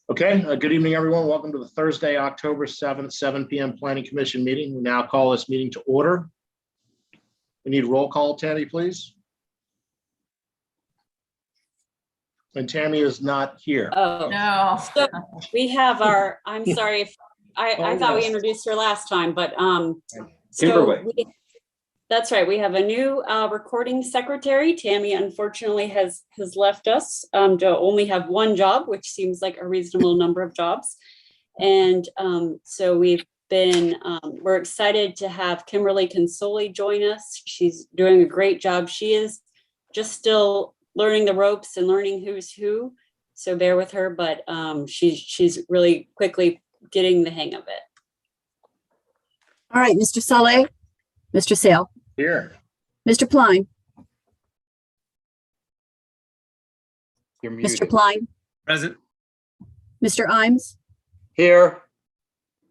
Okay, good evening, everyone. Welcome to the Thursday, October 7th, 7 p.m. Planning Commission meeting. We now call this meeting to order. We need roll call, Tammy, please. And Tammy is not here. Oh, No. So we have our, I'm sorry if I thought we introduced her last time, but that's right. We have a new recording secretary. Tammy unfortunately has left us to only have one job, which seems like a reasonable number of jobs. And so we're excited to have Kimberly Consoli join us. She's doing a great job. She is just still learning the ropes and learning who's who. So bear with her, but she's really quickly getting the hang of it. All right, Mr. Saleh, Mr. Sale. Here. Mr. Pline. You're muted. Mr. Pline. Present. Mr. Imes. Here.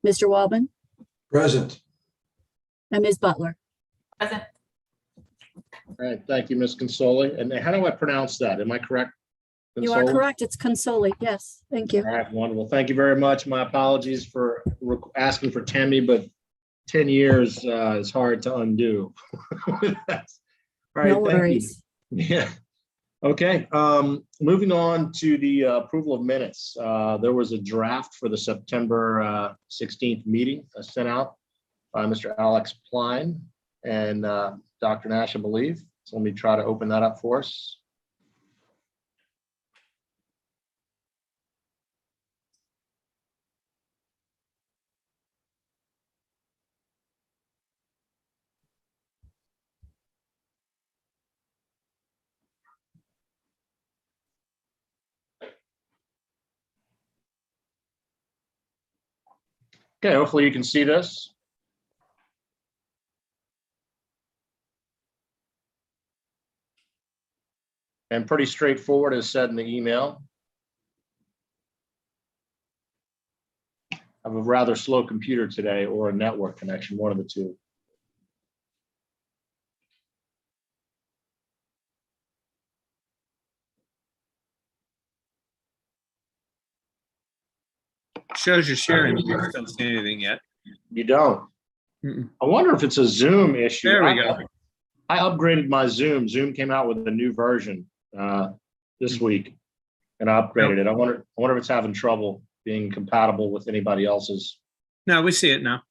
Mr. Walben. Present. And Ms. Butler. Present. All right, thank you, Ms. Consoli. And how do I pronounce that? Am I correct? You are Consoli? correct. It's Consoli. Yes, thank you. All right, wonderful. Thank you very much. My apologies for asking for Tammy, but 10 years is hard to undo. All right, No worries. Yeah. Okay. Moving on to the approval of minutes. There was a draft for the September 16th meeting sent out by Mr. Alex Pline and Dr. Nash, I believe. So let me try to open that up for us. Okay, hopefully you can see this. And pretty straightforward as said in the email. I have a rather slow computer today or a network connection, one of the two. Shows you're sharing. You don't see anything yet. You don't. I wonder if it's a Zoom issue. There we go. I upgraded my Zoom. Zoom came out with a new version this week, and I upgraded it. I wonder if it's having trouble being compatible with anybody else's. No, we see it now.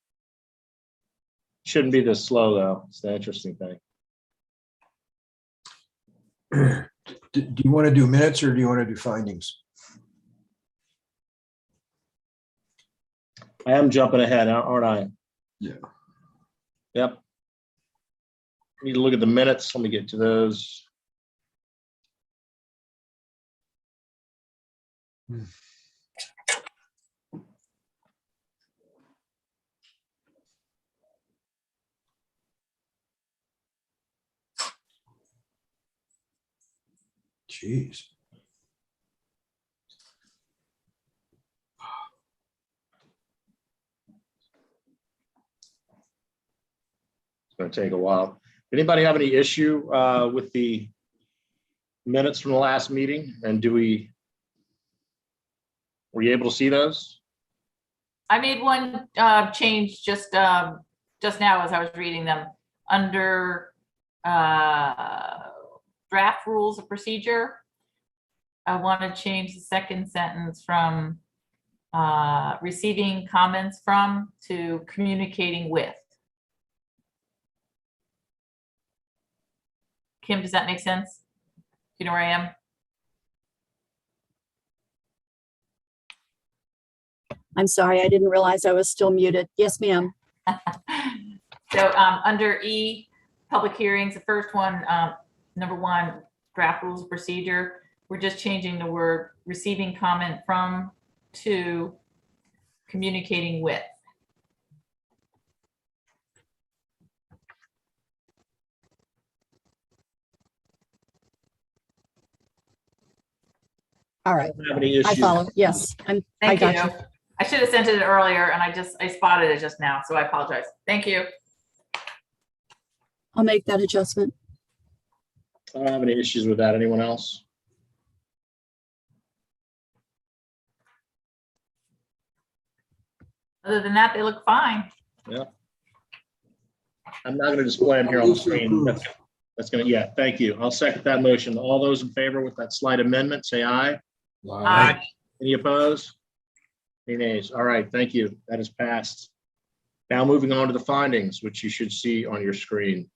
Shouldn't be this slow though. It's the interesting thing. Do you want to do minutes or do you want to do findings? I am jumping ahead, aren't I? Yeah. Yep. Need to look at the minutes. Let me get to those. Jeez. It's going to take a while. Anybody have any issue with the minutes from the last meeting? And were you able to see those? I made one change just now as I was reading them. Under draft rules of procedure, I want to change the second sentence from receiving comments from to communicating with. Kim, does that make sense? Do you know where I am? I'm sorry, I didn't realize I was still muted. Yes, ma'am. So under E, public hearings, the first one, number 1, draft rules of procedure, we're just changing the word receiving comment from to communicating with. All right, Don't have any I issues. follow. Yes, I Thank got you. you. I should have sent it earlier and I spotted it just now, so I apologize. Thank you. I'll make that adjustment. I don't have any issues with that. Anyone else? Other than that, they look fine. I'm not going to display them here on the screen. That's going to, yeah, thank you. I'll second that motion. All those in favor with that slight amendment, say aye. Aye. Any opposed? Any nays? All right, thank you. That is passed. Now moving on to the findings, which you should see on your screen.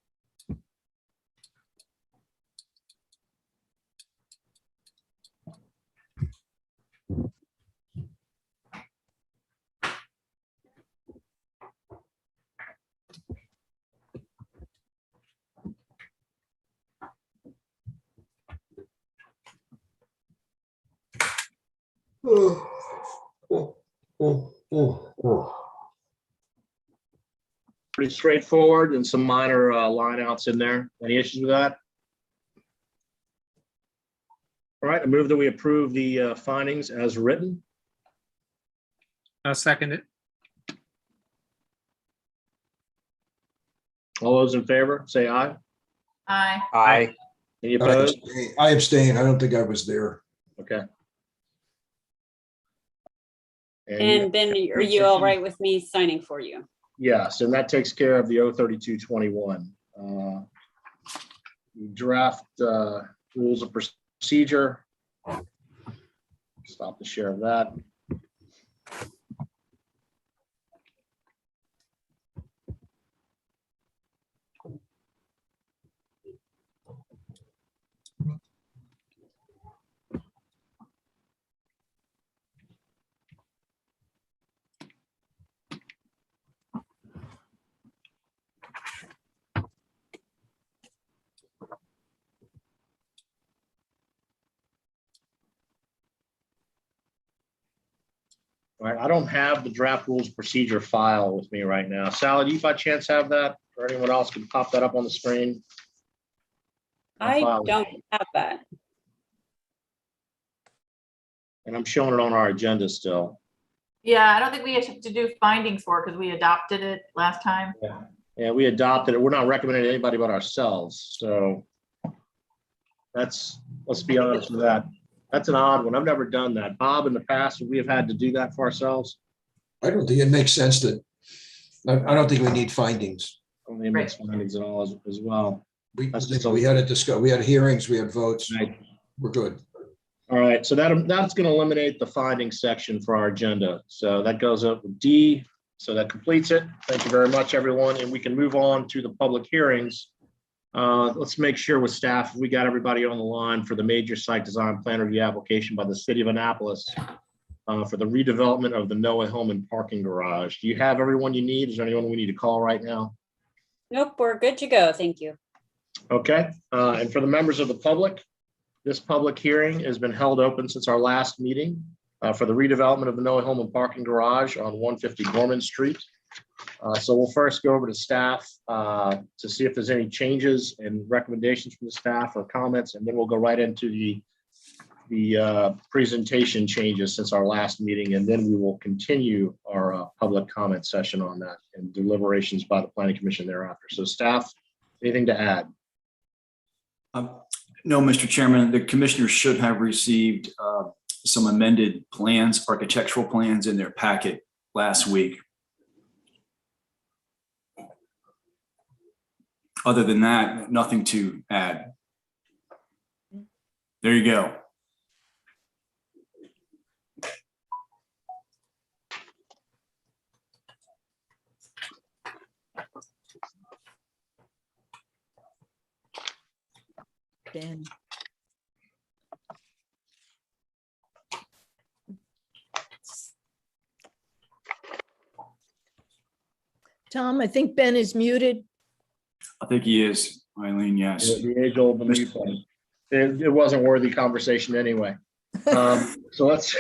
Pretty straightforward and some minor line outs in there. Any issues with that? All right, I move that we approve the findings as written. I'll second it. All those in favor, say aye. Aye. Aye. Any opposed? I abstain. I don't think I was there. Okay. And Ben, are you all right with me signing for you? Yes, and that takes care of the 03221. Draft rules of procedure. Stop the share of that. All right, I don't have the draft rules of procedure file with me right now. Sally, do you by chance have that? Or anyone else can pop that up on the screen? I File. don't have that. And I'm showing it on our agenda still. Yeah, I don't think we have to do findings for it because we adopted it last time. Yeah, we adopted it. We're not recommending anybody but ourselves. So let's be honest with that. That's an odd one. I've never done that. Bob, in the past, we have had to do that for ourselves. I don't think it makes sense that, I don't think we need findings. I don't think it makes findings at all as well. We That's just had a discuss, we had hearings, we had votes. Right. We're good. All right, so that's going to eliminate the findings section for our agenda. So that goes up with D. So that completes it. Thank you very much, everyone. And we can move on to the public hearings. Let's make sure with staff, we got everybody on the line for the major site design plan review application by the city of Annapolis for the redevelopment of the Noah Hillman parking garage. Do you have everyone you need? Is there anyone we need to call right now? Nope, we're good to go. Thank you. Okay, and for the members of the public, this public hearing has been held open since our last meeting for the redevelopment of the Noah Hillman parking garage on 150 Gorman Street. So we'll first go over to staff to see if there's any changes and recommendations from the staff or comments, and then we'll go right into the presentation changes since our last meeting, and then we will continue our public comment session on that and deliberations by the Planning Commission thereafter. So staff, anything to add? No, Mr. Chairman, the commissioners should have received some amended plans, architectural plans in their packet last week. Other than that, nothing to add. There you go. Ben. Tom, I think Ben is muted. I think he is, Eileen, yes. The age old mute button. It wasn't worthy conversation anyway. So let's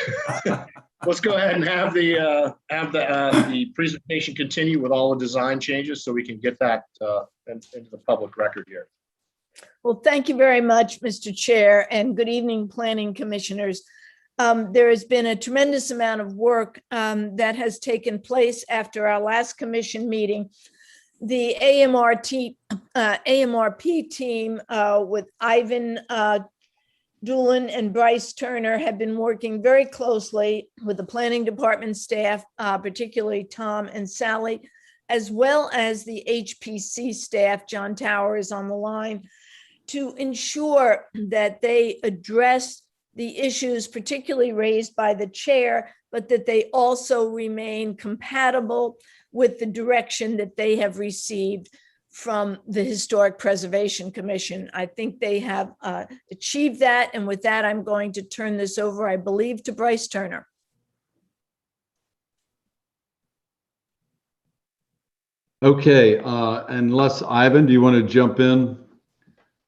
go ahead and have the presentation continue with all the design changes so we can get that into the public record here. Well, thank you very much, Mr. Chair, and good evening, Planning Commissioners. There has been a tremendous amount of work that has taken place after our last commission meeting. The AMRP team with Ivan Doolin and Bryce Turner have been working very closely with the planning department staff, particularly Tom and Sally, as well as the HPC staff. John Tower is on the line, to ensure that they address the issues particularly raised by the chair, but that they also remain compatible with the direction that they have received from the Historic Preservation Commission. I think they have achieved that. And with that, I'm going to turn this over, I believe, to Bryce Turner. Okay, unless Ivan, do you want to jump in?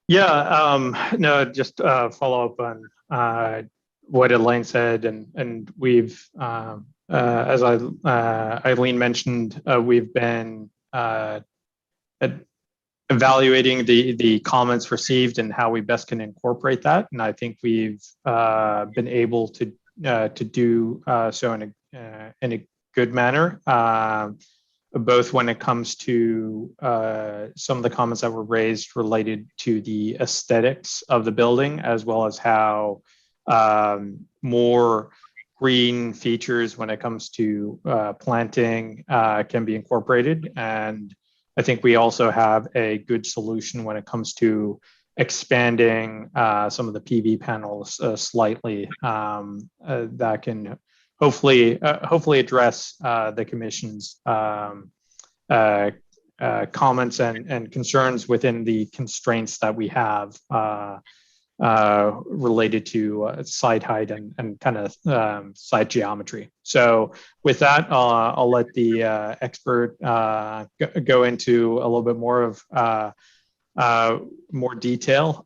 Yeah, no, just follow up on what Elaine said, and we've, as Eileen mentioned, we've been evaluating the comments received and how we best can incorporate that, and I think we've been able to do so in a good manner. Both when it comes to some of the comments that were raised related to the aesthetics of the building, as well as how more green features when it comes to planting can be incorporated. And I think we also have a good solution when it comes to expanding some of the PV panels slightly that can hopefully address the commission's comments and concerns within the constraints that we have related to site height and kind of site geometry. So with that, I'll let the expert go into a little bit more of more detail.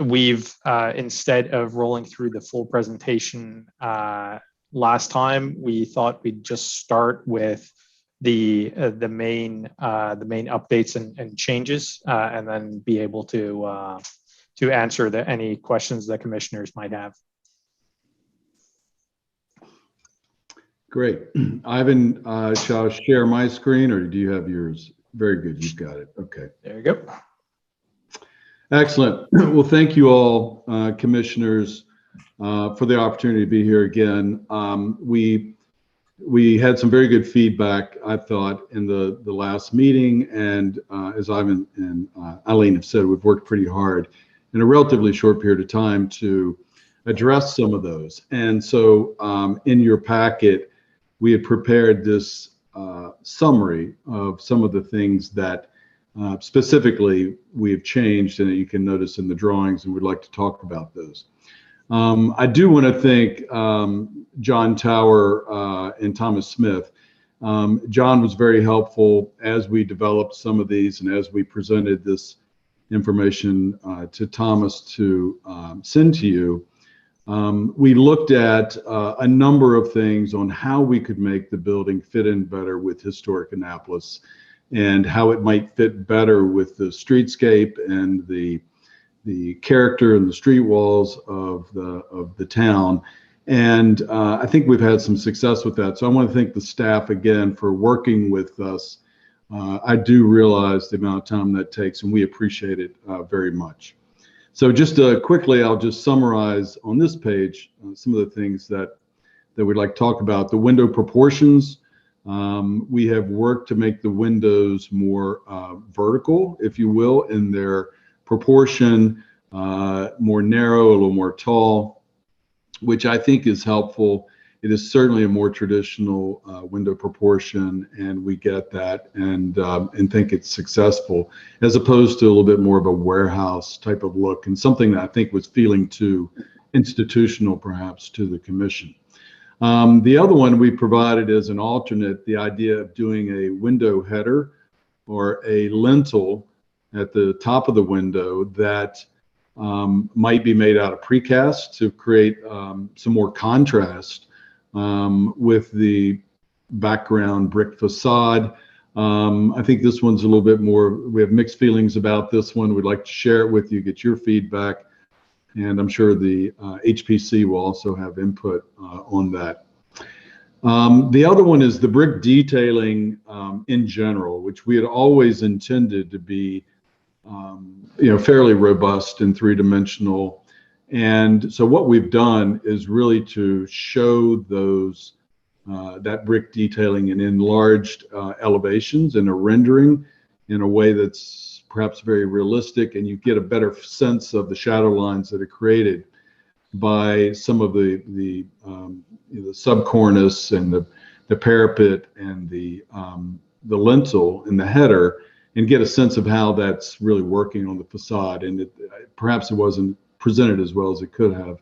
We've instead of rolling through the full presentation last time, we thought we'd just start with the main updates and changes, and then be able to answer any questions that commissioners might have. Great. Ivan, shall I share my screen, or do you have yours? Very good, you've got it. Okay. There you go. Excellent. Well, thank you all, commissioners, for the opportunity to be here again. We had some very good feedback, I thought, in the last meeting, and as Ivan and Eileen have said, we've worked pretty hard in a relatively short period of time to address some of those. And so in your packet, we had prepared this summary of some of the things that specifically we've changed, and that you can notice in the drawings, and we'd like to talk about those. I do want to thank John Tower and Thomas Smith. John was very helpful as we developed some of these and as we presented this information to Thomas to send to you. We looked at a number of things on how we could make the building fit in better with historic Annapolis, and how it might fit better with the streetscape and the character and the street walls of the town. And I think we've had some success with that. So I want to thank the staff again for working with us. I do realize the amount of time that takes, and we appreciate it very much. So just quickly, I'll just summarize on this page some of the things that we'd like to talk about. The window proportions. We have worked to make the windows more vertical, if you will, in their proportion, more narrow, a little more tall, which I think is helpful. It is certainly a more traditional window proportion, and we get that, and think it's successful, as opposed to a little bit more of a warehouse type of look, and something that I think was feeling too institutional perhaps to the commission. The other one we provided as an alternate, the idea of doing a window header or a lintel at the top of the window that might be made out of precast to create some more contrast with the background brick facade. I think this one's a little bit more, we have mixed feelings about this one. We'd like to share it with you, get your feedback, and I'm sure the HPC will also have input on that. The other one is the brick detailing in general, which we had always intended to be fairly robust and three-dimensional, And so what we've done is really to show those that brick detailing in enlarged elevations and a rendering in a way that's perhaps very realistic, and you get a better sense of the shadow lines that are created by some of the subcornice and the parapet and the lintel and the header, and get a sense of how that's really working on the facade. And perhaps it wasn't presented as well as it could have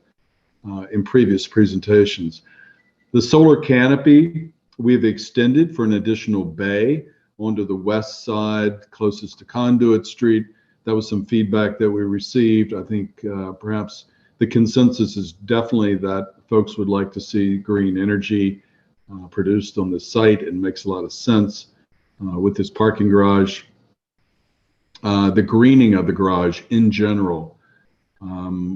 in previous presentations. The solar canopy we've extended for an additional bay onto the west side closest to Conduit Street. That was some feedback that we received. I think perhaps the consensus is definitely that folks would like to see green energy produced on the site, and makes a lot of sense with this parking garage. The greening of the garage in general.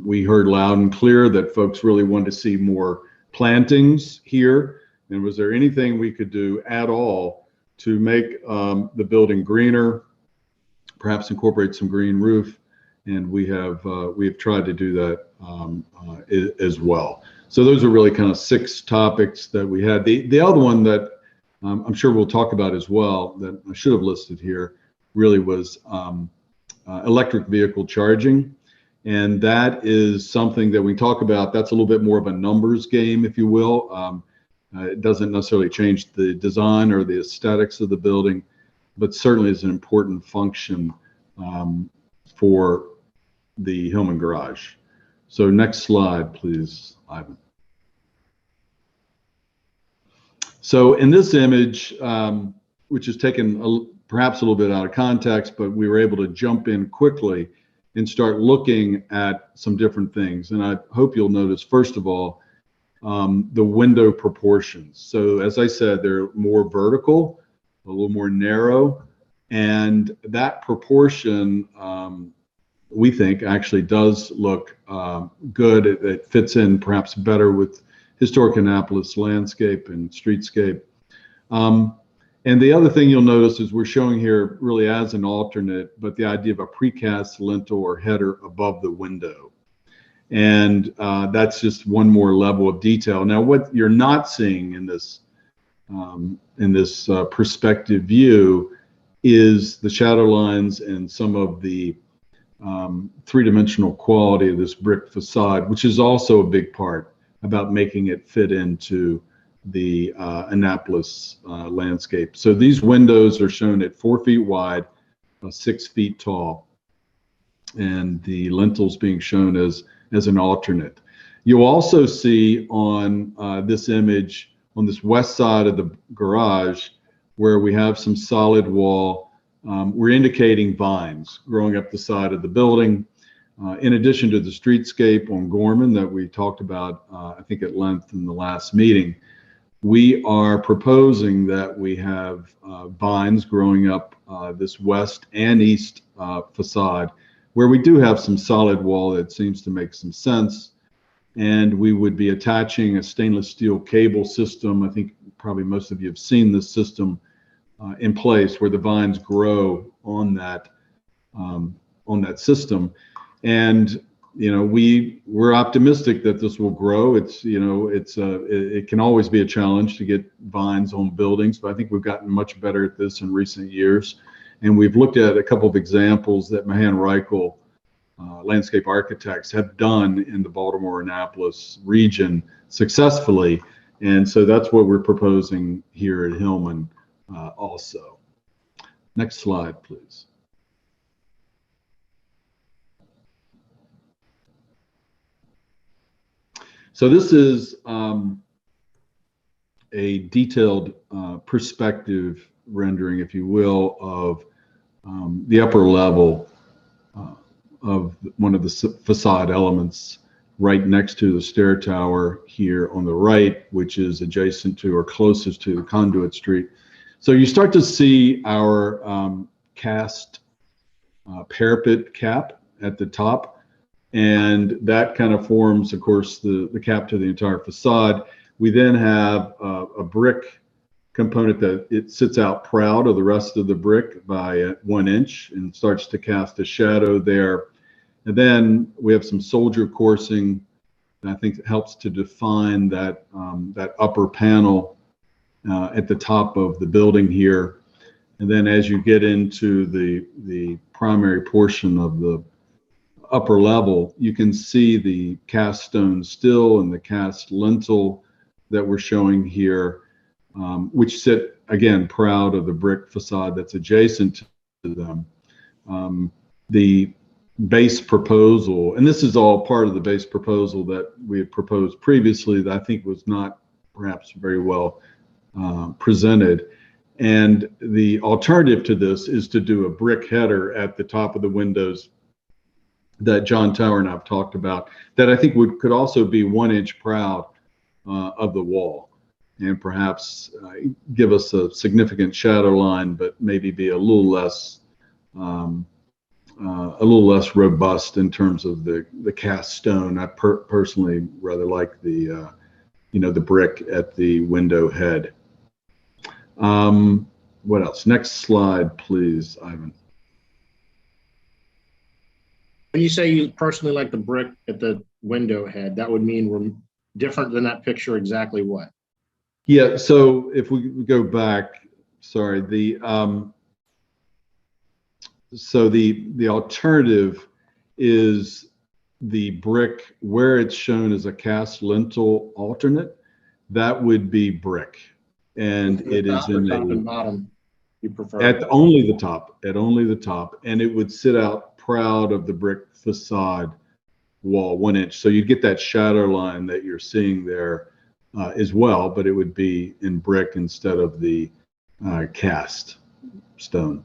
We heard loud and clear that folks really wanted to see more plantings here. And was there anything we could do at all to make the building greener, perhaps incorporate some green roof? And we have tried to do that as well. So those are really kind of 6 topics that we had. The other one that I'm sure we'll talk about as well, that I should have listed here, really was electric vehicle charging. And that is something that we talk about. That's a little bit more of a numbers game, if you will. It doesn't necessarily change the design or the aesthetics of the building, but certainly is an important function for the Hillman Garage. So next slide, please, Ivan. So in this image, which is taken perhaps a little bit out of context, but we were able to jump in quickly and start looking at some different things. And I hope you'll notice, first of all, the window proportions. So as I said, they're more vertical, a little more narrow, and that proportion, we think, actually does look good. It fits in perhaps better with historic Annapolis landscape and streetscape. And the other thing you'll notice is we're showing here really as an alternate, but the idea of a precast lintel or header above the window. And that's just one more level of detail. Now, what you're not seeing in this perspective view is the shadow lines and some of the three-dimensional quality of this brick facade, which is also a big part about making it fit into the Annapolis landscape. So these windows are shown at 4 feet wide, 6 feet tall, and the lintels being shown as an alternate. You'll also see on this image, on this west side of the garage, where we have some solid wall, we're indicating vines growing up the side of the building. In addition to the streetscape on Gorman that we talked about, I think at length in the last meeting, we are proposing that we have vines growing up this west and east facade, where we do have some solid wall that seems to make some sense. And we would be attaching a stainless steel cable system. I think probably most of you have seen this system in place, where the vines grow on that system. And we're optimistic that this will grow. It can always be a challenge to get vines on buildings, but I think we've gotten much better at this in recent years. And we've looked at a couple of examples that Mahan Reichel, landscape architects, have done in the Baltimore-Annapolis region successfully. And so that's what we're proposing here at Hillman also. Next slide, please. So this is a detailed perspective rendering, if you will, of the upper level of one of the facade elements right next to the stair tower here on the right, which is adjacent to or closest to the Conduit Street. So you start to see our cast parapet cap at the top. And that kind of forms, of course, the cap to the entire facade. We then have a brick component that it sits out proud of the rest of the brick by 1 inch and starts to cast a shadow there. And then we have some soldier coursing. And I think it helps to define that, that upper panel at the top of the building here. And then as you get into the primary portion of the upper level, you can see the cast stone still and the cast lintel that we're showing here, which sit, again, proud of the brick facade that's adjacent to them. The base proposal, and this is all part of the base proposal that we had proposed previously that I think was not perhaps very well presented. And the alternative to this is to do a brick header at the top of the windows that John Tower and I've talked about, that I think could also be 1 inch proud of the wall, and perhaps give us a significant shadow line, but maybe be a little less robust in terms of the cast stone. I personally rather like the the brick at the window head. What else? Next slide, please, Ivan. When you say you personally like the brick at the window head, that would mean we're different than that picture. Exactly what? Yeah, so if we go back, sorry, so the alternative is the brick where it's shown as a cast lintel alternate. That would be brick, and it is in top a and bottom. You prefer at only the top, and it would sit out proud of the brick facade wall 1 inch. So you'd get that shadow line that you're seeing there as well, but it would be in brick instead of the cast stone.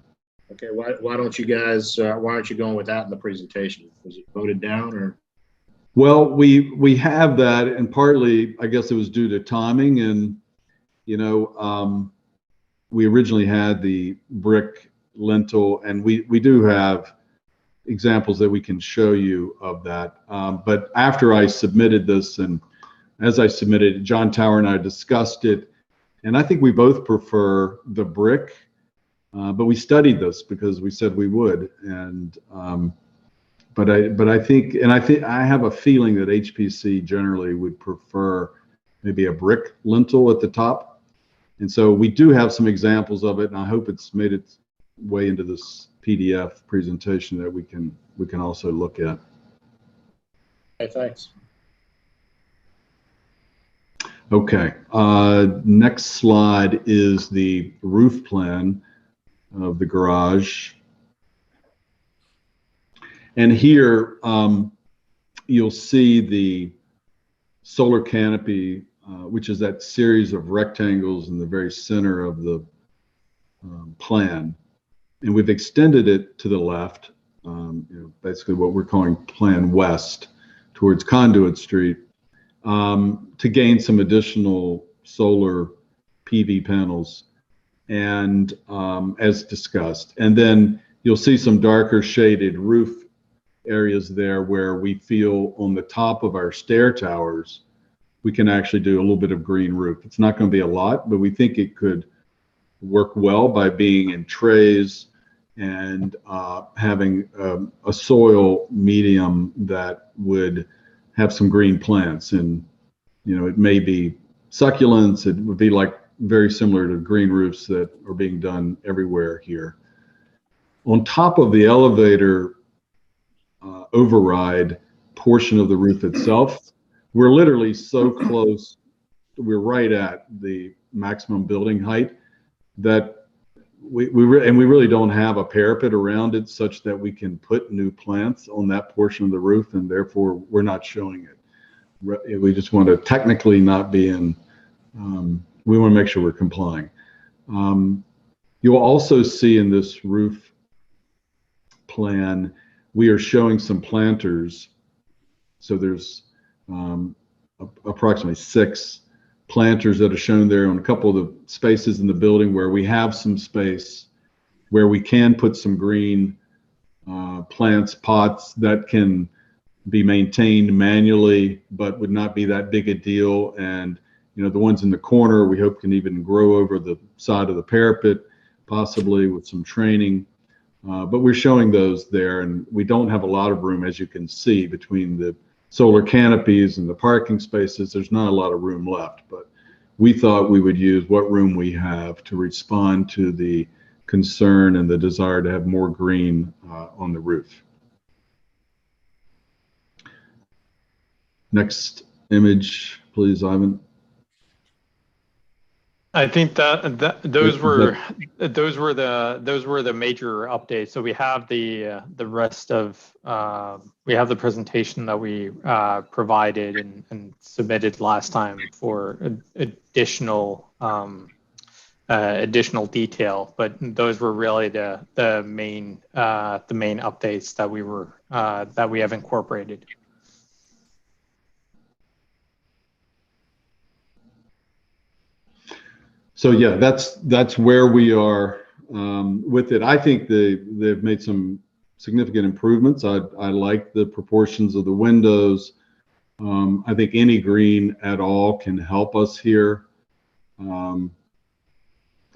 Okay, why don't you guys? Why aren't you going with that in the presentation? Was it voted down or? Well, we have that, and partly I guess it was due to timing, and we originally had the brick lintel, and we do have examples that we can show you of that. But after I submitted this, and as I submitted, John Tower and I discussed it, and I think we both prefer the brick, but we studied this because we said we would, and but I think I have a feeling that HPC generally would prefer maybe a brick lintel at the top. And so we do have some examples of it, and I hope it's made its way into this PDF presentation that we can also look at. Okay, thanks. Okay, next slide is the roof plan of the garage. And here you'll see the solar canopy, which is that series of rectangles in the very center of the plan. And we've extended it to the left, basically what we're calling Plan West, towards Conduit Street, to gain some additional solar PV panels, and as discussed. And then you'll see some darker shaded roof areas there where we feel on the top of our stair towers, we can actually do a little bit of green roof. It's not going to be a lot, but we think it could work well by being in trays and having a soil medium that would have some green plants. And it may be succulents. It would be like very similar to green roofs that are being done everywhere here. On top of the elevator override portion of the roof itself, we're literally so close, we're right at the maximum building height that we really don't have a parapet around it such that we can put new plants on that portion of the roof, and therefore we're not showing it. We just want to technically not be in, we want to make sure we're complying. You'll also see in this roof plan, we are showing some planters. So there's approximately 6 planters that are shown there on a couple of the spaces in the building where we have some space where we can put some green plants, pots that can be maintained manually, but would not be that big a deal. And the ones in the corner, we hope can even grow over the side of the parapet, possibly with some training. But we're showing those there, and we don't have a lot of room, as you can see, between the solar canopies and the parking spaces. There's not a lot of room left, but we thought we would use what room we have to respond to the concern and the desire to have more green on the roof. Next image, please, Ivan. I think those were the major updates. So we have the rest of we have the presentation that we provided and submitted last time for additional detail. But those were really the main updates that we have incorporated. So yeah, that's where we are with it. I think they've made some significant improvements. I like the proportions of the windows. I think any green at all can help us here. And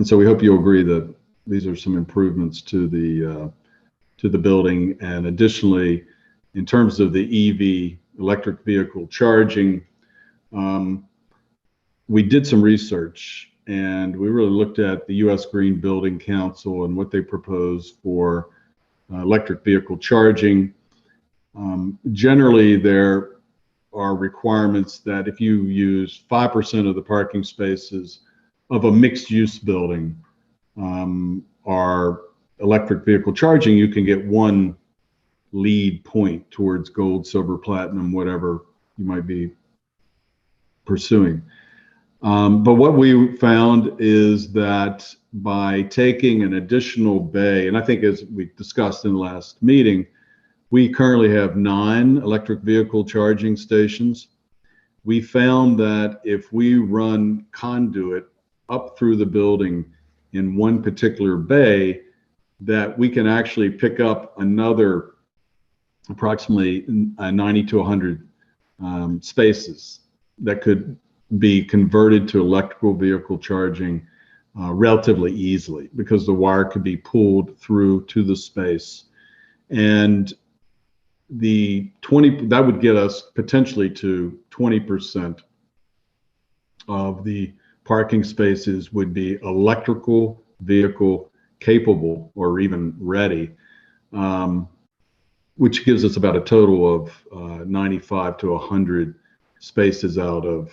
so we hope you'll agree that these are some improvements to the building. And additionally, in terms of the EV, electric vehicle charging, we did some research. And we really looked at the U.S. Green Building Council and what they propose for electric vehicle charging. Generally, there are requirements that if you use 5% of the parking spaces of a mixed-use building are electric vehicle charging, you can get one lead point towards gold, silver, platinum, whatever you might be pursuing. But what we found is that by taking an additional bay, and I think as we discussed in the last meeting, we currently have 9 electric vehicle charging stations. We found that if we run conduit up through the building in one particular bay, that we can actually pick up another approximately 90 to 100 spaces that could be converted to electrical vehicle charging relatively easily, because the wire could be pulled through to the space. And the 20, that would get us potentially to 20% of the parking spaces would be electrical vehicle capable or even ready, which gives us about a total of 95 to 100 spaces out of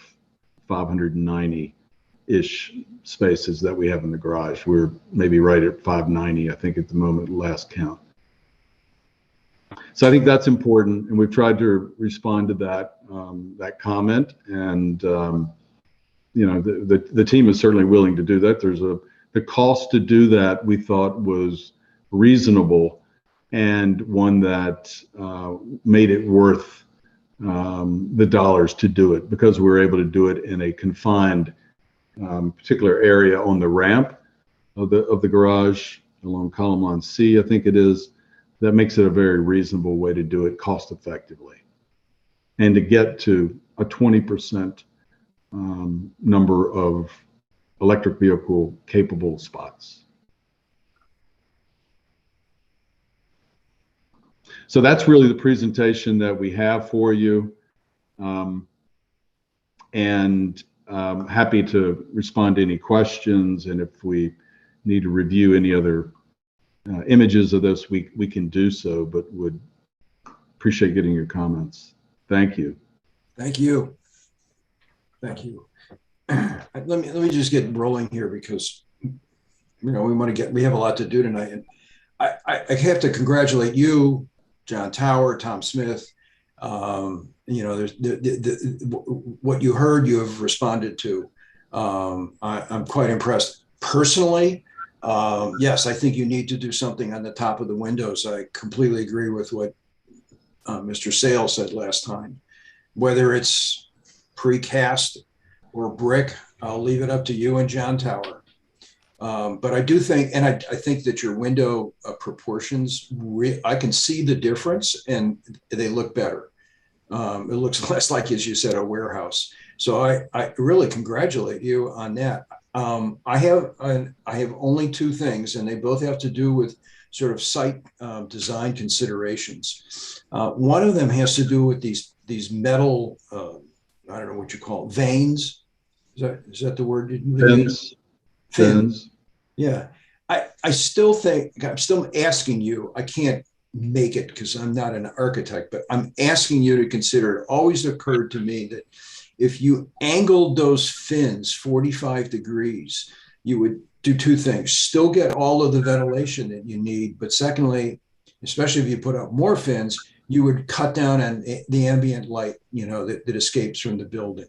590-ish spaces that we have in the garage. We're maybe right at 590, I think, at the moment, last count. So I think that's important, and we've tried to respond to that that comment. And you know, the team is certainly willing to do that. There's the cost to do that we thought was reasonable, and one that made it worth the dollars to do it, because we were able to do it in a confined particular area on the ramp of the garage along column line C, I think it is. That makes it a very reasonable way to do it cost effectively, and to get to a 20% number of electric vehicle capable spots. So that's really the presentation that we have for you. And happy to respond to any questions. And if we need to review any other images of this, we can do so, but would appreciate getting your comments. Thank you. Thank you. Thank you. Let me just get rolling here, because we have a lot to do tonight. And I have to congratulate you, John Tower, Tom Smith. There's what you heard, you have responded to. I'm quite impressed. Personally, yes, I think you need to do something on the top of the windows. I completely agree with what Mr. Sale said last time. Whether it's precast or brick, I'll leave it up to you and John Tower. But I do think, and I think that your window proportions, I can see the difference, and they look better. It looks less like, as you said, a warehouse. So I really congratulate you on that. I have only 2 things, and they both have to do with sort of site design considerations. One of them has to do with these metal, I don't know what you call it, veins. Is that the word? Fins. Fins. Yeah. I still think, I'm still asking you, I can't make it because I'm not an architect, but I'm asking you to consider, it always occurred to me that if you angled those fins 45 degrees, you would do two things: still get all of the ventilation that you need, but secondly, especially if you put up more fins, you would cut down on the ambient light, that escapes from the building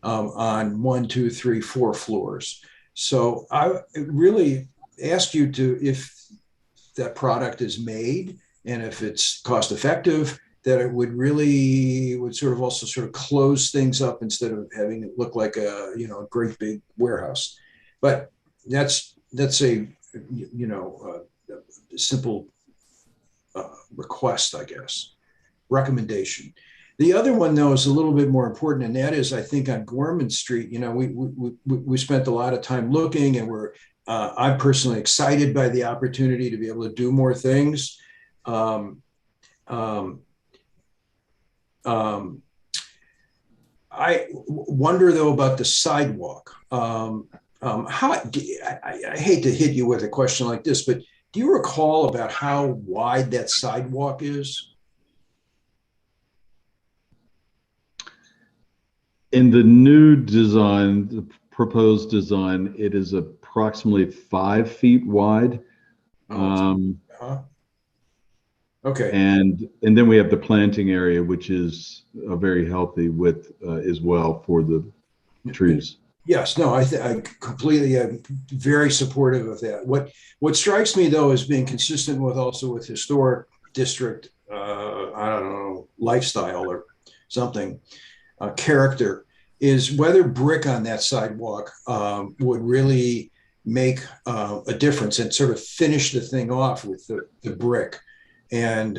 on 1, 2, 3, 4 floors. So I really ask you to, if that product is made and if it's cost effective, that it would sort of also sort of close things up instead of having it look like a great big warehouse. But that's a simple request, I guess, recommendation. The other one, though, is a little bit more important, and that is, I think, on Gorman Street. We spent a lot of time looking, and I'm personally excited by the opportunity to be able to do more things. I wonder, though, about the sidewalk. I hate to hit you with a question like this, but do you recall about how wide that sidewalk is? In the new design, the proposed design, it is approximately 5 feet wide. Okay. And then we have the planting area, which is a very healthy width as well for the trees. Yes, no, I completely am very supportive of that. What strikes me, though, as being consistent with historic district, I don't know, lifestyle or something, character, is whether brick on that sidewalk would really make a difference and sort of finish the thing off with the brick. And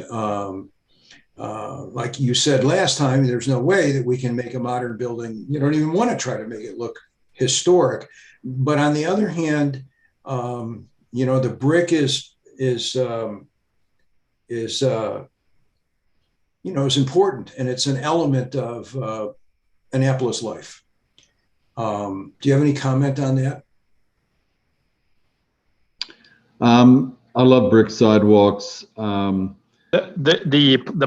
like you said last time, there's no way that we can make a modern building. You don't even want to try to make it look historic. But on the other hand, the brick is important, and it's an element of Annapolis life. Do you have any comment on that? I love brick sidewalks. The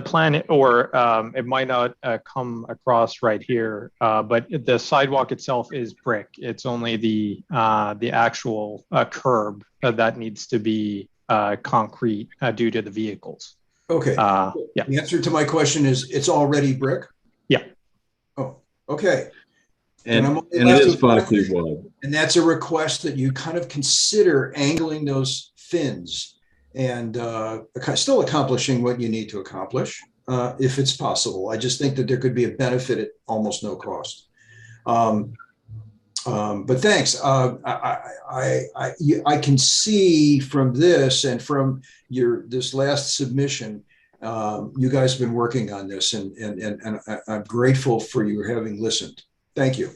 plan, or it might not come across right here, but the sidewalk itself is brick. It's only the actual curb that needs to be concrete due to the vehicles. Okay. Yeah. The answer to my question is it's already brick? Yeah. Oh, okay. And it is 5 feet wide. And that's a request that you kind of consider angling those fins and still accomplishing what you need to accomplish, if it's possible. I just think that there could be a benefit at almost no cost. But thanks. I can see from this and from this last submission, you guys have been working on this, and I'm grateful for you having listened. Thank you.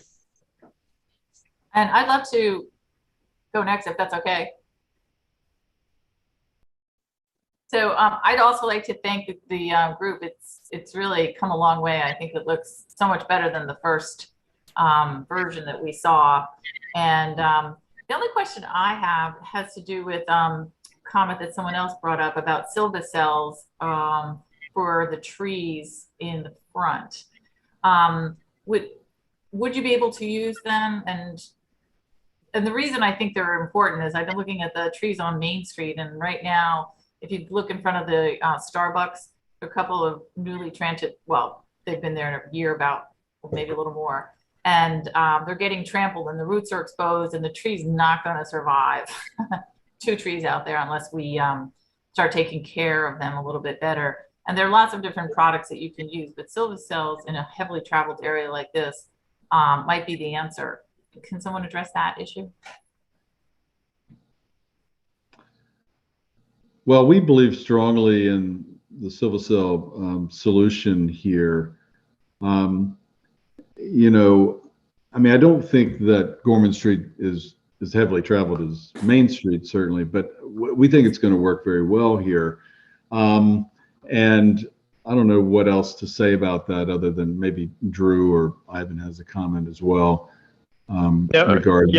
And I'd love to go next, if that's okay. So I'd also like to thank the group. It's really come a long way. I think it looks so much better than the first version that we saw. And the only question I have has to do with comment that someone else brought up about silvacells for the trees in the front. Would you be able to use them? And the reason I think they're important is I've been looking at the trees on Main Street, and right now, if you look in front of the Starbucks, a couple of newly transit, well, they've been there a year, about maybe a little more, and they're getting trampled and the roots are exposed and the tree's not going to survive. 2 trees out there unless we start taking care of them a little bit better. And there are lots of different products that you can use, but silvacells in a heavily traveled area like this might be the answer. Can someone address that issue? Well, we believe strongly in the silvacell solution here. I don't think that Gorman Street is as heavily traveled as Main Street, certainly, but we think it's going to work very well here. And I don't know what else to say about that other than maybe Drew or Ivan has a comment as well. Regarding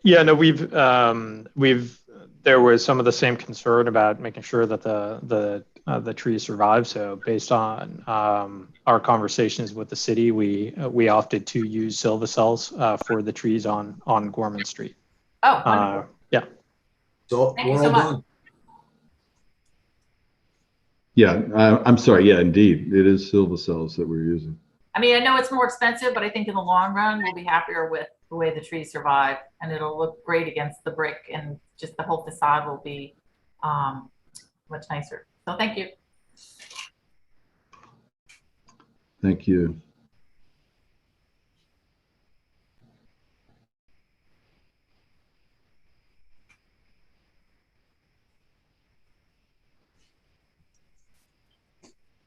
no, we've there was some of the same concern about making sure that the trees survive. So based on our conversations with the city, we opted to use silvicels for the trees on Gorman Street. Oh, wonderful. Yeah. So Thank you we're so all much. done. Yeah, I'm sorry. Yeah, indeed, it is silvicels that we're using. I mean, I know it's more expensive, but I think in the long run, we'll be happier with the way the trees survive, and it'll look great against the brick, and just the whole facade will be much nicer. So thank you. Thank you.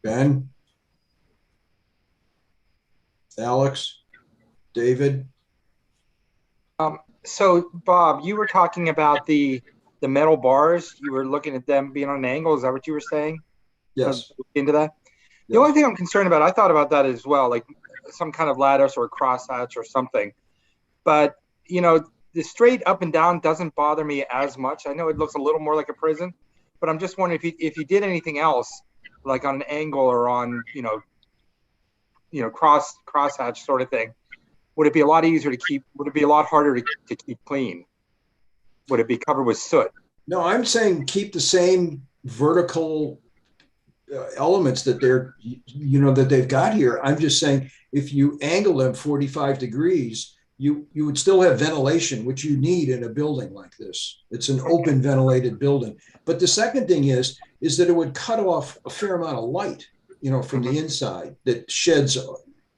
Ben? Alex? David? So Bob, you were talking about the metal bars. You were looking at them being on an angle. Is that what you were saying? Yes. Into that? The Yes. only thing I'm concerned about, I thought about that as well, like some kind of lattice or crosshatch or something. But, you know, the straight up and down doesn't bother me as much. I know it looks a little more like a prison, but I'm just wondering if you did anything else, like on an angle or on, you know, crosshatch sort of thing. Would it be a lot easier to keep? Would it be a lot harder to keep clean? Would it be covered with soot? No, I'm saying keep the same vertical elements that that they've got here. I'm just saying if you angle them 45 degrees, you would still have ventilation, which you need in a building like this. It's an open ventilated building. But the second thing is that it would cut off a fair amount of light, from the inside that sheds,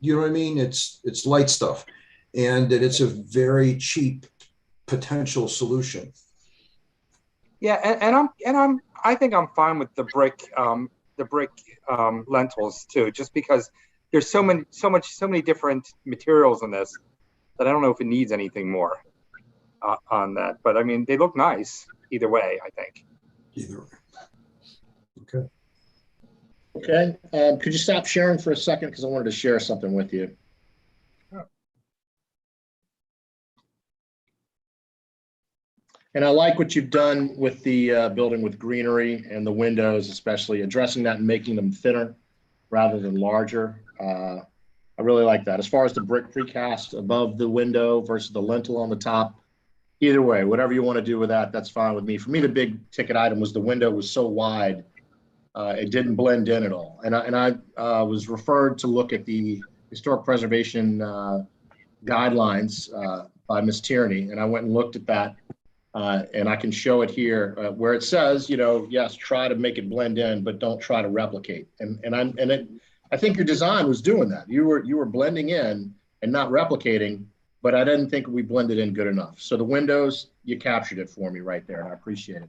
you know what I mean? It's light stuff, and that it's a very cheap potential solution. Yeah, and I think I'm fine with the brick lentils too, just because there's so many different materials in this that I don't know if it needs anything more on that. But I mean, they look nice either way, I think. Either way. Okay. Okay, could you stop sharing for a second? Because I wanted to share something with you. And I like what you've done with the building with greenery and the windows, especially addressing that and making them thinner rather than larger. I really like that. As far as the brick precast above the window versus the lintel on the top, either way, whatever you want to do with that, that's fine with me. For me, the big ticket item was the window was so wide, it didn't blend in at all. And I was referred to look at the historic preservation guidelines by Ms. Tierney, and I went and looked at that. And I can show it here where it says, yes, try to make it blend in, but don't try to replicate. I think your design was doing that. You were blending in and not replicating, but I didn't think we blended in good enough. So the windows, you captured it for me right there, and I appreciate it.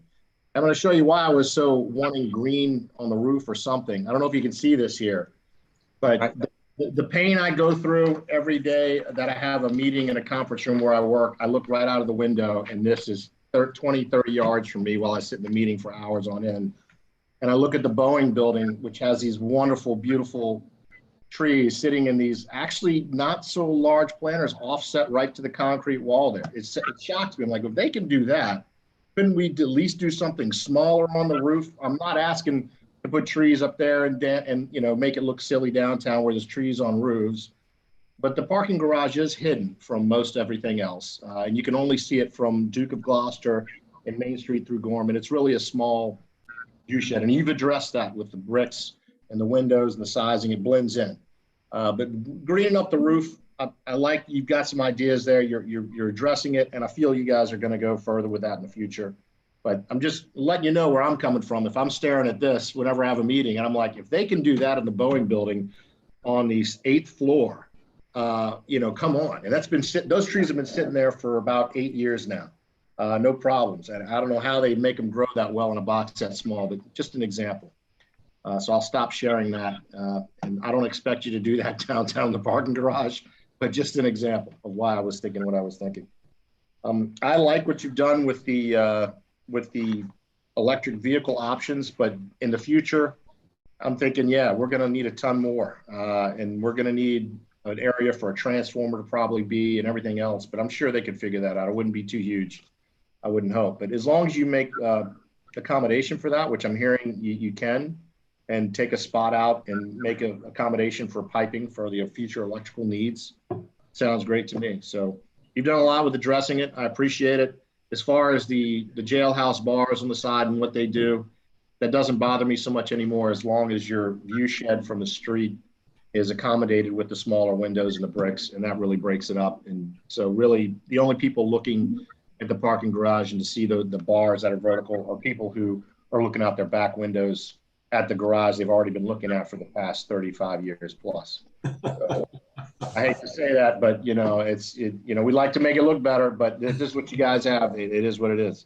I'm going to show you why I was so wanting green on the roof or something. I don't know if you can see this here, but the pain I go through every day that I have a meeting in a conference room where I work, I look right out of the window, and this is 20, 30 yards from me while I sit in the meeting for hours on end. And I look at the Boeing building, which has these wonderful, beautiful trees sitting in these actually not so large planters offset right to the concrete wall there. It shocks me. I'm like, if they can do that, couldn't we at least do something smaller on the roof? I'm not asking to put trees up there and make it look silly downtown where there's trees on roofs. But the parking garage is hidden from most everything else. And you can only see it from Duke of Gloucester and Main Street through Gorman. It's really a small view shed. And you've addressed that with the bricks and the windows and the sizing. It blends in. But greening up the roof, I like you've got some ideas there. You're addressing it. And I feel you guys are going to go further with that in the future. But I'm just letting you know where I'm coming from. If I'm staring at this whenever I have a meeting, and I'm like, if they can do that in the Boeing building on the 8th floor, come on. And those trees have been sitting there for about 8 years now. No problems. And I don't know how they make them grow that well in a box that small, but just an example. So I'll stop sharing that. And I don't expect you to do that downtown in the parking garage, but just an example of why I was thinking what I was thinking. I like what you've done with the with the electric vehicle options, but in the future, I'm thinking, yeah, we're going to need a ton more, and we're going to need an area for a transformer to probably be and everything else. But I'm sure they could figure that out. It wouldn't be too huge, I wouldn't hope. But as long as you make accommodation for that, which I'm hearing you can, and take a spot out and make an accommodation for piping for the future electrical needs, sounds great to me. So you've done a lot with addressing it. I appreciate it. As far as the jailhouse bars on the side and what they do, that doesn't bother me so much anymore, as long as your view shed from the street is accommodated with the smaller windows and the bricks, and that really breaks it up. And so really the only people looking at the parking garage and to see the bars that are vertical are people who are looking out their back windows at the garage they've already been looking at for the past 35 years plus. So, I hate to say that, but you know, we like to make it look better, but this is what you guys have. It is what it is.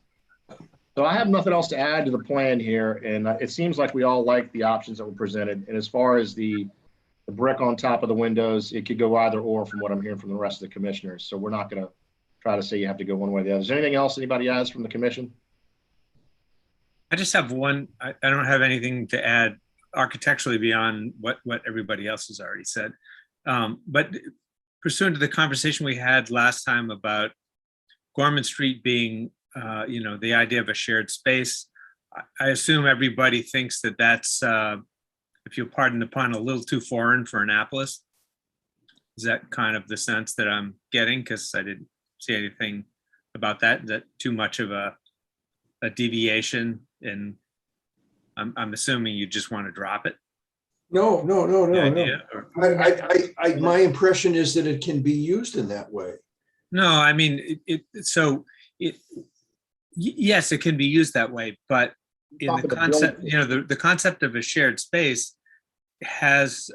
So I have nothing else to add to the plan here, and it seems like we all like the options that were presented. And as far as the brick on top of the windows, it could go either or from what I'm hearing from the rest of the commissioners. So we're not going to try to say you have to go one way or the other. Is there anything else anybody has from the commission? I just have one. I don't have anything to add architecturally beyond what everybody else has already said. But pursuant to the conversation we had last time about Gorman Street being, the idea of a shared space, I assume everybody thinks that that's, if you'll pardon the pun, a little too foreign for Annapolis. Is that kind of the sense that I'm getting? Because I didn't see anything about that. Is that too much of a deviation? And I'm assuming you just want to drop it. No. Or- My impression is that it can be used in that way. No, I mean, yes, it can be used that way, but in Top the of the concept, building. the concept of a shared space has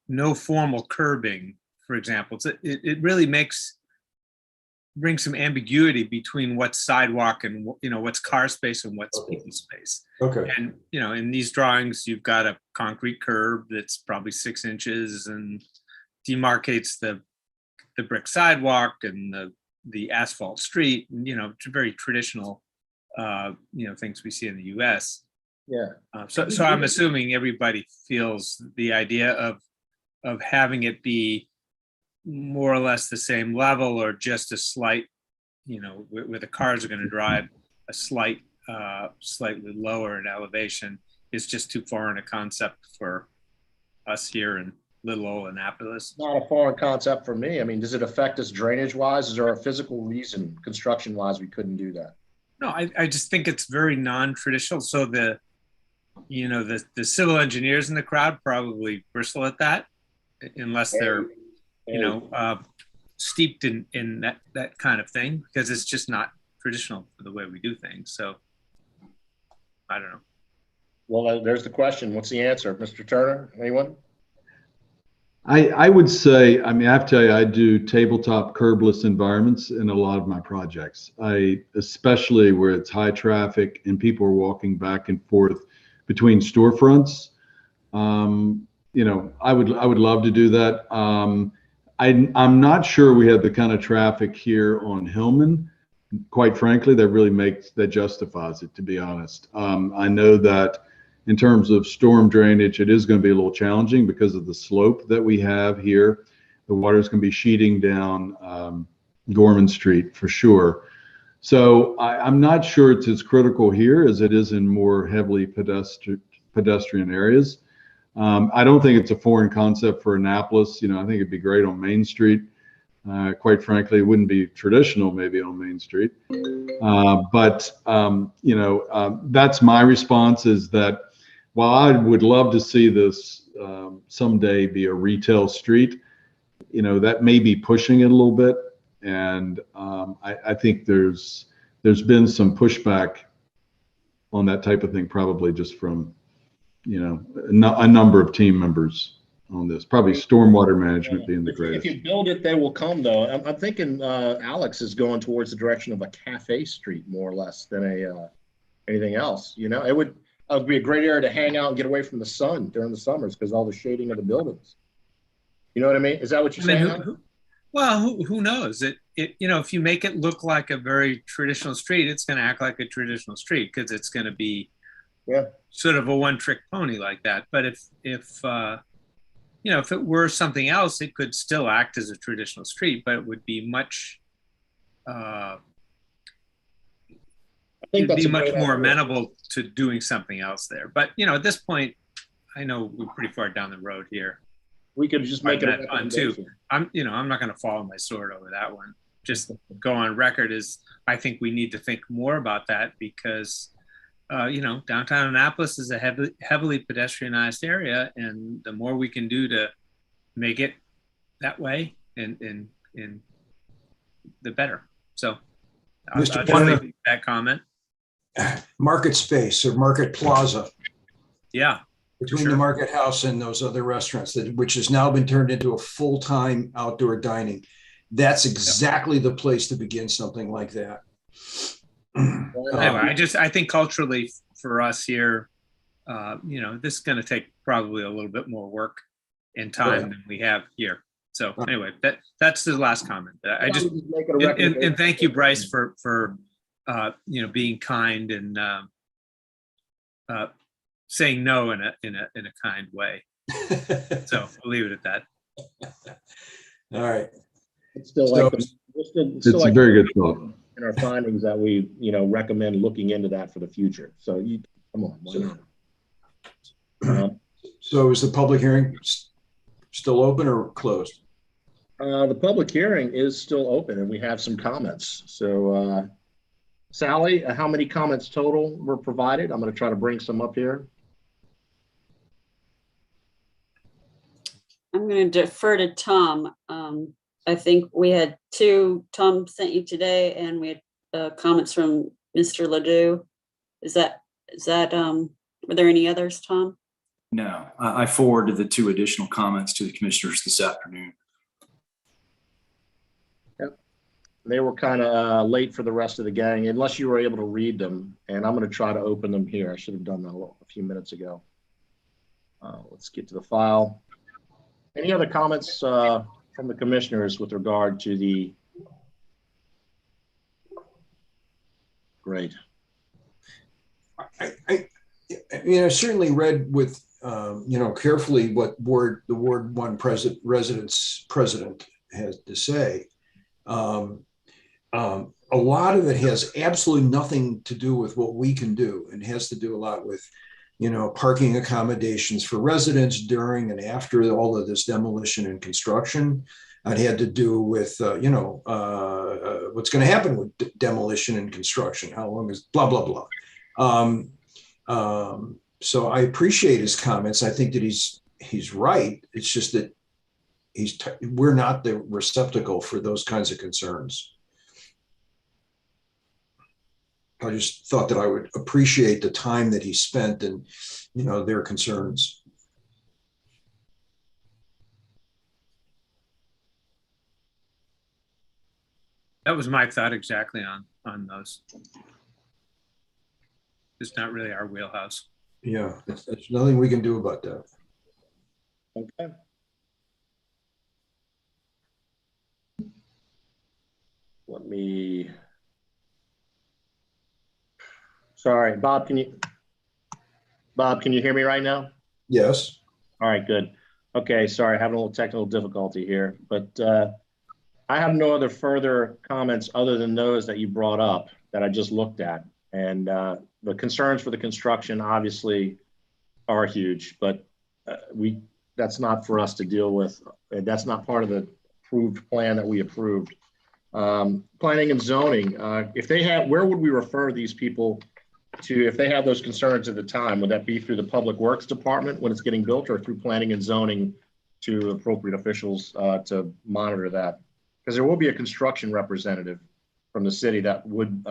no formal curbing, for example. It really brings some ambiguity between what's sidewalk and what's car space and what's people space. Okay. And in these drawings, you've got a concrete curb that's probably 6 inches and demarcates the brick sidewalk and the asphalt street. It's very traditional, things we see in the U.S. Yeah. So I'm assuming everybody feels the idea of having it be more or less the same level, or just a slight, where the cars are going to drive a slightly lower in elevation, is just too foreign a concept for us here in little old Annapolis. Not a foreign concept for me. I mean, does it affect us drainage wise? Is there a physical reason, construction wise, we couldn't do that? No, I just think it's very non-traditional. So the civil engineers in the crowd probably bristle at that, unless they're steeped in that kind of thing, because it's just not traditional for the way we do things. So I don't know. Well, there's the question. What's the answer? Mr. Turner, anyone? I would say, I have to tell you, I do tabletop curbless environments in a lot of my projects. Especially where it's high traffic and people are walking back and forth between storefronts. I would love to do that. I'm not sure we have the kind of traffic here on Hillman, quite frankly, that justifies it, to be honest. I know that in terms of storm drainage, it is going to be a little challenging because of the slope that we have here. The water is going to be sheeting down Gorman Street for sure. So I'm not sure it's as critical here as it is in more heavily pedestrian areas. I don't think it's a foreign concept for Annapolis. I think it'd be great on Main Street. Quite frankly, it wouldn't be traditional maybe on Main Street. But that's my response, is that while I would love to see this someday be a retail street, that may be pushing it a little bit. And I think there's been some pushback on that type of thing, probably just from a number of team members on this, probably stormwater management being the greatest. If you build it, they will come though. I'm thinking Alex is going towards the direction of a cafe street more or less than anything else. It would be a great area to hang out and get away from the sun during the summers because all the shading of the buildings. You know what I mean? Is that what you're saying? Well, who knows? If you make it look like a very traditional street, it's going to act like a traditional street because it's going to be Yeah. sort of a one-trick pony like that. But if it were something else, it could still act as a traditional street, but it would be much I think that's a much great more idea. amenable to doing something else there. But at this point, I know we're pretty far down the road here. We could just make it a That fun too. recommendation. I'm not going to follow my sword over that one. Just go on record as I think we need to think more about that because, downtown Annapolis is a heavily pedestrianized area, and the more we can do to make it that way, and the better. So, I'll Mr. just Warner. make that comment. Market space or Market Plaza Yeah, between Sure. the Market House and those other restaurants, which has now been turned into a full-time outdoor dining. That's exactly the place to begin something like that. Anyway, I think culturally for us here, this is going to take probably a little bit more work and time Right. than we have here. So anyway, that's the last comment. I just make it a and recommendation. thank you, Bryce, for being kind and saying no in a kind way. So we'll leave it at that. All right. It's still So- like It's a very good thought. in our findings that we, recommend looking into that for the future. So come on, why not? So is the public hearing still open or closed? The public hearing is still open and we have some comments. So, Sally, how many comments total were provided? I'm going to try to bring some up here. I'm going to defer to Tom. I think we had two Tom sent you today, and we had comments from Mr. Ledoux. Is that were there any others, Tom? No, I forwarded the 2 additional comments to the commissioners this afternoon. They were kind of late for the rest of the gang, unless you were able to read them. And I'm going to try to open them here. I should have done that a few minutes ago. Let's get to the file. Any other comments from the commissioners with regard to the? Great. I certainly read with, carefully what the Ward 1 president has to say. A lot of it has absolutely nothing to do with what we can do, and has to do a lot with, parking accommodations for residents during and after all of this demolition and construction. It had to do with, what's going to happen with demolition and construction. How long is blah, blah, blah. So I appreciate his comments. I think that he's right. It's just that we're not the receptacle for those kinds of concerns. I just thought that I would appreciate the time that he spent and, their concerns. That was my thought exactly on those. It's not really our wheelhouse. Yeah, there's nothing we can do about that. Okay. Let me. Sorry, Bob, can you hear me right now? Yes. All right, good. Okay, sorry, having a little technical difficulty here, but I have no other further comments other than those that you brought up that I just looked at. And the concerns for the construction obviously are huge, but that's not for us to deal with. That's not part of the approved plan that we approved. Planning and zoning, where would we refer these people to if they have those concerns at the time? Would that be through the Public Works Department when it's getting built, or through planning and zoning to appropriate officials to monitor that? Because there will be a construction representative from the city that would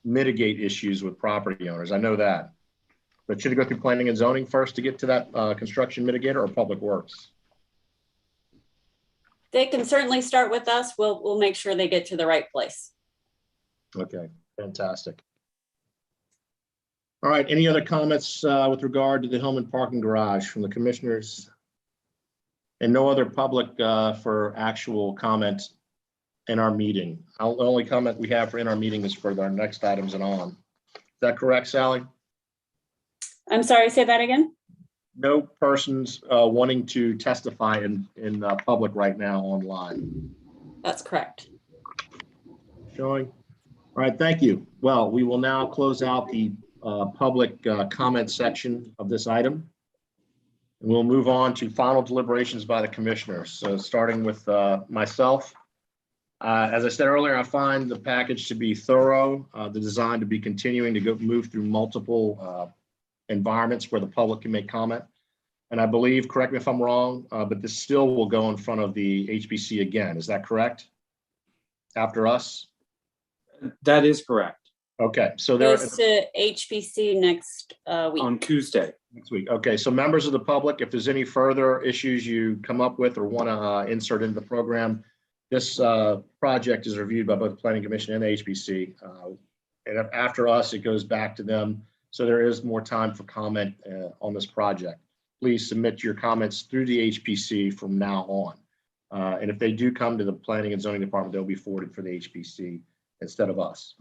mitigate issues with property owners. I know that. But should it go through planning and zoning first to get to that construction mitigator, or Public Works? They can certainly start with us. We'll make sure they get to the right place. Okay, fantastic. All right, any other comments with regard to the Hillman parking garage from the commissioners? And no other public for actual comments in our meeting. The only comment we have for in our meeting is for our next items and on. Is that correct, Sally? I'm sorry, say that again? No persons wanting to testify in public right now online. That's correct. Showing. All right, thank you. Well, we will now close out the public comment section of this item. And we'll move on to final deliberations by the commissioners. So starting with myself. As I said earlier, I find the package to be thorough, the design to be continuing to move through multiple environments where the public can make comment. And I believe, correct me if I'm wrong, but this still will go in front of the HPC again. Is that correct? After us? That is correct. Okay, so there Goes to HBC next week. On Tuesday. next week. Okay, so members of the public, if there's any further issues you come up with or want to insert into the program, this project is reviewed by both the Planning Commission and the HPC. And after us, it goes back to them. So there is more time for comment on this project. Please submit your comments through the HPC from now on. And if they do come to the Planning and Zoning Department, they'll be forwarded for the HPC instead of us.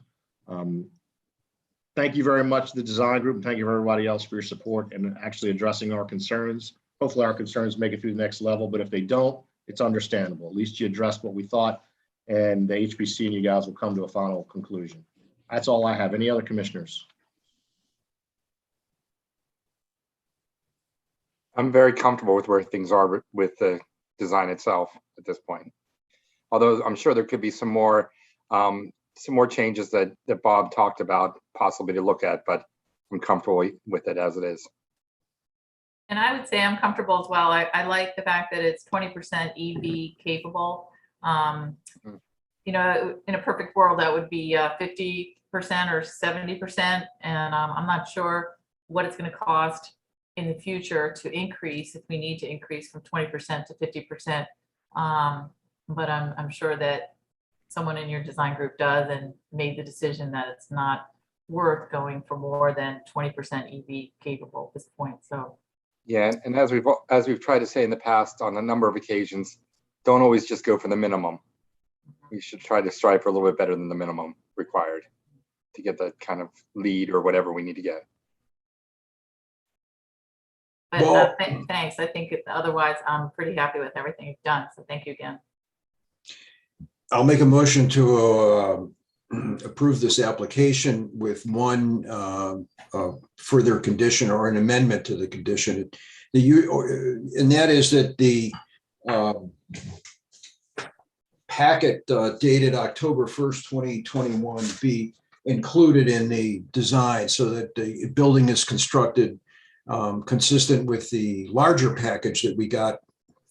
Thank you very much to the design group, and thank you everybody else for your support and actually addressing our concerns. Hopefully our concerns make it through the next level, but if they don't, it's understandable. At least you addressed what we thought, and the HPC and you guys will come to a final conclusion. That's all I have. Any other commissioners? I'm very comfortable with where things are with the design itself at this point. Although I'm sure there could be some more changes that Bob talked about possibly to look at, but I'm comfortable with it as it is. And I would say I'm comfortable as well. I like the fact that it's 20% EV capable. You know, in a perfect world, that would be 50% or 70%. And I'm not sure what it's going to cost in the future to increase if we need to increase from 20% to 50%. But I'm sure that someone in your design group does and made the decision that it's not worth going for more than 20% EV capable at this point. So yeah, and as we've tried to say in the past on a number of occasions, don't always just go for the minimum. We should try to strive for a little bit better than the minimum required to get that kind of lead or whatever we need to get. but thanks. I think otherwise I'm pretty happy with everything you've done. So thank you again. I'll make a motion to approve this application with one further condition or an amendment to the condition. And that is that the packet dated October 1st, 2021 be included in the design so that the building is constructed consistent with the larger package that we got,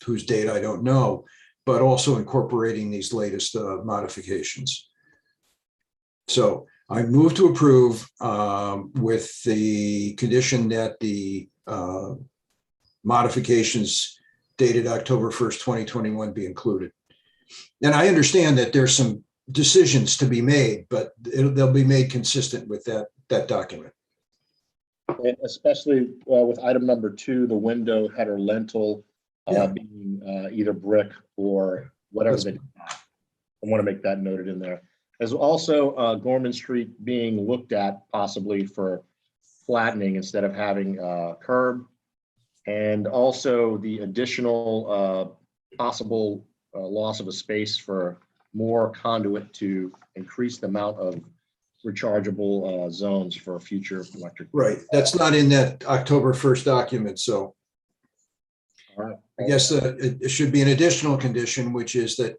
whose date I don't know, but also incorporating these latest modifications. So I move to approve with the condition that the modifications dated October 1st, 2021 be included. And I understand that there's some decisions to be made, but they'll be made consistent with that document. And especially with item number 2, the window header lintel being either brick or whatever they do. I want to make that noted in there. As also Gorman Street being looked at possibly for flattening instead of having curb, and also the additional possible loss of a space for more conduit to increase the amount of rechargeable zones for future electric. Right, that's not in that October 1st document, so all right. I guess it should be an additional condition, which is that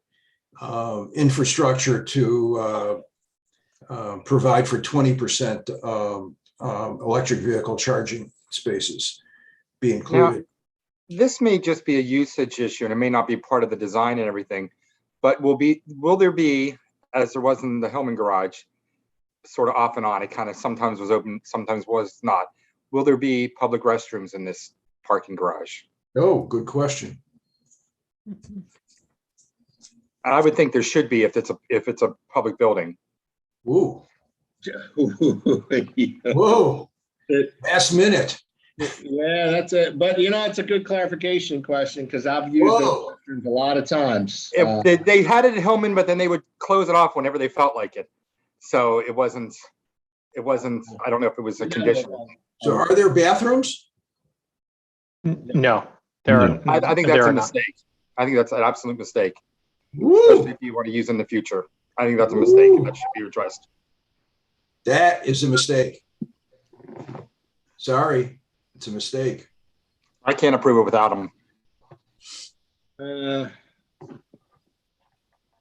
infrastructure to provide for 20% electric vehicle charging spaces be included. Now, this may just be a usage issue and it may not be part of the design and everything, but will there be, as there was in the Hillman garage, sort of off and on, it kind of sometimes was open, sometimes was not. Will there be public restrooms in this parking garage? Oh, good question. I would think there should be if it's a public building. Ooh. Whoa, last minute. Yeah, that's it. But you know, it's a good clarification question because I've used Whoa. those a lot of times. If they had it at Hillman, but then they would close it off whenever they felt like it. So it wasn't, I don't know if it was a condition. So are there bathrooms? No, there No. are. I think there that's a are not. mistake. I think that's an absolute mistake, Woo, especially if you want to use in the future. I think that's a mistake and that should be addressed. that is a mistake. Sorry, it's a mistake. I can't approve it without them.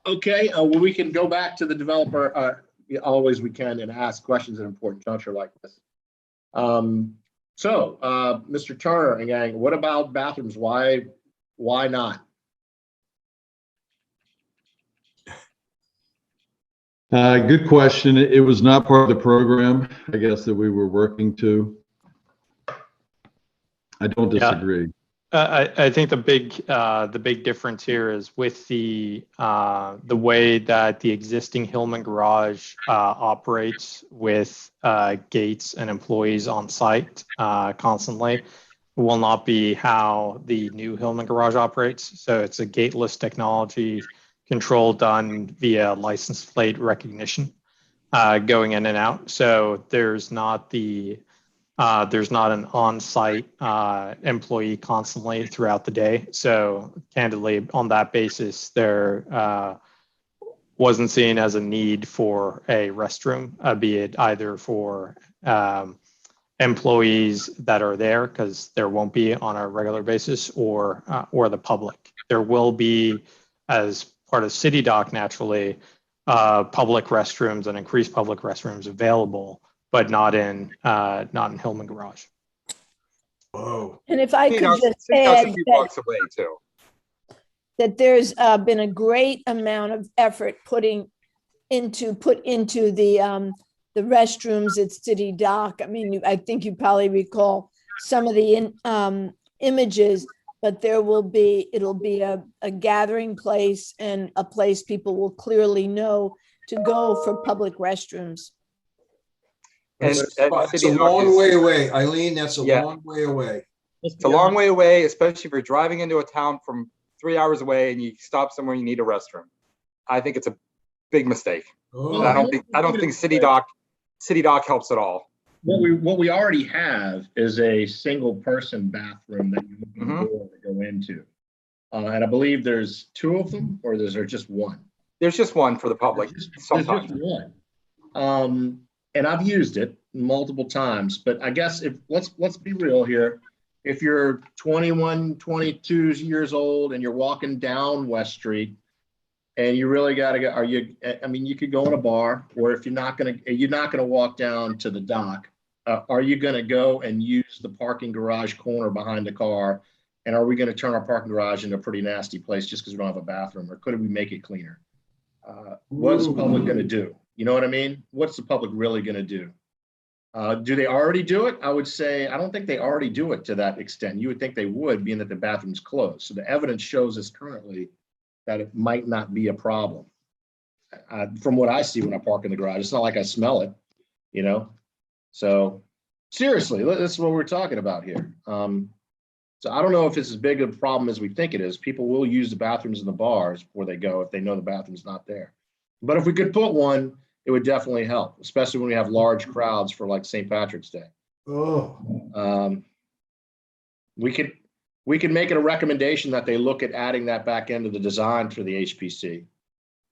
Okay, well, we can go back to the developer. Always we can and ask questions at an important juncture like this. So, Mr. Turner and gang, what about bathrooms? Why not? Good question. It was not part of the program, I guess, that we were working to. I don't disagree. I think the big difference here is with the way that the existing Hillman garage operates with gates and employees on site constantly will not be how the new Hillman garage operates. So it's a gateless technology control done via license plate recognition going in and out. So there's not an on-site employee constantly throughout the day. So candidly, on that basis, there wasn't seen as a need for a restroom, be it either for employees that are there, because there won't be on a regular basis, or the public. There will be, as part of City Dock, naturally, public restrooms and increased public restrooms available, but not in Hillman Garage. Whoa. And if I could just That's a add few that, blocks away too. that there's been a great amount of effort put into the restrooms at City Dock. I mean, I think you probably recall some of the images, but it'll be a gathering place and a place people will clearly know to go for public restrooms. And It's a City Dock long is- way away, Eileen. That's a Yeah. long way away. It's a long way away, especially if you're driving into a town from 3 hours away and you stop somewhere and you need a restroom. I think it's a big mistake. Oh, I don't think City Dock helps at all. What we already have is a single person bathroom that you open Mhm. the door to go into. And I believe there's two of them, or is there just one? There's just one for the public There's just sometimes. one. And I've used it multiple times, but I guess let's be real here. If you're 21, 22 years old and you're walking down West Street and you really got to go, you could go in a bar, or if you're not going to walk down to the dock, are you going to go and use the parking garage corner behind the car? And are we going to turn our parking garage into a pretty nasty place just because we don't have a bathroom, or could we make it cleaner? What's the public going to do? You know what I mean? What's the public really going to do? Do they already do it? I would say, I don't think they already do it to that extent. You would think they would, being that the bathroom's closed. So the evidence shows us currently that it might not be a problem. From what I see when I park in the garage, it's not like I smell it, you know? So seriously, that's what we're talking about here. So I don't know if it's as big a problem as we think it is. People will use the bathrooms in the bars before they go if they know the bathroom's not there. But if we could put one, it would definitely help, especially when we have large crowds for like St. Patrick's Day. oh. We could make it a recommendation that they look at adding that back into the design for the HPC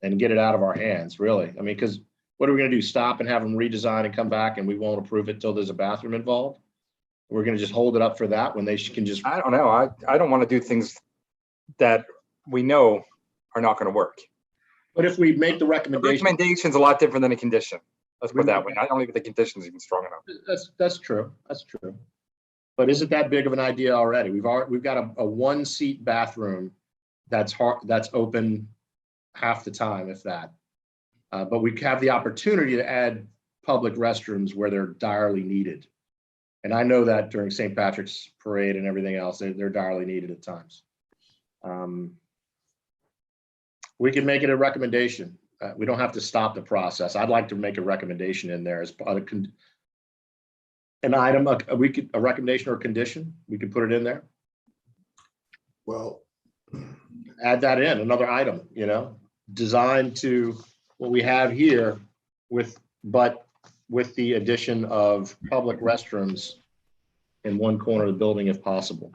and get it out of our hands, really. I mean, because what are we going to do? Stop and have them redesign and come back and we won't approve it till there's a bathroom involved? We're going to just hold it up for that when they can just. I don't know. I don't want to do things that we know are not going to work. But if we make the A recommendation. recommendation's a lot different than a condition. Let's put it that way. I don't think the condition's even strong enough. That's true. That's true. But is it that big of an idea already? We've got a one-seat bathroom that's open half the time, if that. But we have the opportunity to add public restrooms where they're direly needed. And I know that during St. Patrick's Parade and everything else, they're direly needed at times. We can make it a recommendation. We don't have to stop the process. I'd like to make a recommendation in there as part of an item, a recommendation or condition, we could put it in there, Well, add that in, another item, designed to what we have here but with the addition of public restrooms in one corner of the building if possible.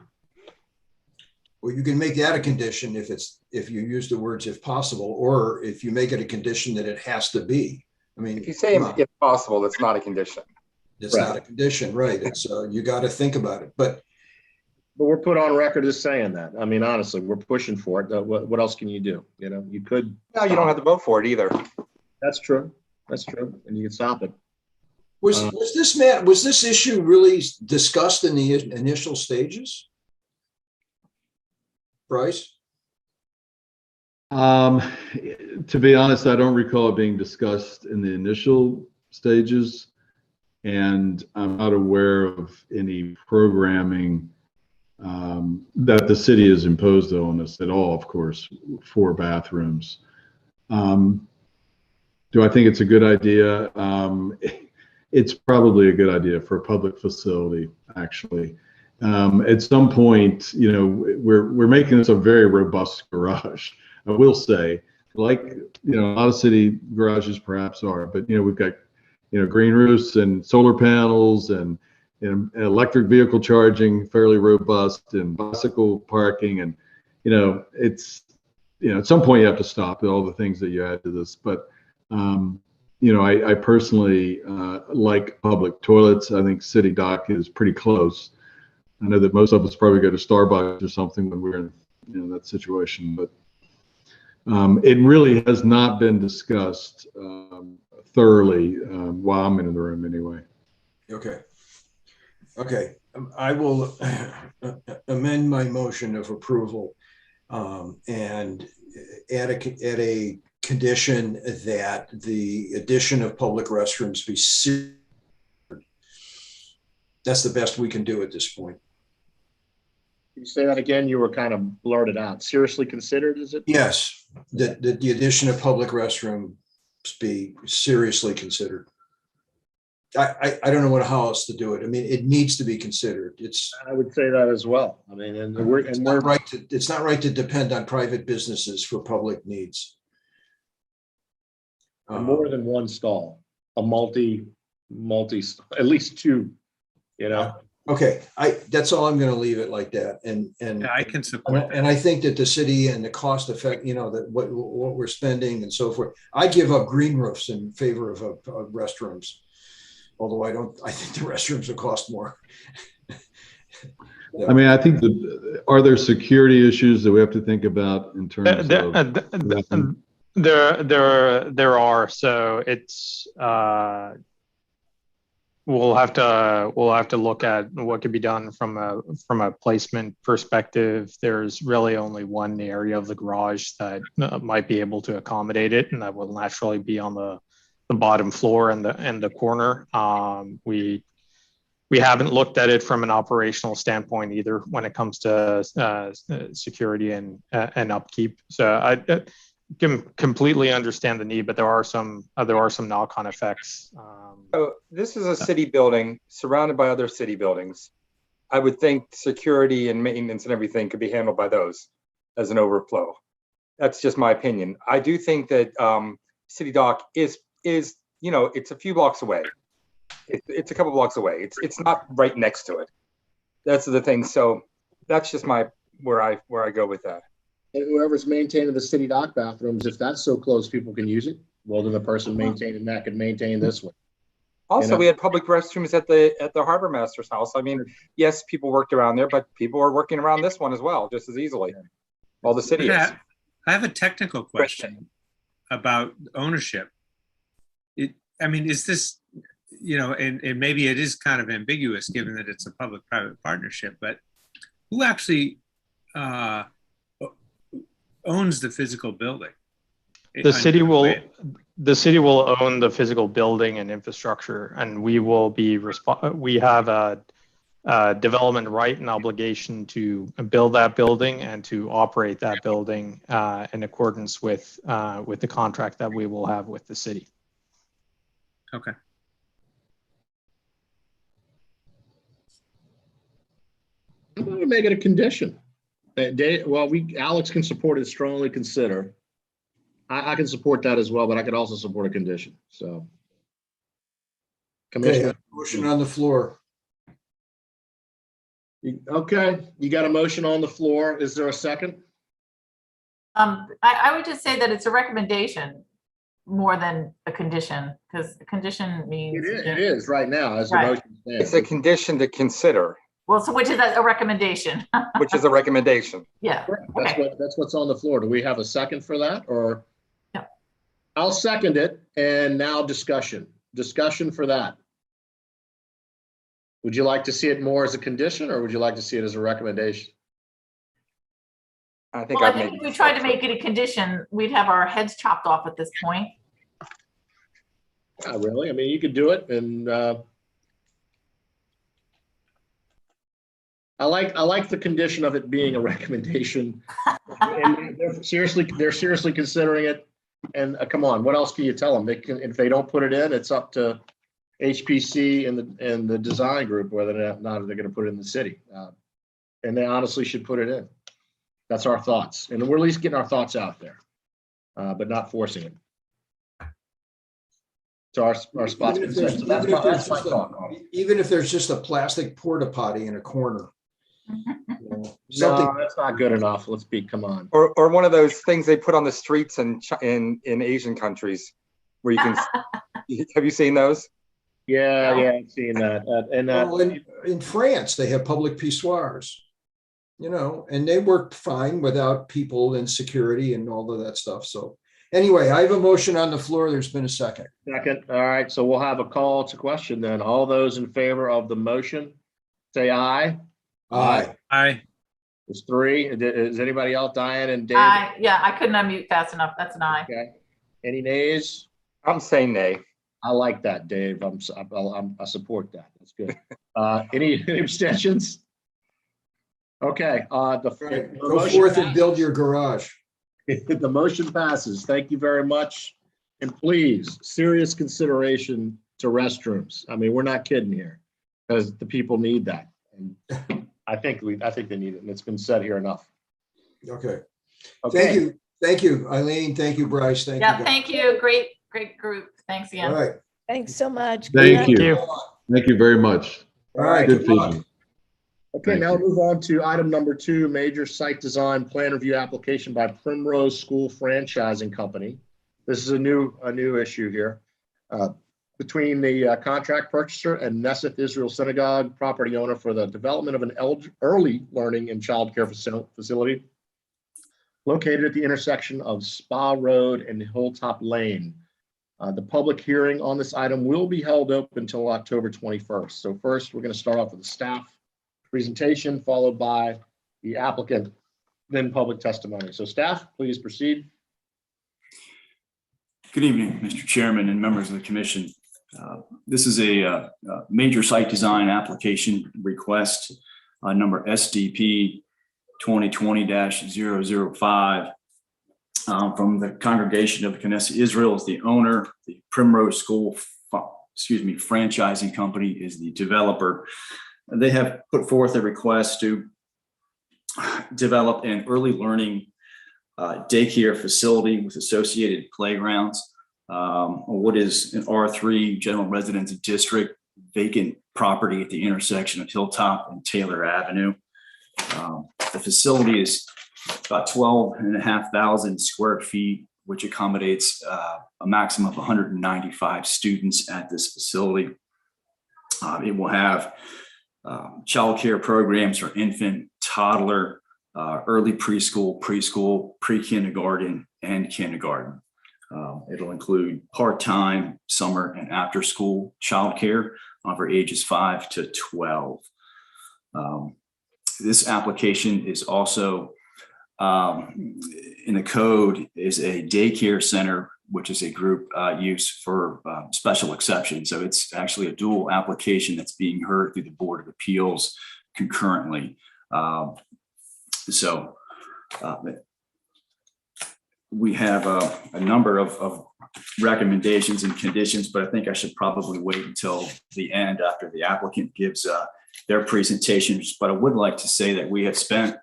well, you can make that a condition if you use the words "if possible," or if you make it a condition that it has to be. I mean, If you say if possible, it's not a condition. it's not a condition, right? It's you got to think about it. But we're put on record as saying that. I mean, honestly, we're pushing for it. What else can you do? You could. No, you don't have to vote for it either. That's true. That's true. And you can stop it. was this issue really discussed in the initial stages? Bryce? To be honest, I don't recall it being discussed in the initial stages, and I'm not aware of any programming that the city has imposed on us at all, of course, for bathrooms. Do I think it's a good idea? It's probably a good idea for a public facility, actually. At some point, we're making this a very robust garage. I will say, like, a lot of city garages perhaps are, but we've got, green roofs and solar panels and electric vehicle charging, fairly robust, and bicycle parking, and it's at some point you have to stop all the things that you add to this. But I personally like public toilets. I think City Dock is pretty close. I know that most of us probably go to Starbucks or something when we're in that situation, but it really has not been discussed thoroughly while I'm in the room anyway. Okay. I will amend my motion of approval and add a condition that the addition of public restrooms be that's the best we can do at this point. Can you say that again? You were kind of blurted out. Seriously considered, is it? Yes, that the addition of public restrooms be seriously considered. I don't know how else to do it. I mean, it needs to be considered. I would say that as well. I mean, it's not right to depend on private businesses for public needs. More than one stall, a multi, at least two, Okay, that's all. I'm going to leave it like that, and Yeah, I can support that. and I think that the city and the cost effect, that what we're spending and so forth. I give up green roofs in favor of restrooms, although I think the restrooms will cost more. I mean, I think are there security issues that we have to think about in terms of? There are. So it's we'll have to look at what could be done from a placement perspective. There's really only one area of the garage that might be able to accommodate it, and that will naturally be on the bottom floor and the corner. We haven't looked at it from an operational standpoint either when it comes to security and upkeep. So I can completely understand the need, but there are some knock-on effects. So this is a city building surrounded by other city buildings. I would think security and maintenance and everything could be handled by those as an overflow. That's just my opinion. I do think that City Dock is it's a few blocks away. It's a couple blocks away. It's not right next to it. That's the thing. So that's just where I go with that. And whoever's maintaining the City Dock bathrooms, if that's so close people can use it, well, then the person maintaining that could maintain this one. Also, we had public restrooms at the harbor master's house. I mean, yes, people worked around there, but people are working around this one as well, just as easily. Well, the city is. I have a technical question about ownership. Is this, and maybe it is kind of ambiguous given that it's a public-private partnership, but who actually owns the physical building? The city will own the physical building and infrastructure, and we will be we have a development right and obligation to build that building and to operate that building in accordance with the contract that we will have with the city. Okay. can make it a condition. Alex can support it, strongly consider. I can support that as well, but I could also support a condition, so. Okay, Commissioner, motion on the floor. okay, you got a motion on the floor. Is there a second? I would just say that it's a recommendation more than a condition, because a condition means. It is right now, as the Right. motion stands. It's a condition to consider, Well, so which is a recommendation? which is a recommendation. Yeah. That's Okay. what's on the floor. Do we have a second for that, or? No. I'll second it, and now discussion for that. Would you like to see it more as a condition, or would you like to see it as a recommendation? I think Well, I I've think made. if we tried to make it a condition, we'd have our heads chopped off at this point. Not really. I mean, you could do it, and I like the condition of it being a recommendation. And they're seriously considering it. And come on, what else can you tell them? They can, if they don't put it in, it's up to HPC and the design group whether or not they're going to put it in the city. And they honestly should put it in. That's our thoughts, and we're at least getting our thoughts out there, but not forcing it. So our spots. Even if there's- So that's even if my there's just a- thought on it. Even if there's just a plastic porta potty in a corner. You know, something. No, that's not good enough. Come on. Or one of those things they put on the streets in Asian countries where you can, have you seen those? Yeah, I've seen that. Well, in France, they have public pissoirs, you know, and they work fine without people and security and all of that stuff. So anyway, I have a motion on the floor. There's been a second. Second. All right. So we'll have a call to question then. All those in favor of the motion, say aye. Aye. Aye. There's three. Is anybody else? Diane and Dave? Yeah, I couldn't unmute fast enough. That's an aye. Okay. Any nays? I'm saying nay. I like that, Dave. I support that. That's good. Any abstentions? Okay. All right, go forth and build your garage. The motion passes. Thank you very much. And please, serious consideration to restrooms. I mean, we're not kidding here, because the people need that. And I think they need it, and it's been said here enough. Okay. Okay. Thank you, Eileen. Thank you, Bryce. Thank you. Yeah, guys. thank you. Great group. Thanks All again. right. Thanks so much. Thank Good night. you. Thank you very much. All right. Good Good luck. vision. Okay, Thank now you. we'll move on to item number 2, major site design plan review application by Primrose School Franchising Company. This is a new issue here. Between the contract purchaser and Neseth Israel Synagogue property owner for the development of an early learning and childcare facility located at the intersection of Spa Road and Hilltop Lane. The public hearing on this item will be held open until October 21st. So first, we're going to start off with the staff presentation, followed by the applicant, then public testimony. So staff, please proceed. Good evening, Mr. Chairman and members of the commission. This is a major site design application request, number SDP 2020-005 from the Congregation of Knesset Israel is the owner. The Primrose School, franchising company is the developer. They have put forth a request to develop an early learning daycare facility with associated playgrounds. What is an R3 general residence district, vacant property at the intersection of Hilltop and Taylor Avenue. The facility is about 12,500 square feet, which accommodates a maximum of 195 students at this facility. It will have childcare programs for infant, toddler, early preschool, pre-kindergarten, and kindergarten. It'll include part-time, summer, and after-school childcare for ages 5 to 12. This application is also in the code is a daycare center, which is a group use for special exceptions. So it's actually a dual application that's being heard through the Board of Appeals concurrently. We have a number of recommendations and conditions, but I think I should probably wait until the end after the applicant gives their presentations, but I would like to say that we have spent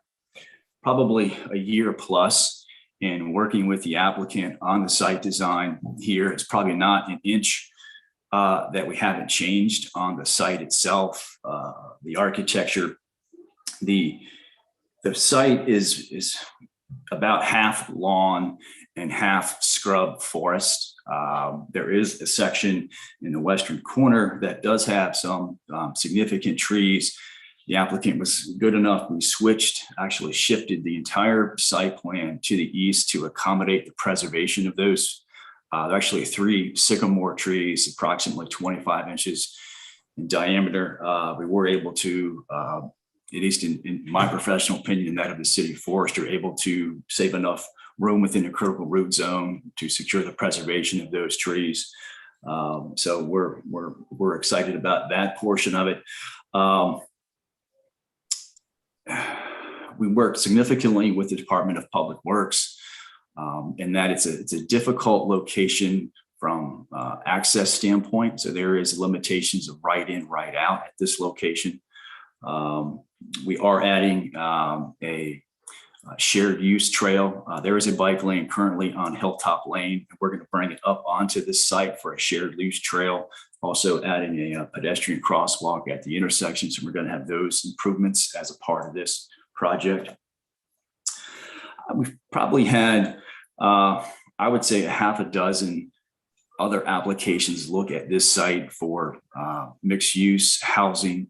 probably a year plus in working with the applicant on the site design here. It's probably not an inch that we haven't changed on the site itself, the architecture. The site is about half lawn and half scrub forest. There is a section in the western corner that does have some significant trees. The applicant was good enough. We actually shifted the entire site plan to the east to accommodate the preservation of those. There are actually 3 sycamore trees, approximately 25 inches in diameter. We were able to, at least in my professional opinion, and that of the city forester, able to save enough room within the critical root zone to secure the preservation of those trees. So we're excited about that portion of it. We worked significantly with the Department of Public Works, in that it's a difficult location from access standpoint. So there is limitations of right in, right out at this location. We are adding a shared use trail. There is a bike lane currently on Hilltop Lane. We're going to bring it up onto this site for a shared use trail. Also adding a pedestrian crosswalk at the intersection. So we're going to have those improvements as a part of this project. We've probably had, I would say, a half a dozen other applications look at this site for mixed use housing,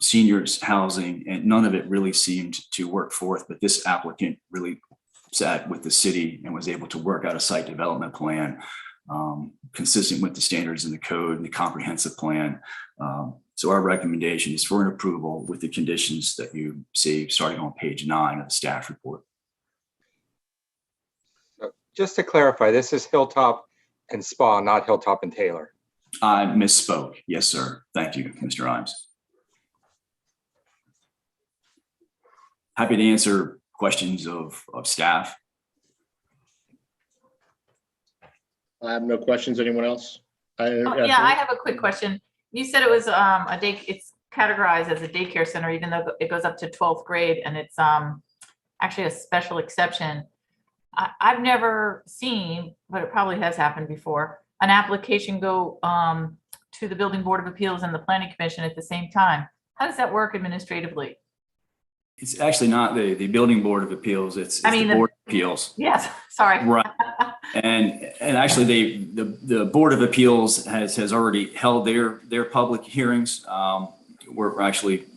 seniors housing, and none of it really seemed to work forth. But this applicant really sat with the city and was able to work out a site development plan consistent with the standards in the code and the comprehensive plan. So our recommendation is for an approval with the conditions that you see starting on page 9 of the staff report. Just to clarify, this is Hilltop and Spa, not Hilltop and Taylor. I misspoke. Yes, sir. Thank you, Mr. Imes. Happy to answer questions of staff. I have no questions. Anyone else? Yeah, I have a quick question. You said it was it's categorized as a daycare center, even though it goes up to 12th grade, and it's actually a special exception. I've never seen, but it probably has happened before, an application go to the Building Board of Appeals and the Planning Commission at the same time. How does that work administratively? It's actually not the Building Board of Appeals. It's the Board of Appeals. Yes, sorry. Right. And actually the Board of Appeals has already held their public hearings. We're actually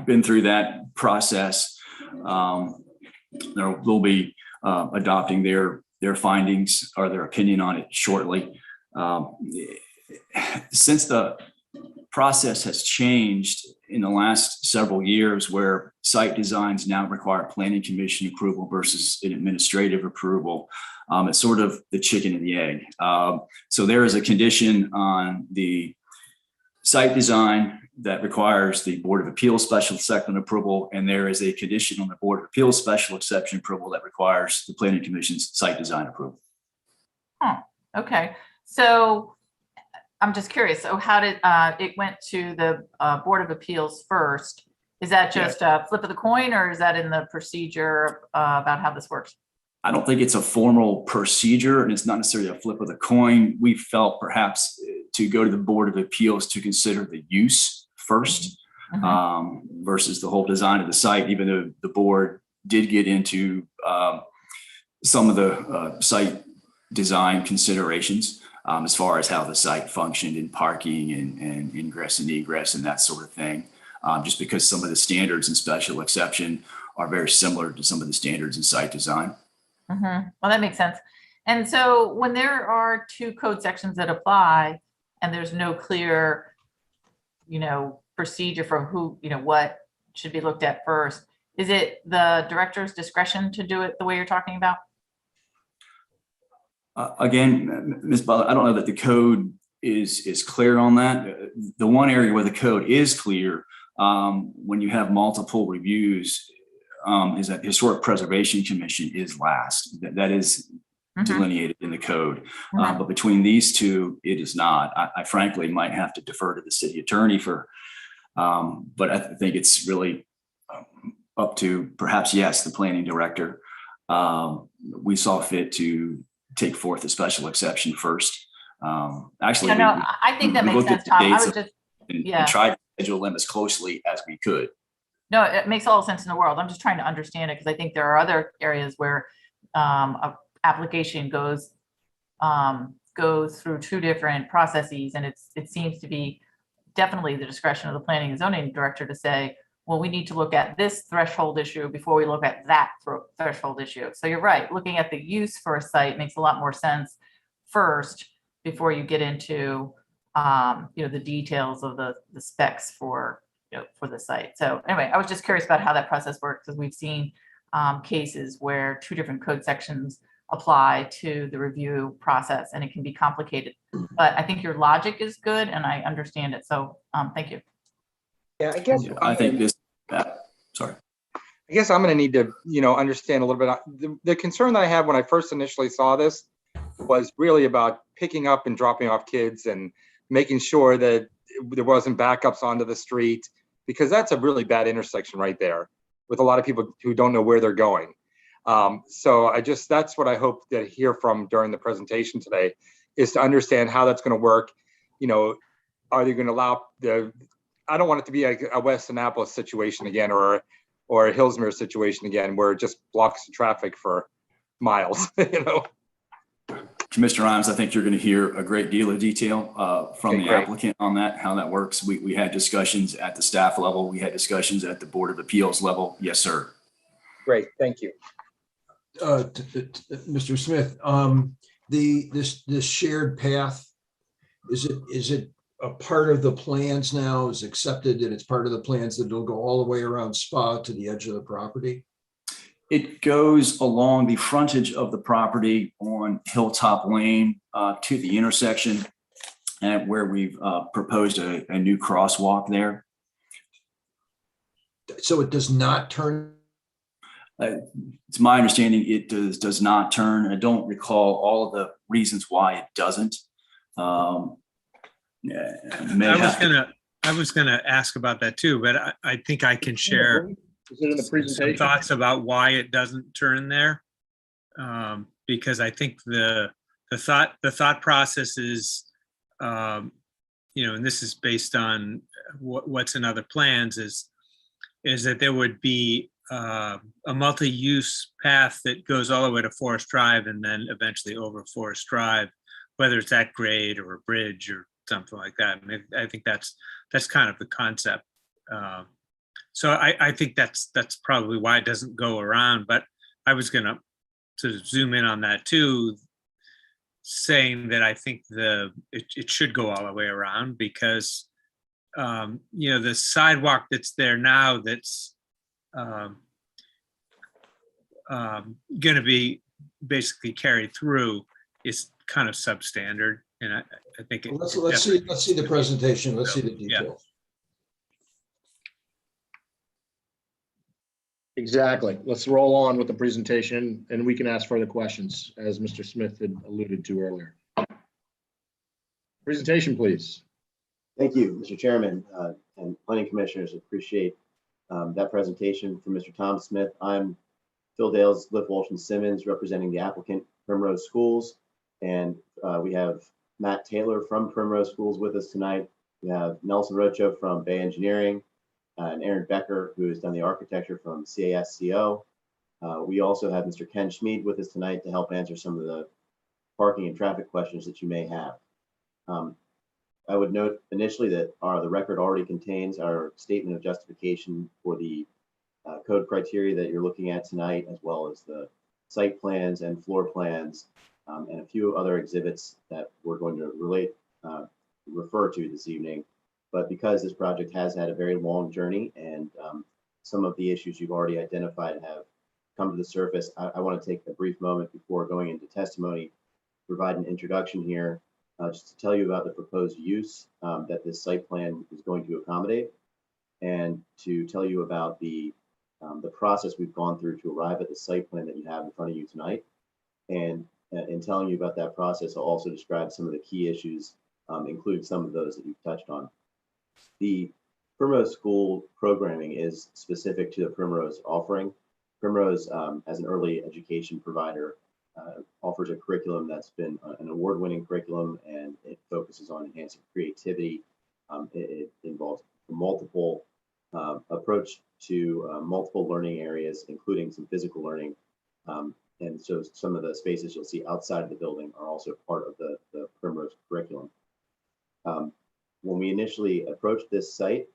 been through that process. They'll be adopting their findings or their opinion on it shortly. Since the process has changed in the last several years, where site designs now require planning commission approval versus an administrative approval, it's sort of the chicken and the egg. So there is a condition on the site design that requires the Board of Appeals special exception approval, and there is a condition on the Board of Appeals special exception approval that requires the Planning Commission's site design approval. Okay, so I'm just curious. So how did it went to the Board of Appeals first? Is that just a flip of the coin, or is that in the procedure about how this works? I don't think it's a formal procedure, and it's not necessarily a flip of the coin. We felt perhaps to go to the Board of Appeals to consider the use first, versus the whole design of the site, even though the board did get into some of the site design considerations as far as how the site functioned in parking and ingress and egress and that sort of thing, just because some of the standards in special exception are very similar to some of the standards in site design. Well, that makes sense. And so when there are 2 code sections that apply and there's no clear, procedure for who, what should be looked at first, is it the director's discretion to do it the way you're talking about? Again, Ms. Butler, I don't know that the code is clear on that. The one area where the code is clear, when you have multiple reviews, is that Historic Preservation Commission is last. That is delineated in the code. But between these two, it is not. I frankly might have to defer to the city attorney for But I think it's really up to perhaps, yes, the planning director. We saw fit to take forth a special exception first. Actually, Yeah, no, I think that we makes looked at sense, the Tom. I dates was just, and yeah. tried to schedule them as closely as we could. No, it makes all the sense in the world. I'm just trying to understand it because I think there are other areas where a application goes through two different processes, and it seems to be definitely the discretion of the planning and zoning director to say, well, we need to look at this threshold issue before we look at that threshold issue. So you're right, looking at the use for a site makes a lot more sense first before you get into the details of the specs for the site. So anyway, I was just curious about how that process works, because we've seen cases where two different code sections apply to the review process, and it can be complicated. But I think your logic is good, and I understand it. So thank you. Yeah, I guess I think this. Sorry. I guess I'm going to need to, understand a little bit. The concern that I had when I first initially saw this was really about picking up and dropping off kids and making sure that there wasn't backups onto the street, because that's a really bad intersection right there with a lot of people who don't know where they're going. So that's what I hope to hear from during the presentation today, is to understand how that's going to work. Are they going to allow I don't want it to be a West Annapolis situation again, or a Hillsmere situation again, where it just blocks the traffic for miles, Commissioner Imes, I think you're going to hear a great deal of detail from the applicant on that, how that works. We had discussions at the staff level. We had discussions at the Board of Appeals level. Yes, sir. Great, thank you. Mr. Smith, this shared path, is it a part of the plans now, is accepted, and it's part of the plans that it'll go all the way around Spa to the edge of the property? It goes along the frontage of the property on Hilltop Lane to the intersection, and where we've proposed a new crosswalk there. So it does not turn? It's my understanding it does not turn. I don't recall all of the reasons why it doesn't. I was gonna ask about that too, but I think I can share some thoughts about why it doesn't turn there. Because I think the thought process is, and this is based on what's in other plans, is that there would be a multi-use path that goes all the way to Forest Drive and then eventually over Forest Drive, whether it's at grade or a bridge or something like that. And I think that's kind of the concept. So I think that's probably why it doesn't go around. But I was going to sort of zoom in on that too, saying that I think it should go all the way around, because the sidewalk that's there now that's going to be basically carried through is kind of substandard, and I think let's see the presentation. Let's see the details. Yeah. Exactly. Let's roll on with the presentation, and we can ask further questions, as Mr. Smith had alluded to earlier. Presentation, please. Thank you, Mr. Chairman and planning commissioners. Appreciate that presentation from Mr. Tom Smith. I'm Phil Dales, Liv Walsh and Simmons, representing the applicant Primrose Schools. And we have Matt Taylor from Primrose Schools with us tonight. We have Nelson Rocho from Bay Engineering, and Aaron Becker, who has done the architecture from CASCO. We also have Mr. Ken Schmid with us tonight to help answer some of the parking and traffic questions that you may have. I would note initially that the record already contains our statement of justification for the code criteria that you're looking at tonight, as well as the site plans and floor plans, and a few other exhibits that we're going to refer to this evening. But because this project has had a very long journey, and some of the issues you've already identified have come to the surface, I want to take a brief moment before going into testimony, provide an introduction here, just to tell you about the proposed use that this site plan is going to accommodate, and to tell you about the process we've gone through to arrive at the site plan that you have in front of you tonight. And in telling you about that process, I'll also describe some of the key issues, including some of those that you've touched on. The Primrose School programming is specific to the Primrose offering. Primrose, as an early education provider, offers a curriculum that's been an award-winning curriculum, and it focuses on enhancing creativity. It involves multiple approach to multiple learning areas, including some physical learning. And so some of the spaces you'll see outside of the building are also part of the Primrose curriculum. When we initially approached this site,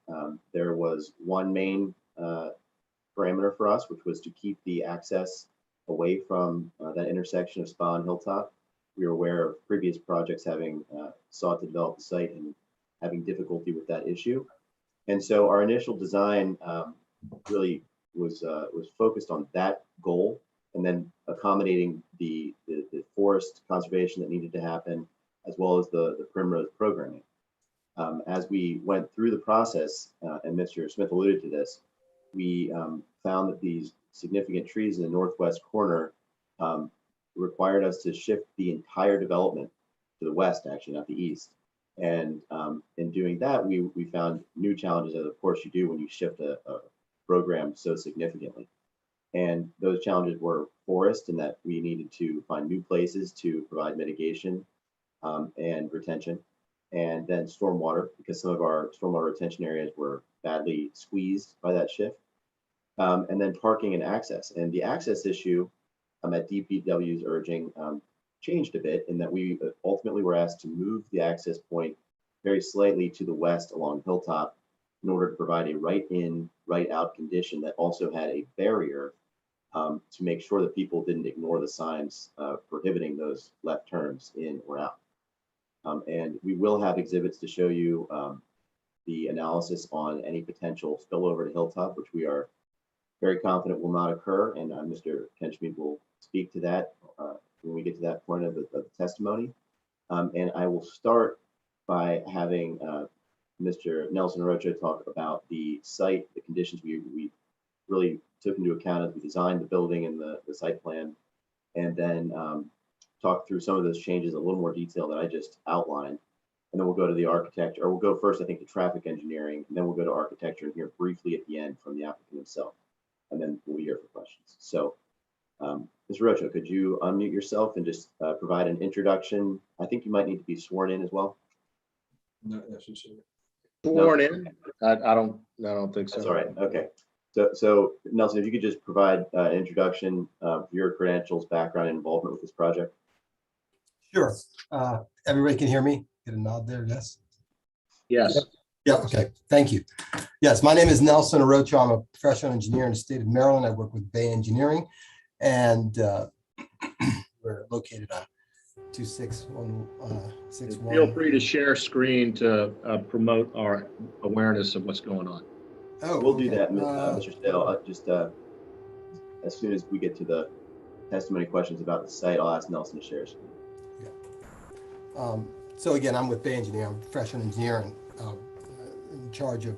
there was one main parameter for us, which was to keep the access away from that intersection of Spa and Hilltop. We were aware of previous projects having sought to develop the site and having difficulty with that issue. And so our initial design really was focused on that goal, and then accommodating the forest conservation that needed to happen, as well as the Primrose programming. As we went through the process, and Mr. Smith alluded to this, we found that these significant trees in the northwest corner required us to shift the entire development to the west, actually, not the east. And in doing that, we found new challenges, as of course you do when you shift a program so significantly. And those challenges were forest, in that we needed to find new places to provide mitigation and retention. And then stormwater, because some of our stormwater retention areas were badly squeezed by that shift. And then parking and access. And the access issue at DPW's urging changed a bit, in that we ultimately were asked to move the access point very slightly to the west along Hilltop in order to provide a right in, right out condition that also had a barrier to make sure that people didn't ignore the signs prohibiting those left turns in or out. And we will have exhibits to show you the analysis on any potential spillover to Hilltop, which we are very confident will not occur. And Mr. Kenschmidt will speak to that when we get to that point of the testimony. And I will start by having Mr. Nelson Arocho talk about the site, the conditions we really took into account as we designed the building and the site plan, and then talk through some of those changes in a little more detail that I just outlined. And then we'll go to the architecture, or we'll go first, I think, to traffic engineering, and then we'll go to architecture and hear briefly at the end from the applicant himself. And then we'll be here for questions. So, Mr. Rocho, could you unmute yourself and just provide an introduction? I think you might need to be sworn in as well. Not necessarily. Sworn in? I don't think so. That's all right. Okay. So Nelson, if you could just provide an introduction of your credentials, background, and involvement with this project. Sure. Everybody can hear me? Get a nod there, yes? Yes. Yeah, okay. Thank you. Yes, my name is Nelson Arocho. I'm a professional engineer in the state of Maryland. I work with Bay Engineering, and we're located on 26161. Feel free to share screen to promote our awareness of what's going on. Oh, we'll do okay. that, Mr. Stale. Just as soon as we get to the testimony questions about the site, I'll ask Nelson to share screen. Yeah. So again, I'm with Bay Engineer. I'm a professional engineer and in charge of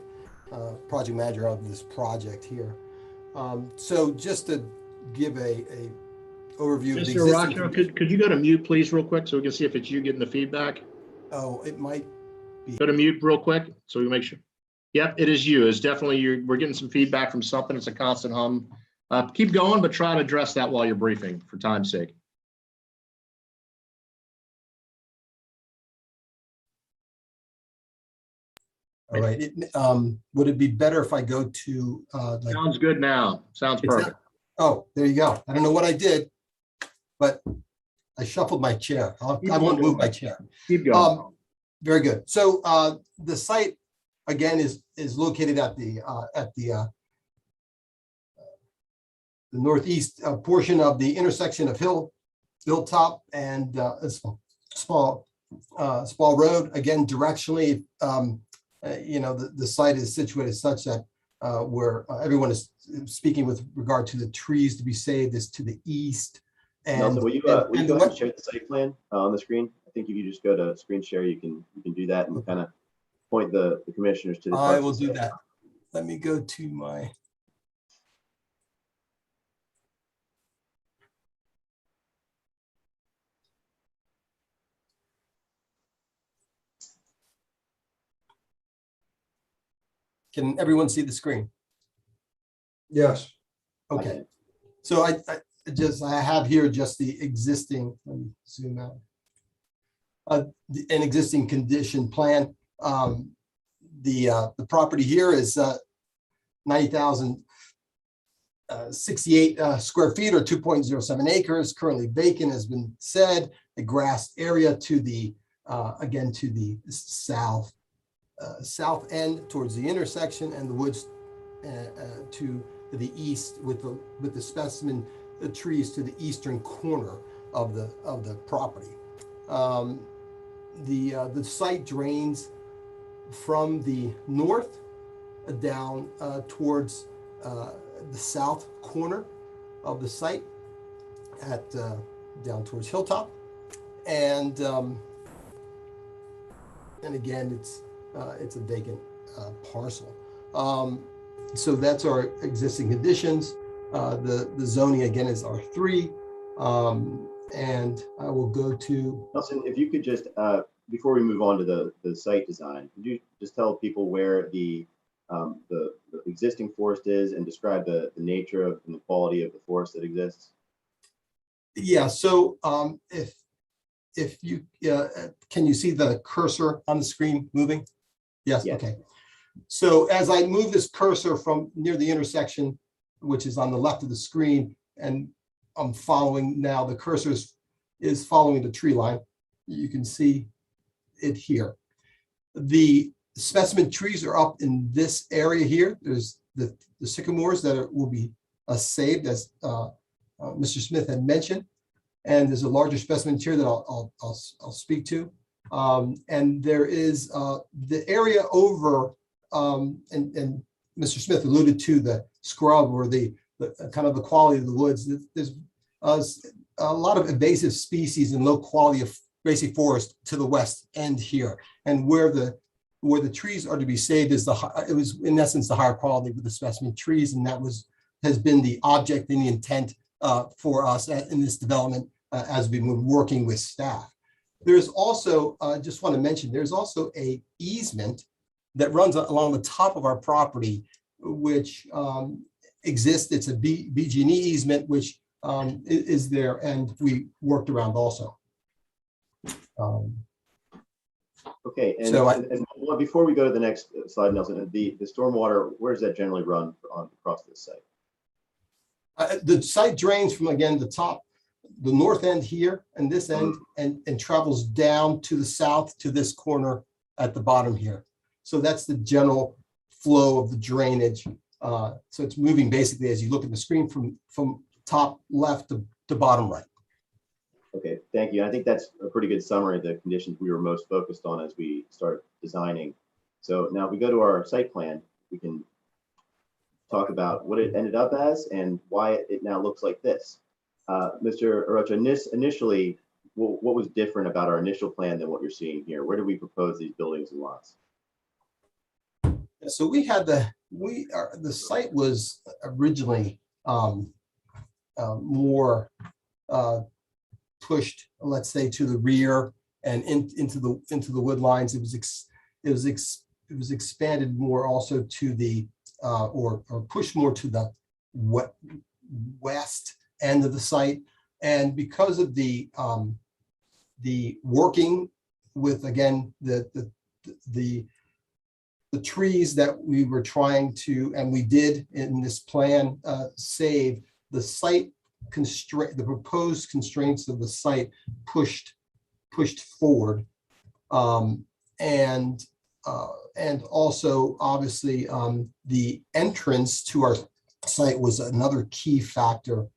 project manager of this project here. So just to give a overview of the Mr. Arocho, could you go to mute, please, real quick, so we can see if it's you getting the feedback? Oh, it might be. Go to mute real quick, so we can make sure. Yep, it is you. It's definitely you. We're getting some feedback from something. It's a constant hum. Keep going, but try to address that while you're briefing, for time's sake. All right. Would it be better if I go to? Sounds good now. Sounds perfect. Oh, there you go. I don't know what I did, but I shuffled my chair. I won't move my chair. Keep going. Very good. So the site again is located at the northeast portion of the intersection of Hilltop and Small Road. Again, directionally, the site is situated such that where everyone is speaking with regard to the trees to be saved is to the east. And Nelson, will you go ahead and share the site plan on the screen? I think if you just go to screen share, you can do that and kind of point the commissioners to the. I will do that. Let me go to my. Can everyone see the screen? Yes. Okay. So I have here just the existing, let me zoom out. An existing condition plan. The property here is 90,068 square feet, or 2.07 acres, currently vacant, has been said. The grassed area to the again to the south end towards the intersection, and the woods to the east with the specimen trees to the eastern corner of the property. The site drains from the north down towards the south corner of the site at down towards Hilltop, and again it's a vacant parcel. So that's our existing conditions. The zoning again is R3, and I will go to Nelson. If you could just before we move on to the site design, could you just tell people where the existing forest is and describe the nature of and the quality of the forest that exists? Yeah. So if you can you see the cursor on the screen moving? Yes. Yes. Okay. So as I move this cursor from near the intersection, which is on the left of the screen, and I'm following now, the cursor is following the tree line. You can see it here. The specimen trees are up in this area here. There's the sycamores that will be saved, as Mr. Smith had mentioned, and there's a larger specimen tree that I'll speak to. And there is the area over, and Mr. Smith alluded to the scrub, or the kind of the quality of the woods. There's a lot of invasive species and low quality of basic forest to the west end here, and where the trees are to be saved is it was in essence the higher quality with the specimen trees, and that has been the object and the intent for us in this development as we've been working with staff. There's also just want to mention there's also a easement that runs along the top of our property, which exists. It's a BG&E easement, which is there, and we worked around also. Okay, and, so well, before we go to the next slide, Nelson, the stormwater, where does that generally run across this site? The site drains from, again, the north end here and this end, and travels down to the south to this corner at the bottom here. So that's the general flow of the drainage. So it's moving basically, as you look at the screen, from top left to bottom right. Okay, thank you. I think that's a pretty good summary of the conditions we were most focused on as we start designing. So now if we go to our site plan, we can talk about what it ended up as and why it now looks like this. Mr. Arocha, initially, what was different about our initial plan than what you're seeing here? Where did we propose these buildings and lots? So we had the site was originally more pushed, let's say, to the rear and into the wood lines. It was expanded more also to the or pushed more to the west end of the site, and because of the working with, again, the trees that we were trying to, and we did in this plan, save the site constraint, the proposed constraints of the site pushed forward, and also obviously the entrance to our site was another key factor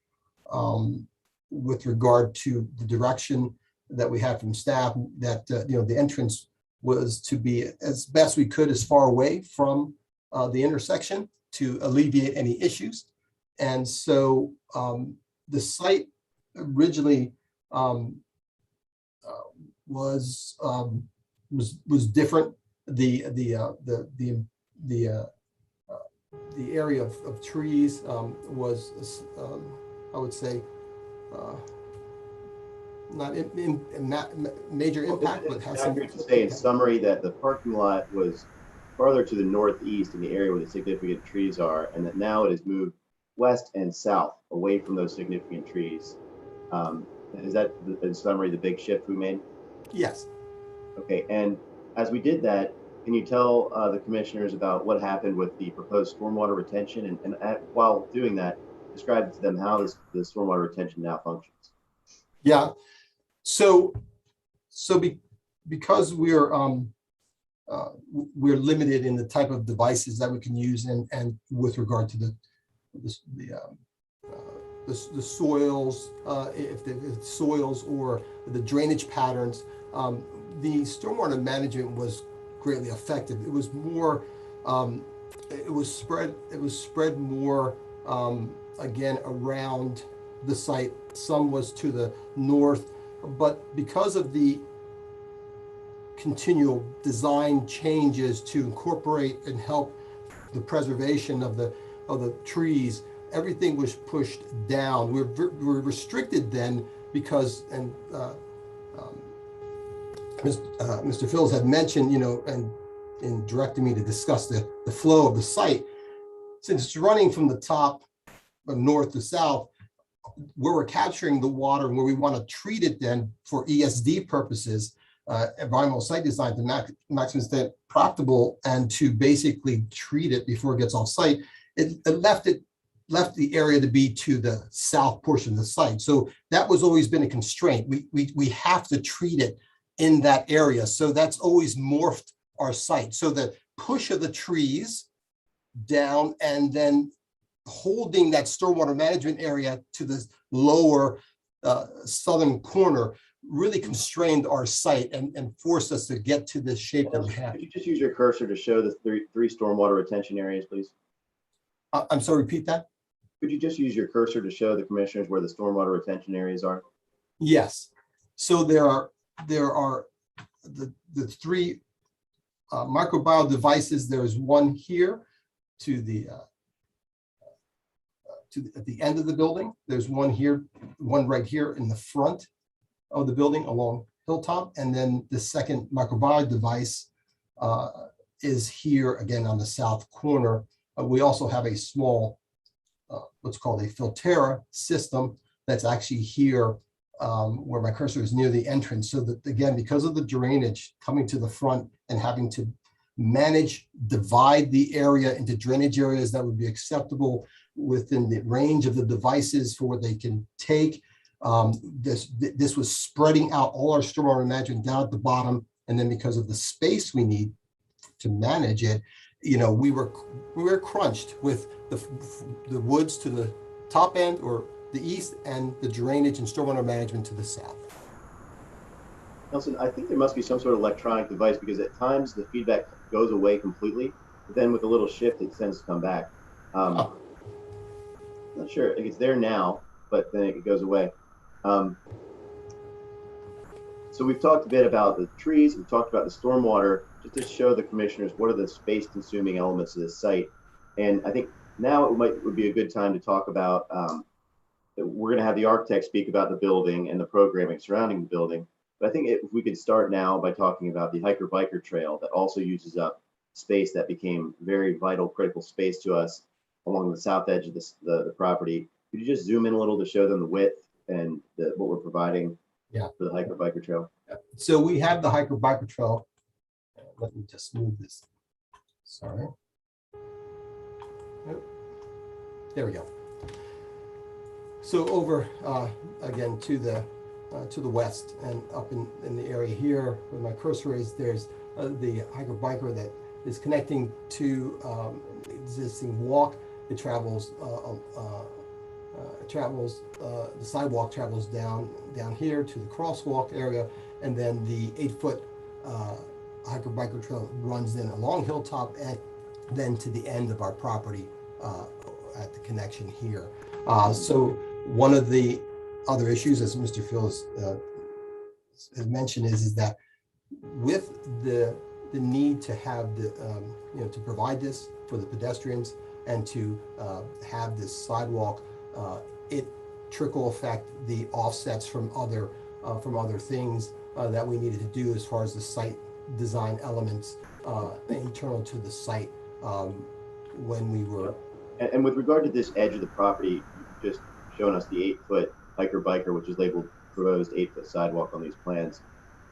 with regard to the direction that we had from staff, that the entrance was to be as best we could as far away from the intersection to alleviate any issues. And so the site originally was different. The area of trees was I would say not in major impact, but has some. To say in summary that the parking lot was farther to the northeast in the area where the significant trees are, and that now it has moved west and south away from those significant trees. Is that, in summary, the big shift we made? Yes. Okay, and as we did that, can you tell the commissioners about what happened with the proposed stormwater retention? And while doing that, describe to them how the stormwater retention now functions. Yeah. So because we're limited in the type of devices that we can use, and with regard to the soils, if the soils or the drainage patterns, the stormwater management was greatly affected. It was more, it was spread more, again, around the site. Some was to the north, but because of the continual design changes to incorporate and help the preservation of the trees, everything was pushed down. We're restricted then because, and Mr. Phils had mentioned, and in directing me to discuss the flow of the site, since it's running from the top of north to south, where we're capturing the water and where we want to treat it then for ESD purposes, environmental site design, to maximum extent practicable, and to basically treat it before it gets off site, it left the area to be to the south portion of the site. So that was always been a constraint. We have to treat it in that area. So that's always morphed our site. So the push of the trees down and then holding that stormwater management area to the lower southern corner really constrained our site and forced us to get to this shape that we have. Could you just use your cursor to show the three stormwater retention areas, please? I'm sorry, repeat that? Could you just use your cursor to show the commissioners where the stormwater retention areas are? Yes. So there are the three microbial devices. There's one here at the end of the building. There's one here, one right here in the front of the building along Hilltop. And then the second microbial device is here again on the south corner. We also have a small, what's called a Filtera system that's actually here where my cursor is near the entrance. So that, again, because of the drainage coming to the front and having to divide the area into drainage areas that would be acceptable within the range of the devices for what they can take. This was spreading out all our stormwater management down at the bottom. And then because of the space we need to manage it, we were crunched with the woods to the top end or the east, and the drainage and stormwater management to the south. Nelson, I think there must be some sort of electronic device, because at times the feedback goes away completely, but then with a little shift, it tends to come back. I'm not sure if it's there now, but then it goes away. So we've talked a bit about the trees, we've talked about the stormwater, just to show the commissioners what are the space consuming elements of this site. And I think now would be a good time to talk about, we're going to have the architect speak about the building and the programming surrounding the building. But I think if we could start now by talking about the hiker-biker trail that also uses up space that became very vital, critical space to us along the south edge of the property. Could you just zoom in a little to show them the width and what we're providing for the hiker-biker trail? So we have the hiker-biker trail. Let me just move this. Sorry. There we go. So over again to the west and up in the area here where my cursor is, there's the hiker-biker that is connecting to existing walk. It travels the sidewalk travels down here to the crosswalk area, and then the 8-foot hiker-biker trail runs then along Hilltop and then to the end of our property at the connection here. So one of the other issues, as Mr. Phillips has mentioned, is that with the need to have the to provide this for the pedestrians and to have this sidewalk, it trickle effect the offsets from other things that we needed to do as far as the site design elements. internal to the site when we were. And with regard to this edge of the property, you've just shown us the 8-foot hiker biker, which is labeled proposed 8-foot sidewalk on these plans.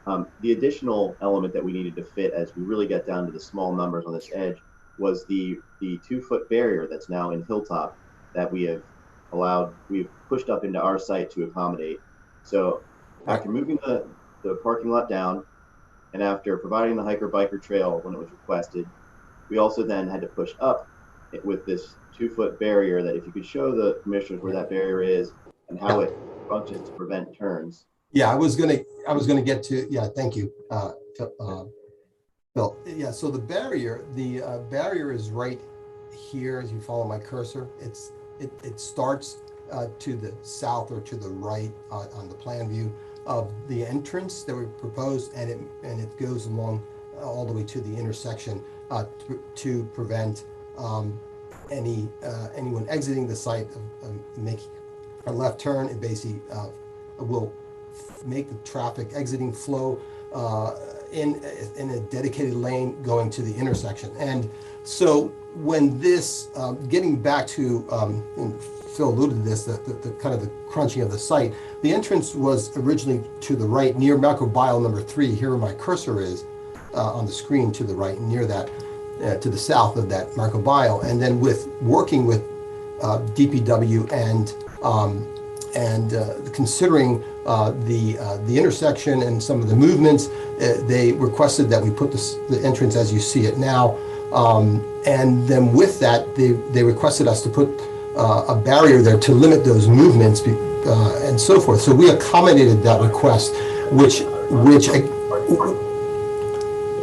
The additional element that we needed to fit as we really get down to the small numbers on this edge was the 2-foot barrier that's now in Hilltop that we've pushed up into our site to accommodate. So after moving the parking lot down and after providing the hiker biker trail when it was requested, we also then had to push up with this 2-foot barrier that if you could show the commissioners where that barrier is and how it functions to prevent turns. Yeah, I was gonna get to, yeah, thank you, Bill. Yeah, so the barrier is right here as you follow my cursor. It starts to the south or to the right on the plan view of the entrance that we proposed, and it goes along all the way to the intersection to prevent anyone exiting the site of making a left turn. It basically will make the traffic exiting flow in a dedicated lane going to the intersection. And so when this, getting back to, and Phil alluded to this, the kind of the crunching of the site, the entrance was originally to the right near microbial number 3, here where my cursor is on the screen to the right, near that, to the south of that microbial. And then with working with DPW and considering the intersection and some of the movements, they requested that we put the entrance as you see it now. And then with that, they requested us to put a barrier there to limit those movements and so forth. So we accommodated that request, which if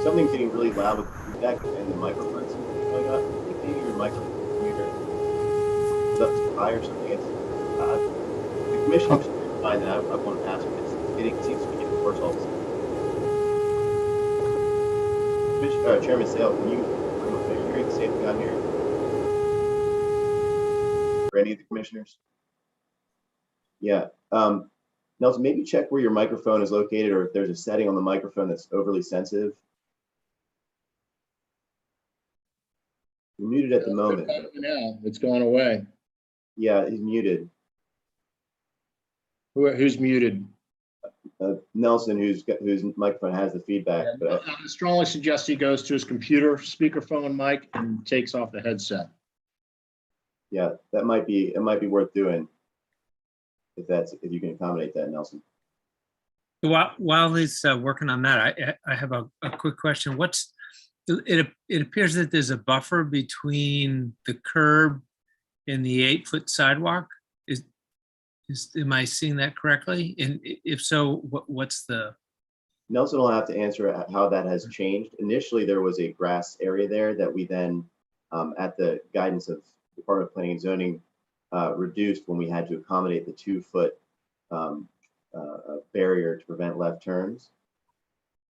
something's getting really loud with feedback and the microphone's going up, if maybe your microphone is up too high or something, it's the commissioners find that I want to ask, it seems to be getting worse all of a sudden. Chairman Sale, are you hearing the same thing on here? For any of the commissioners? Yeah. Nelson, maybe check where your microphone is located, or if there's a setting on the microphone that's overly sensitive. You're muted at the moment. Now it's gone away. Yeah, he's muted. Who's muted? Nelson, whose microphone has the feedback. Yeah, but I strongly suggest he goes to his computer, speakerphone mic, and takes off the headset. yeah, it might be worth doing if you can accommodate that, Nelson. While he's working on that, I have a quick question. It appears that there's a buffer between the curb and the 8-foot sidewalk. Am I seeing that correctly? And if so, what's the? Nelson will have to answer how that has changed. Initially, there was a grass area there that we then, at the guidance of Department of Planning and Zoning, reduced when we had to accommodate the 2-foot barrier to prevent left turns.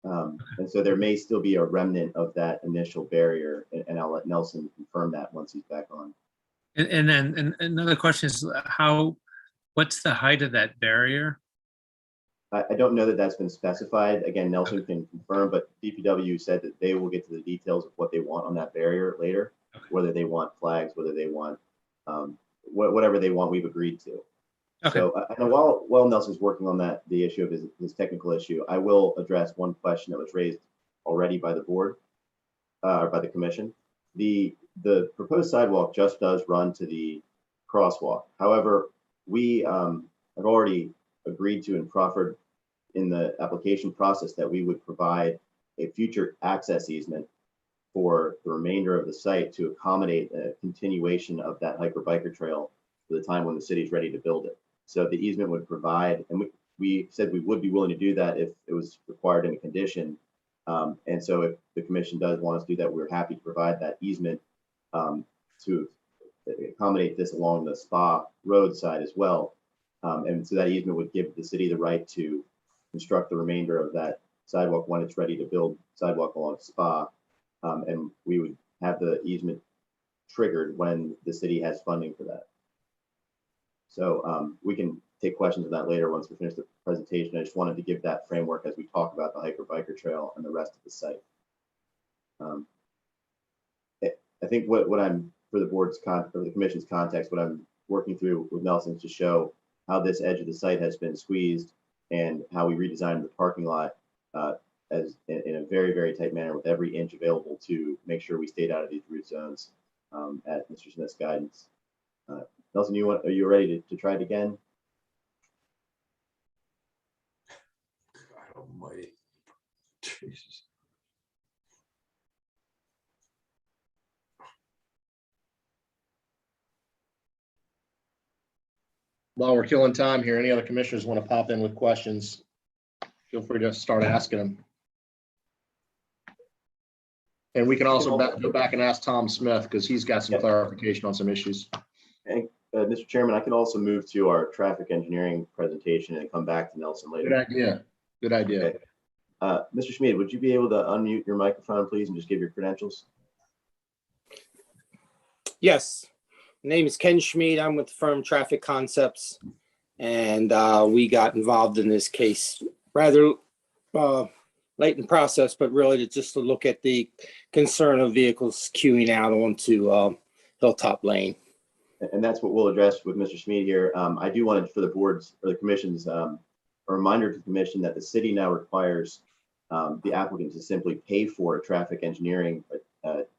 And so there may still be a remnant of that initial barrier, and I'll let Nelson confirm that once he's back on. And then another question is what's the height of that barrier? I don't know that that's been specified. Again, Nelson can confirm, but DPW said that they will get to the details of what they want on that barrier later, whether they want flags, whether they want whatever they want, we've agreed to. Okay. So and while Nelson's working on the issue of his technical issue, I will address one question that was raised already by the board or by the commission. The proposed sidewalk just does run to the crosswalk. However, we have already agreed to and proffered in the application process that we would provide a future access easement for the remainder of the site to accommodate a continuation of that hiker biker trail for the time when the city is ready to build it. So the easement would provide, and we said we would be willing to do that if it was required in a condition. And so if the commission does want us to do that, we're happy to provide that easement to accommodate this along the Spa Road side as well. And so that easement would give the city the right to construct the remainder of that sidewalk when it's ready to build sidewalk along Spa. And we would have the easement triggered when the city has funding for that. So we can take questions on that later once we finish the presentation. I just wanted to give that framework as we talk about the hiker biker trail and the rest of the site. I think what I'm, for the board's for the commission's context, what I'm working through with Nelson is to show how this edge of the site has been squeezed and how we redesigned the parking lot as in a very, very tight manner with every inch available to make sure we stayed out of these root zones at Mr. Smith's guidance. Nelson, are you ready to try it again? God almighty. Jesus. While we're killing time here, any other commissioners want to pop in with questions? Feel free to start asking them. And we can also go back and ask Tom Smith because he's got some clarification on some issues. And Mr. Chairman, I can also move to our traffic engineering presentation and come back to Nelson later. Good idea. Good idea. Okay. Mr. Schmid, would you be able to unmute your microphone, please, and just give your credentials? Yes. My name is Ken Schmid. I'm with the firm Traffic Concepts, and we got involved in this case rather late in the process, but really just to look at the concern of vehicles queuing out onto Hilltop Lane. And that's what we'll address with Mr. Schmid here. I do want it for the board's or the commission's a reminder to the commission that the city now requires the applicant to simply pay for a traffic engineering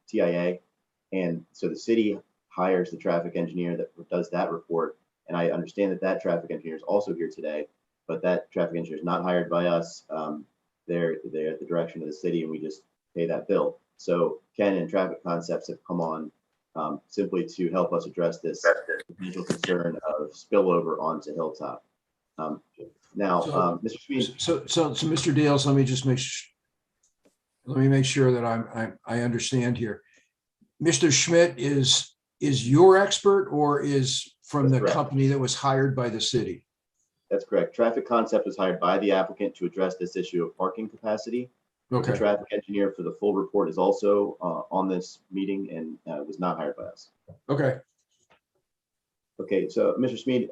TIA. And so the city hires the traffic engineer that does that report. And I understand that that traffic engineer is also here today, but that traffic engineer is not hired by us. They're at the direction of the city, and we just pay that bill. So Ken and Traffic Concepts have come on simply to help us address this potential concern of spillover onto Hilltop. Mr. Schmid. So Mr. Dales, let me just make sure that I understand here. Mr. Schmidt is your expert or is from the company that was hired by the city? That's correct. Traffic Concept was hired by the applicant to address this issue of parking capacity. Okay. The traffic engineer for the full report is also on this meeting and was not hired by us. Okay. Okay, so Mr. Schmid,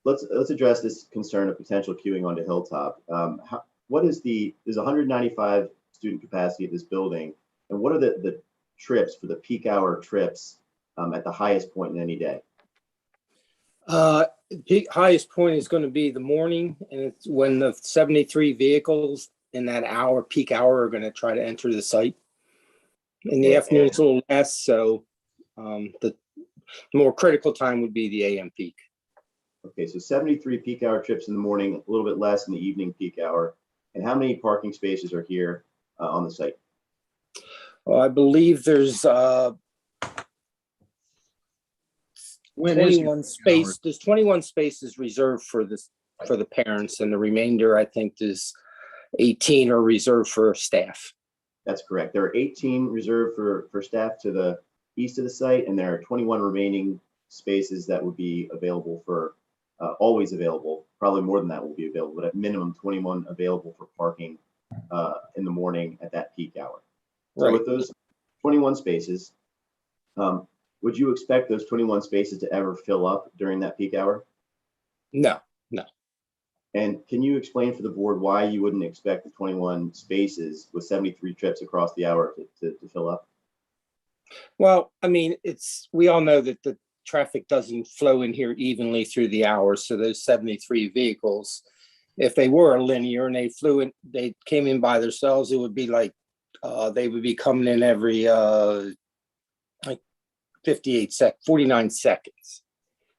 let's address this concern of potential queuing onto Hilltop. There's 195 student capacity at this building, and what are the trips for the peak hour trips at the highest point in any day? Peak highest point is going to be the morning, and it's when the 73 vehicles in that hour, peak hour, are going to try to enter the site. In the afternoon, it's a little less, so the more critical time would be the AM peak. Okay, so 73 peak hour trips in the morning, a little bit less in the evening peak hour. And how many parking spaces are here on the site? Well, I believe there's 21 space. There's 21 spaces reserved for the parents, and the remainder, I think, is 18 are reserved for staff. That's correct. There are 18 reserved for staff to the east of the site, and there are 21 remaining spaces that would be available for always available. Probably more than that will be available, but at minimum 21 available for parking in the morning at that peak hour. So with those 21 spaces, would you expect those 21 spaces to ever fill up during that peak hour? No. And can you explain for the board why you wouldn't expect the 21 spaces with 73 trips across the hour to fill up? Well, I mean, we all know that the traffic doesn't flow in here evenly through the hours. So those 73 vehicles, if they were linear and they came in by themselves, it would be like they would be coming in every like 49 seconds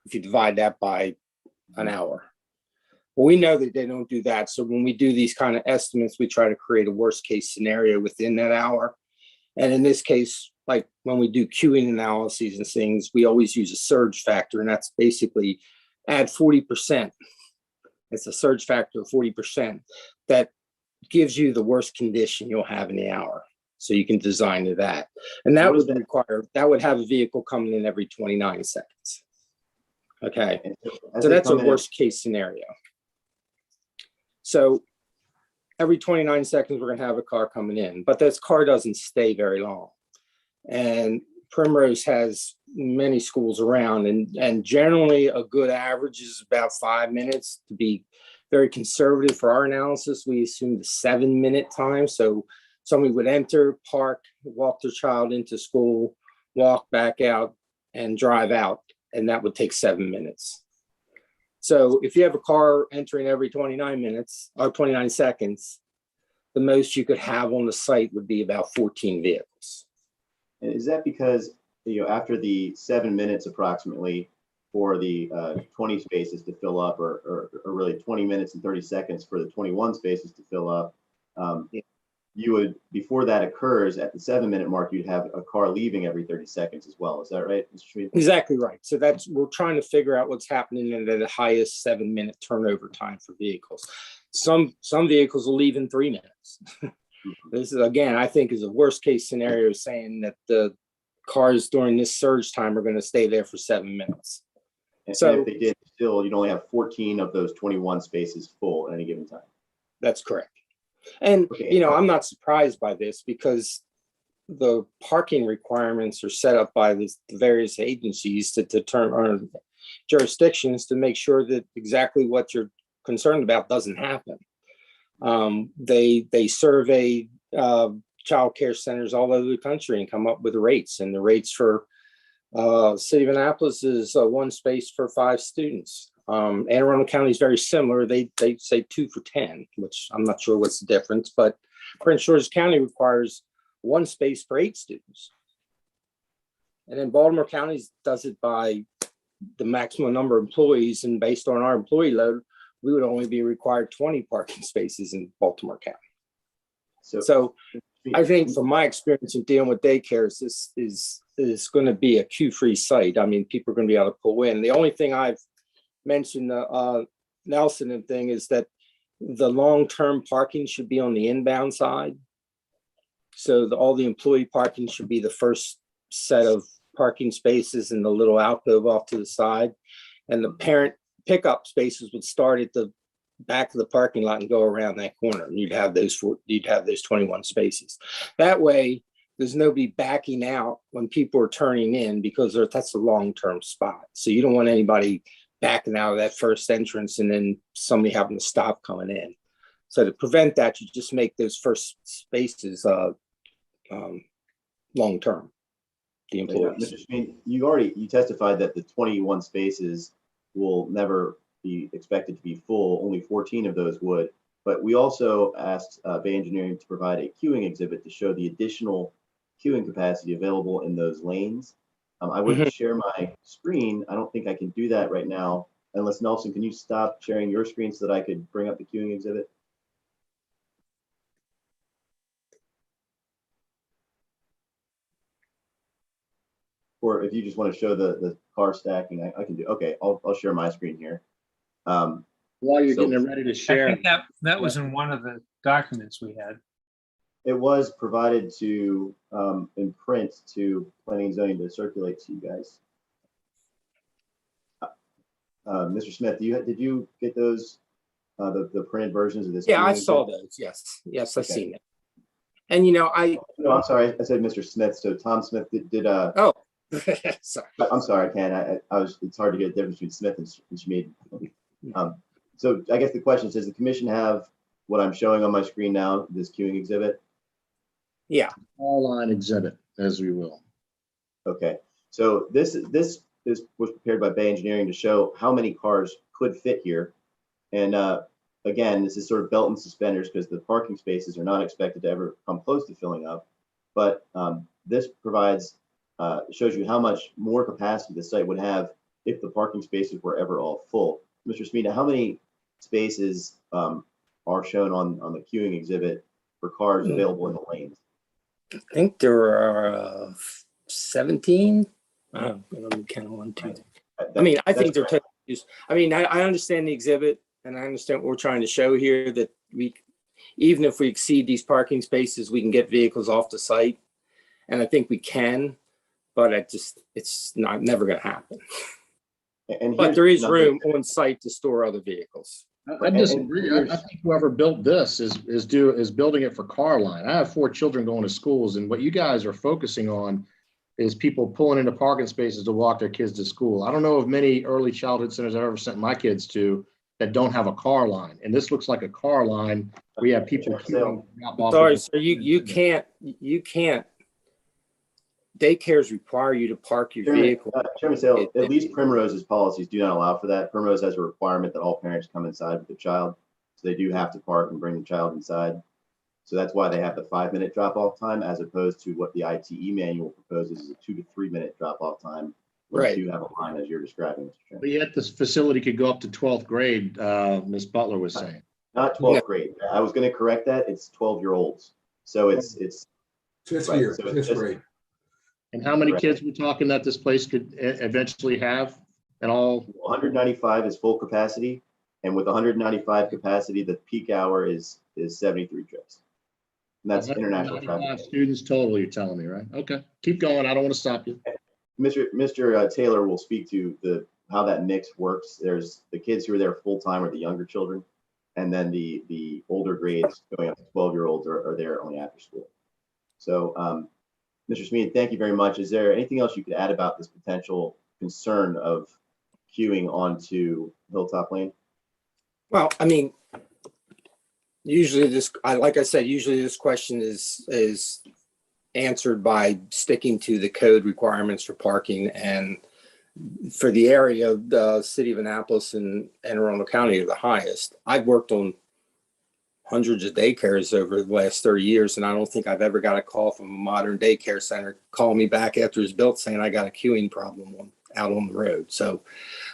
if you divide that by an hour. Well, we know that they don't do that. So when we do these kind of estimates, we try to create a worst case scenario within that hour. And in this case, like when we do queuing analyses and things, we always use a surge factor, and that's basically add 40%. It's a surge factor of 40% that gives you the worst condition you'll have in the hour. So you can design to that. And that would have a vehicle coming in every 29 seconds. Okay. So that's a worst case scenario. So every 29 seconds, we're going to have a car coming in, but this car doesn't stay very long. And Primrose has many schools around, and generally a good average is about 5 minutes. To be very conservative for our analysis, we assumed a 7-minute time. So Somebody would enter, park, walk their child into school, walk back out, and drive out, and that would take 7 minutes. So if you have a car entering every 29 minutes or 29 seconds, the most you could have on the site would be about 14 vehicles. And is that because, after the 7 minutes approximately for the 20 spaces to fill up, or really 20 minutes and 30 seconds for the 21 spaces to fill up, you would, before that occurs, at the 7 minute mark, you'd have a car leaving every 30 seconds as well. Is that right, Mr. Schmid? Exactly right. So we're trying to figure out what's happening in the highest 7 minute turnover time for vehicles. Some vehicles will leave in 3 minutes. This is, again, I think is a worst case scenario, saying that the cars during this surge time are going to stay there for 7 minutes. And so if they did, still, you'd only have 14 of those 21 spaces full at any given time. That's correct. And, okay. I'm not surprised by this, because the parking requirements are set up by the various agencies to determine jurisdictions to make sure that exactly what you're concerned about doesn't happen. They survey child care centers all over the country and come up with rates, and the rates for City of Annapolis is 1 space for 5 students. Anne Arundel County is very similar. They say 2 for 10, which I'm not sure what's the difference, but Prince George's County requires 1 space for 8 students. And then Baltimore County does it by the maximum number of employees, and based on our employee load, we would only be required 20 parking spaces in Baltimore County. So I think from my experience in dealing with daycares, this is going to be a queue-free site. I mean, people are going to be able to pull in. The only thing I've mentioned, Nelson and thing, is that the long-term parking should be on the inbound side. So all the employee parking should be the first set of parking spaces in the little alcove off to the side. And the parent pickup spaces would start at the back of the parking lot and go around that corner. And you'd have those 21 spaces. That way, there's nobody backing out when people are turning in, because that's a long-term spot. So you don't want anybody backing out of that first entrance and then somebody having to stop coming in. So to prevent that, you just make those first spaces long-term, the employees. Mr. Schmid, you testified that the 21 spaces will never be expected to be full. Only 14 of those would. But we also asked Bay Engineering to provide a queuing exhibit to show the additional queuing capacity available in those lanes. I wouldn't share my screen. I don't think I can do that right now. Unless, Nelson, can you stop sharing your screen so that I could bring up the queuing exhibit? Or if you just want to show the car stacking, I can do. Okay, I'll share my screen here. While you're getting it ready to share. I think that was in one of the documents we had. It was provided to in print to Planning and Zoning to circulate to you guys. Mr. Smith, did you get those the printed versions of this? Yeah, I saw those. Yes, I've seen it. And no, I'm sorry, I said Mr. Smith. So Tom Smith did. Oh, sorry. I'm sorry, Ken. It's hard to get a difference between Smith and Schmid. So I guess the question is, does the commission have what I'm showing on my screen now, this queuing exhibit? Yeah. All line exhibit, as we will. Okay. So this was prepared by Bay Engineering to show how many cars could fit here. And again, this is sort of belt and suspenders, because the parking spaces are not expected to ever come close to filling up. But this provides, shows you how much more capacity the site would have if the parking spaces were ever all full. Mr. Smida, how many spaces are shown on the queuing exhibit for cars available in the lanes? I think there are 17. Let me count 1, 2. I mean, I think they're totally used. I mean, I understand the exhibit, and I understand what we're trying to show here, that even if we exceed these parking spaces, we can get vehicles off the site. And I think we can, but it's never going to happen. But there is room on site to store other vehicles. I disagree. I think whoever built this is building it for car line. I have 4 children going to schools, and what you guys are focusing on is people pulling into parking spaces to walk their kids to school. I don't know of many early childhood centers I've ever sent my kids to that don't have a car line. And this looks like a car line. We have people queuing to drop off Sorry, with- sir, you can't. Daycares require you to park your vehicle. Chairman Sale, at least Primrose's policies do not allow for that. Primrose has a requirement that all parents come inside with the child. So they do have to park and bring the child inside. So that's why they have the 5-minute drop-off time, as opposed to what the ITE manual proposes is a 2 to 3 minute drop-off time. Where Right. you do have a line as you're describing, Mr. Chairman. But yet this facility could go up to 12th grade, Ms. Butler was saying. Not 12th grade. I was going to correct that. It's 12-year-olds. So it's Fifth Right, year, so it's fifth just- grade. And how many Correct. kids we're talking that this place could eventually have and all? 195 is full capacity. And with 195 capacity, the peak hour is 73 trips. And that's international 195 traffic. students total, you're telling me, right? Okay, keep going. I don't want to stop you. Mr. Taylor will speak to how that mix works. There's the kids who are there full time are the younger children, and then the older grades going up to 12-year-olds are there only after school. So, Mr. Smead, thank you very much. Is there anything else you could add about this potential concern of queuing onto Hilltop Lane? Well, I mean, usually like I said, usually this question is answered by sticking to the code requirements for parking, and for the area of the city of Annapolis and Anne Arundel County are the highest. I've worked on hundreds of daycares over the last 30 years, and I don't think I've ever got a call from a modern daycare center call me back after it's built saying I got a queuing problem out on the road. So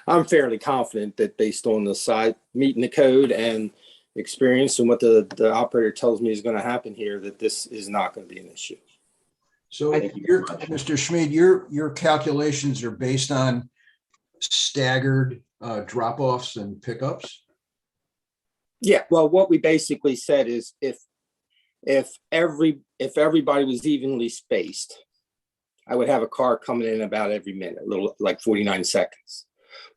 I'm fairly confident that based on the side meeting the code and experience and what the operator tells me is going to happen here, that this is not going to be an issue. So Thank you very much. Mr. Schmid, your calculations are based on staggered drop-offs and pickups? Yeah, well, what we basically said is if everybody was evenly spaced, I would have a car coming in about every minute, a little like 49 seconds.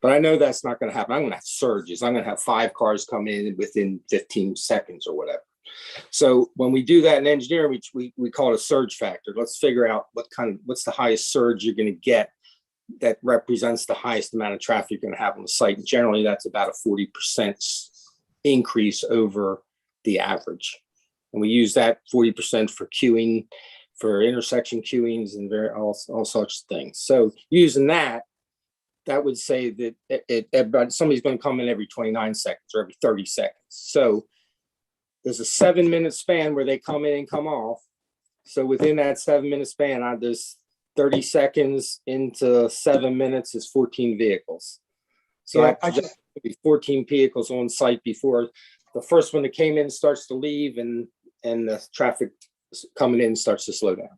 But I know that's not going to happen. I'm going to have surges. I'm going to have 5 cars come in within 15 seconds or whatever. So when we do that in engineering, we call it a surge factor. Let's figure out what's the highest surge you're going to get that represents the highest amount of traffic you're going to have on the site. And generally, that's about a 40% increase over the average. And we use that 40% for queuing, for intersection queuings and all such things. So using that would say that somebody's going to come in every 29 seconds or every 30 seconds. So there's a 7-minute span where they come in and come off. So within that 7-minute span, there's 30 seconds into 7 minutes is 14 vehicles. So Yeah, I just be 14 vehicles on site before the first one that came in starts to leave and the traffic coming in starts to slow down.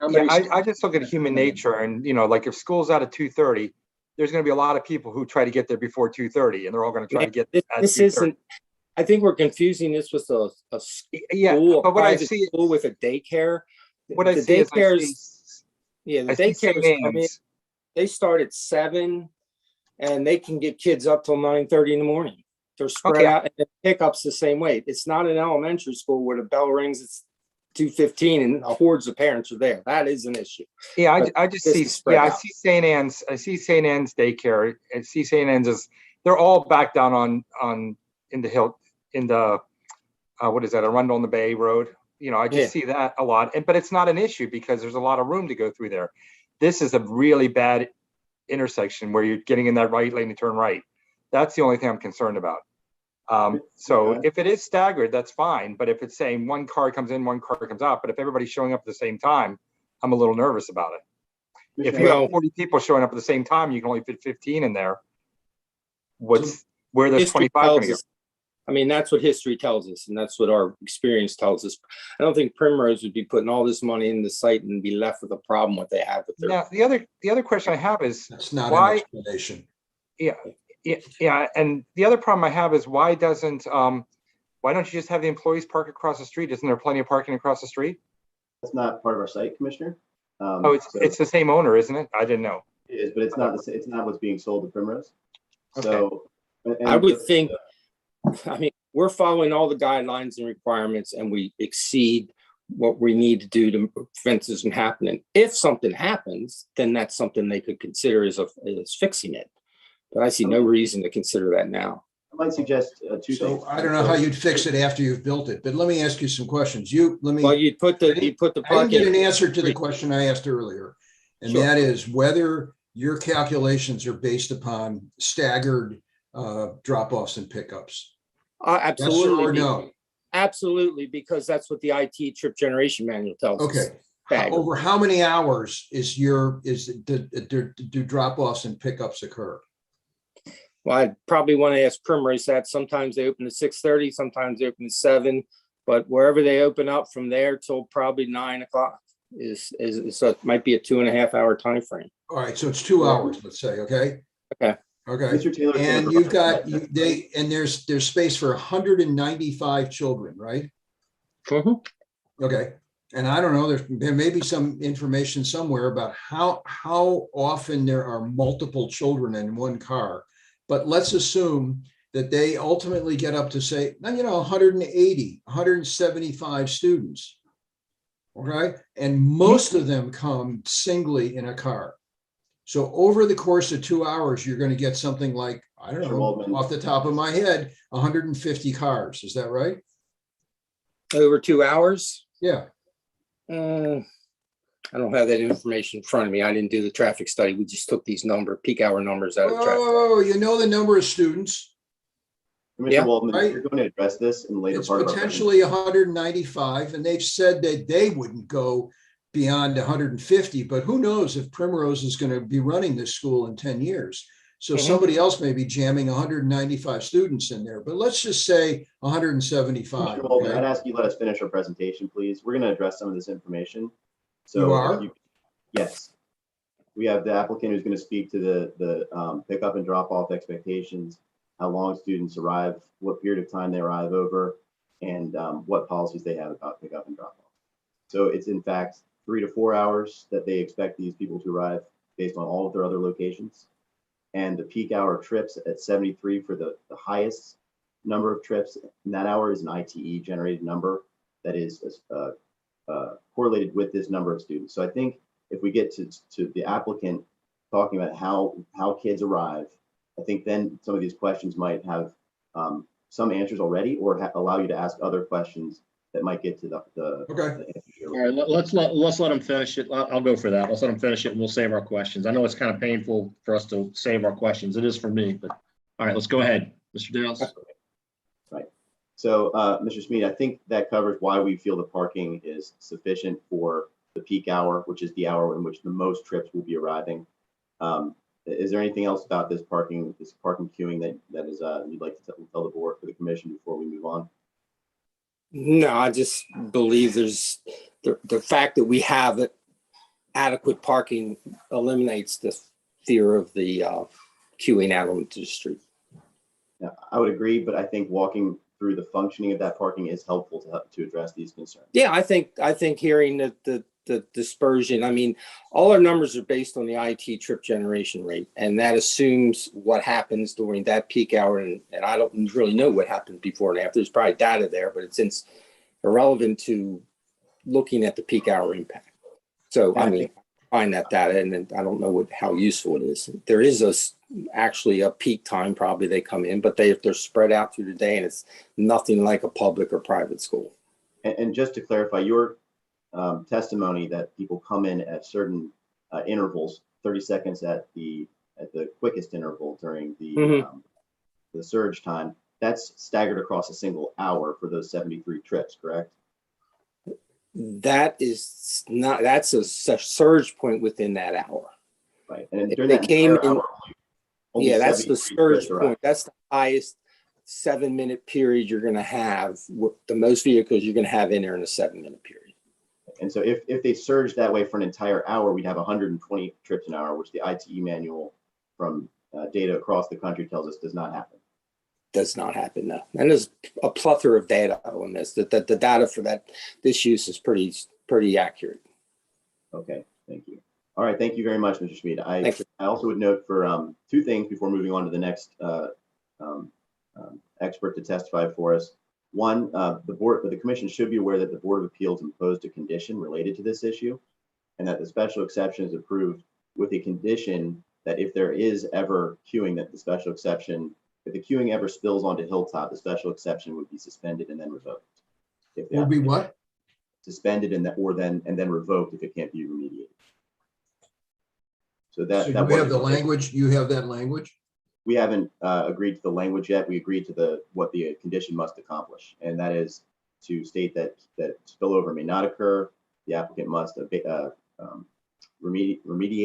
Yeah, I just look at human nature, and like if school's out at 2:30, there's going to be a lot of people who try to get there before 2:30, and they're all going to try to get at This 2:30. isn't. I think we're confusing this with a Yeah, school, but what I private see, school with a daycare. what I The see is daycares, the I see St. daycares come in, Anne's. they start at 7 and they can get kids up till 9:30 in the morning. They're spread Okay. out, and the pickups the same way. It's not an elementary school where the bell rings, it's 2:15 and hordes of parents are there. That is an issue. Yeah, But I just this see, is spread I out. see St. Anne's, daycare. I see St. Anne's is, they're all back down in the hill, in the, what is that, Arundel on the Bay Road? I just see that a lot, but it's not an issue because there's a lot of room to go through there. This is a really bad intersection where you're getting in that right lane to turn right. That's the only thing I'm concerned about. So if it is staggered, that's fine. But if it's saying one car comes in, one car comes out, but if everybody's showing up at the same time, I'm a little nervous about it. If you have 40 people showing up at the same time, you can only fit 15 in there. Where there's History 25 going to tells go? us- I mean, that's what history tells us, and that's what our experience tells us. I don't think Primrose would be putting all this money in the site and be left with a problem what they have with their. Now, the other question I have is, That's not Why- an explanation. yeah, and the other problem I have is why don't you just have the employees park across the street? Isn't there plenty of parking across the street? That's not part of our site, Commissioner. Oh, So it's the same owner, isn't it? I didn't know. it is, but it's not what's being sold to Primrose. So and I would think, I mean, we're following all the guidelines and requirements, and we exceed what we need to do to prevent this from happening. If something happens, then that's something they could consider as fixing it. But I see no reason to consider that now. I might suggest two things. So I don't know how you'd fix it after you've built it, but let me ask you some questions. Well, you'd put the I didn't get parking. an answer to the question I asked earlier. And Sure. that is whether your calculations are based upon staggered drop-offs and pickups. Absolutely. Yes or no? Absolutely, because that's what the IT trip generation manual tells us. Okay. Staggered. Over how many hours do drop-offs and pickups occur? Well, I'd probably want to ask Primrose that. Sometimes they open at 6:30, sometimes they open at 7, but wherever they open up from there till probably 9 o'clock so it might be a 2.5 hour time frame. All right, so it's 2 hours, let's say, okay? Okay. Okay. Mr. Taylor, And you've got there's space for 195 children, right? Mm-hmm. Okay. And I don't know, there may be some information somewhere about how often there are multiple children in one car. But let's assume that they ultimately get up to say, 180, 175 students. Okay. And most of them come singly in a car. So over the course of 2 hours, you're going to get something like, I don't know, off the top of my head, 150 cars. Is that right? Over 2 hours? Yeah. I don't have that information in front of me. I didn't do the traffic study. We just took these peak hour numbers out of traffic. Oh, you know the number of students. Mr. Waldman, right? You're going to address this in the later part of our potentially 195, and they've said that they wouldn't go beyond 150, but who knows if Primrose is going to be running this school in 10 years. So somebody else may be jamming 195 students in there, but let's just say 175. Mr. Waldman, I'd ask you let us finish our presentation, please. We're going to address some of this information. So you are? Yes. We have the applicant who's going to speak to the pickup and drop off expectations, how long students arrive, what period of time they arrive over, and what policies they have about pickup and drop off. So it's in fact 3 to 4 hours that they expect these people to arrive based on all of their other locations. And the peak hour trips at 73 for the highest number of trips in that hour is an ITE generated number that is correlated with this number of students. So I think if we get to the applicant talking about how kids arrive, I think then some of these questions might have some answers already, or allow you to ask other questions that might get to the okay. All right, let's let them finish it. I'll go for that. Let's let them finish it and we'll save our questions. I know it's kind of painful for us to save our questions. It is for me, but all right, let's go ahead. Mr. Dales. Right. So, Mr. Smead, I think that covers why we feel the parking is sufficient for the peak hour, which is the hour in which the most trips will be arriving. Is there anything else about this parking queuing that is you'd like to tell the board for the commission before we move on? No, I just believe there's the fact that we have adequate parking eliminates the fear of the queuing out onto the street. Yeah, I would agree, but I think walking through the functioning of that parking is helpful to address these concerns. Yeah, I think hearing the dispersion, I mean, all our numbers are based on the IT trip generation rate, and that assumes what happens during that peak hour. And I don't really know what happens before and after. There's probably data there, but it's irrelevant to looking at the peak hour impact. So, I mean, find that data, and I don't know how useful it is. There is actually a peak time probably they come in, but they're spread out through the day, and it's nothing like a public or private school. And just to clarify, your testimony that people come in at certain intervals, 30 seconds at the quickest interval during the surge time, that's staggered across a single hour for those 73 trips, correct? That's a surge point within that hour. Right. And if during they that came in, hour, yeah, that's the surge point. That's the highest 7-minute period you're going to have. The most vehicles you're going to have in there in a 7-minute period. And so if they surge that way for an entire hour, we'd have 120 trips an hour, which the ITE manual from data across the country tells us does not happen. Does not happen, no. And there's a plethora of data on this. The data for this use is pretty accurate. Okay, thank you. All right, thank you very much, Mr. Schmid. I also would note for 2 things before moving on to the next expert to testify for us. One, the commission should be aware that the Board of Appeals imposed a condition related to this issue, and that the special exception is approved with a condition that if there is ever queuing, that the special exception if the queuing ever spills onto Hilltop, the special exception would be suspended and then revoked. If the Will be applicant- what? Suspended and then revoked if it can't be remediated. So So that you have wasn't- the language, you have that language? We haven't agreed to the language yet. We agreed to what the condition must accomplish, and that is to state that spillover may not occur. The applicant must remediate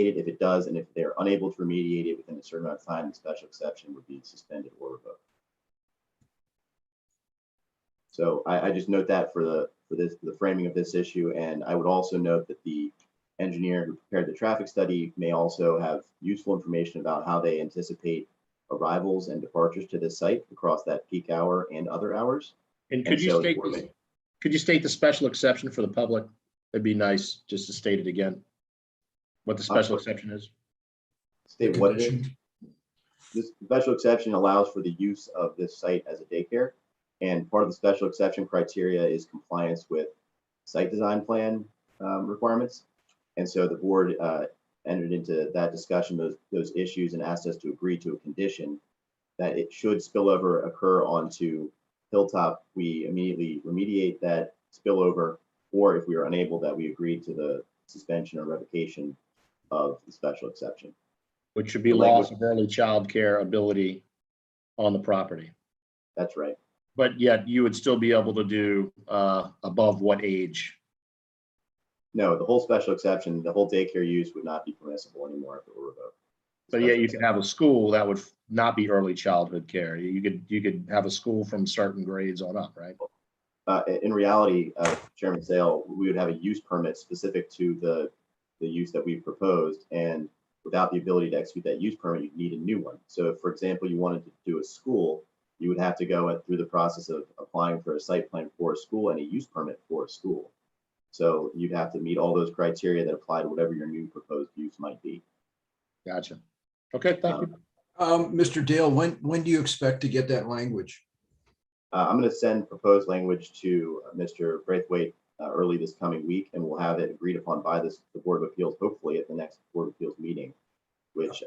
it if it does, and if they're unable to remediate it within a certain amount of time, the special exception would be suspended or revoked. So I just note that for the framing of this issue, and I would also note that the engineer who prepared the traffic study may also have useful information about how they anticipate arrivals and departures to this site across that peak hour and other hours. And could you state the special exception for the public? It'd be nice just to state it again. What the special exception is. State what it is. This special exception allows for the use of this site as a daycare. And part of the special exception criteria is compliance with site design plan requirements. And so the board entered into that discussion, those issues, and asked us to agree to a condition that it should spillover occur onto Hilltop, we immediately remediate that spillover, or if we are unable, that we agree to the suspension or revocation of the special exception. Which should be loss of early child care ability on the property. That's right. But yet you would still be able to do above what age? No, the whole special exception, the whole daycare use would not be permissible anymore if it were revoked. So yeah, you could have a school that would not be early childhood care. You could have a school from certain grades on up, right? In reality, Chairman Sale, we would have a use permit specific to the use that we've proposed, and without the ability to execute that use permit, you'd need a new one. So if, for example, you wanted to do a school, you would have to go through the process of applying for a site plan for a school and a use permit for a school. So you'd have to meet all those criteria that apply to whatever your new proposed use might be. Gotcha. Okay, thank you. Mr. Dale, when do you expect to get that language? I'm going to send proposed language to Mr. Braithwaite early this coming week, and we'll have it agreed upon by the Board of Appeals, hopefully at the next Board of Appeals meeting, which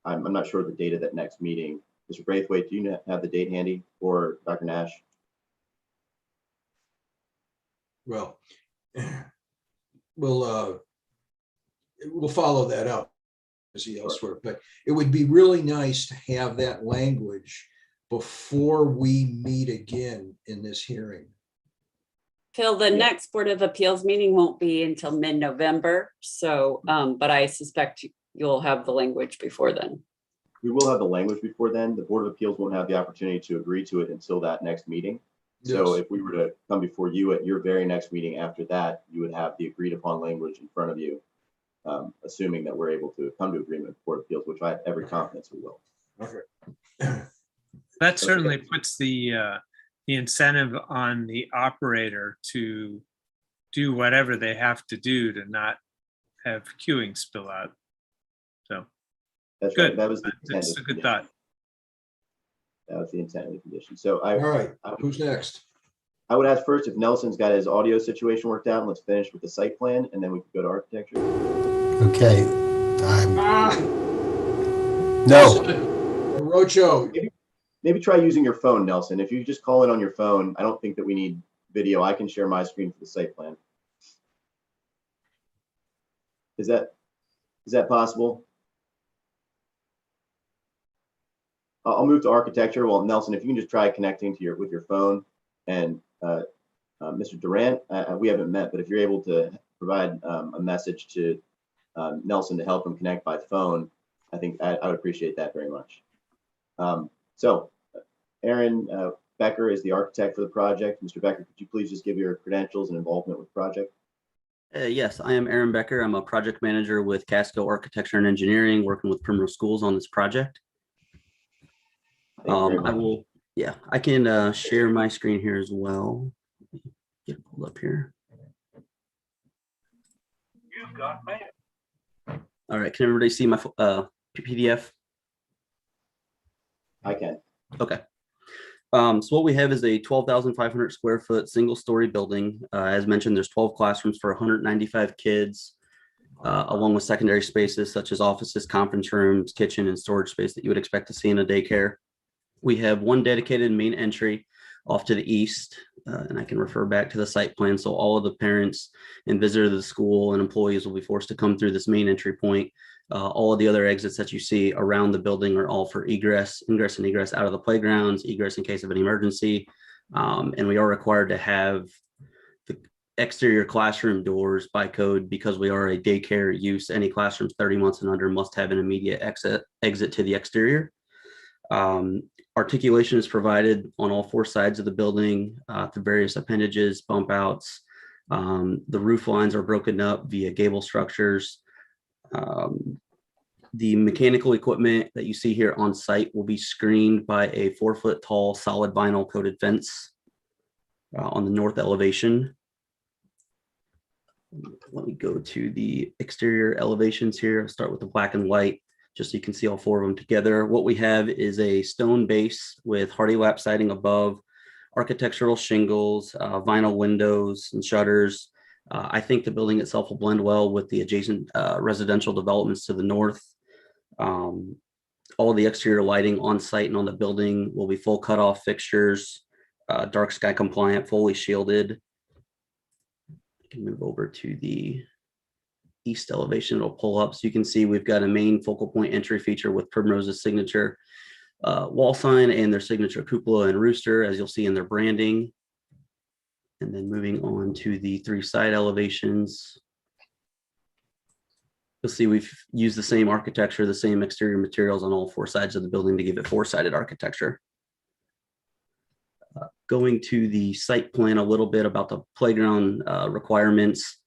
I'm not sure the date of that next meeting. Mr. Braithwaite, do you have the date handy, or Dr. Nash? Well, we'll follow that up elsewhere, but it would be really nice to have that language before we meet again in this hearing. Phil, the next Board of Appeals meeting won't be until mid-November. So, but I suspect you'll have the language before then. We will have the language before then. The Board of Appeals won't have the opportunity to agree to it until that next meeting. So if we were to come before you at your very next meeting after that, you would have the agreed upon language in front of you, assuming that we're able to come to agreement with the Board of Appeals, which I have every confidence we will. Okay. That certainly puts the incentive on the operator to do whatever they have to do to not have queuing spill out. So That's good. right. That was the intent That's of a the good condition. thought. That was the intent of the condition. So All right, who's next? I would ask first if Nelson's got his audio situation worked out, and let's finish with the site plan, and then we can go to architecture. Okay. No. Rocho. Maybe try using your phone, Nelson. If you just call in on your phone, I don't think that we need video. I can share my screen for the site plan. Is that possible? I'll move to architecture. Well, Nelson, if you can just try connecting to with your phone, and Mr. Durant, we haven't met, but if you're able to provide a message to Nelson to help him connect by phone, I think I would appreciate that very much. So Aaron Becker is the architect for the project. Mr. Becker, could you please just give your credentials and involvement with the project? Yes, I am Aaron Becker. I'm a project manager with Casco Architecture and Engineering, working with Primrose Schools on this project. I can share my screen here as well. Get it pulled up here. You've got mail. All right, can everybody see my PDF? I can. Okay. So what we have is a 12,500 square foot single story building. As mentioned, there's 12 classrooms for 195 kids, along with secondary spaces such as offices, conference rooms, kitchen, and storage space that you would expect to see in a daycare. We have one dedicated main entry off to the east, and I can refer back to the site plan. So all of the parents and visitors of the school and employees will be forced to come through this main entry point. All of the other exits that you see around the building are all for ingress and egress out of the playgrounds, egress in case of an emergency. And we are required to have the exterior classroom doors by code because we are a daycare use. Any classrooms 30 months and under must have an immediate exit to the exterior. Articulation is provided on all four sides of the building through various appendages, bump outs. The roof lines are broken up via gable structures. The mechanical equipment that you see here on site will be screened by a 4-foot tall solid vinyl coated fence on the north elevation. Let me go to the exterior elevations here. I'll start with the black and white, just so you can see all four of them together. What we have is a stone base with hardy lap siding above, architectural shingles, vinyl windows and shutters. I think the building itself will blend well with the adjacent residential developments to the north. All the exterior lighting on site and on the building will be full cutoff fixtures, dark sky compliant, fully shielded. I can move over to the east elevation. It'll pull up so you can see we've got a main focal point entry feature with Primrose's signature wall sign and their signature cupola and rooster, as you'll see in their branding. And then moving on to the 3 side elevations, you'll see we've used the same architecture, the same exterior materials on all 4 sides of the building to give it 4-sided architecture. Going to the site plan, a little bit about the playground requirements.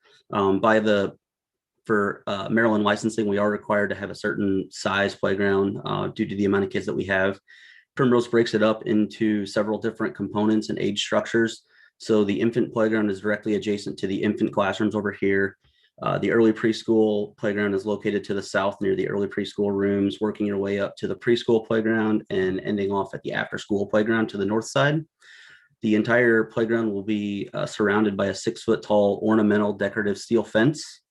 For Maryland licensing, we are required to have a certain size playground due to the amount of kids that we have. Primrose breaks it up into several different components and age structures. So the infant playground is directly adjacent to the infant classrooms over here. The early preschool playground is located to the south near the early preschool rooms, working your way up to the preschool playground and ending off at the after school playground to the north side. The entire playground will be surrounded by a 6-foot tall ornamental decorative steel fence.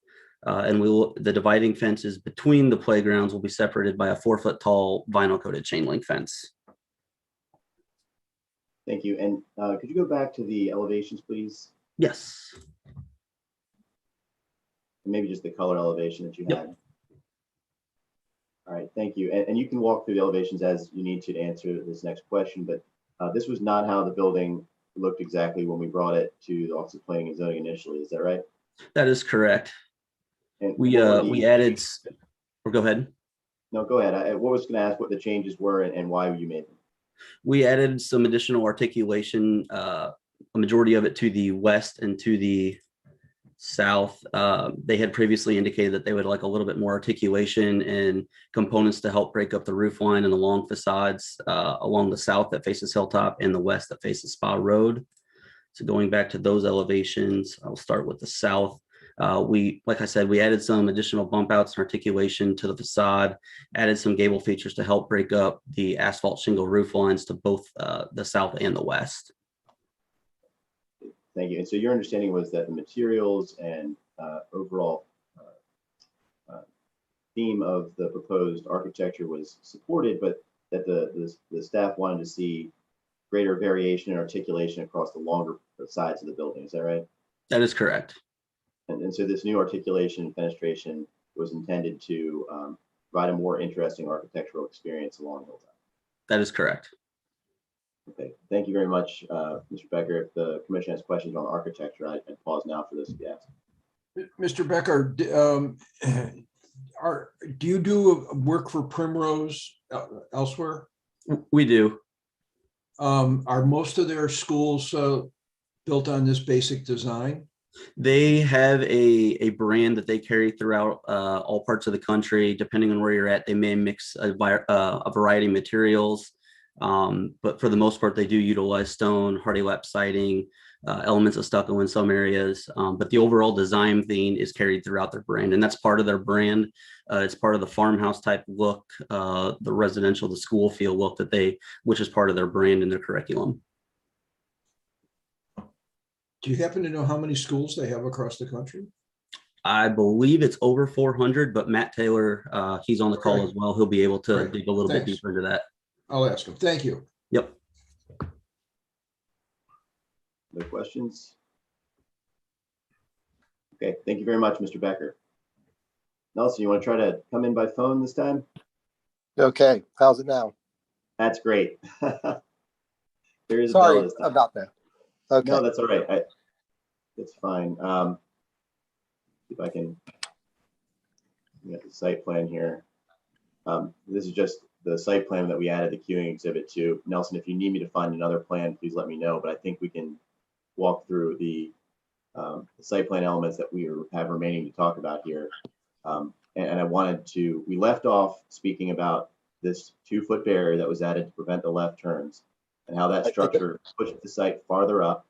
And the dividing fences between the playgrounds will be separated by a 4-foot tall vinyl coated chain link fence. Thank you. And could you go back to the elevations, please? Yes. And maybe just the color elevation that you Yep. had. All right, thank you. And you can walk through the elevations as you need to answer this next question, but this was not how the building looked exactly when we brought it to the Office of Planning and Zoning initially. Is that right? That is correct. And We added, or go ahead. No, go ahead. I was going to ask what the changes were and why you made them. We added some additional articulation, a majority of it to the west and to the south. They had previously indicated that they would like a little bit more articulation and components to help break up the roof line and the long facades along the south that faces Hilltop and the west that faces Spa Road. So going back to those elevations, I'll start with the south. Like I said, we added some additional bump outs and articulation to the facade, added some gable features to help break up the asphalt shingle roof lines to both the south and the west. Thank you. And so your understanding was that the materials and overall theme of the proposed architecture was supported, but that the staff wanted to see greater variation and articulation across the longer sides of the building. Is that right? That is correct. And so this new articulation and fenestration was intended to provide a more interesting architectural experience along Hilltop. That is correct. Okay, thank you very much, Mr. Becker. If the commission has questions on architecture, I'd pause now for this to be asked. Mr. Becker, do you do work for Primrose elsewhere? We do. Are most of their schools built on this basic design? They have a brand that they carry throughout all parts of the country. Depending on where you're at, they may mix a variety of materials. But for the most part, they do utilize stone, hardy lap siding, elements of stucco in some areas. But the overall design theme is carried throughout their brand, and that's part of their brand. It's part of the farmhouse type look, the residential, the school feel look which is part of their brand and their curriculum. Do you happen to know how many schools they have across the country? I believe it's over 400, but Matt Taylor, he's on the call as well. He'll be able to dig a little bit deeper into that. I'll ask him. Thank you. Yep. No questions? Okay, thank you very much, Mr. Becker. Nelson, you want to try to come in by phone this time? Okay, how's it now? That's great. There is a Sorry bell this time. about that. Okay. No, that's all right. It's fine. See if I can get the site plan here. This is just the site plan that we added the queuing exhibit to. Nelson, if you need me to find another plan, please let me know, but I think we can walk through the site plan elements that we have remaining to talk about here. And I wanted to, we left off speaking about this 2-foot barrier that was added to prevent the left turns and how that structure pushed the site farther up.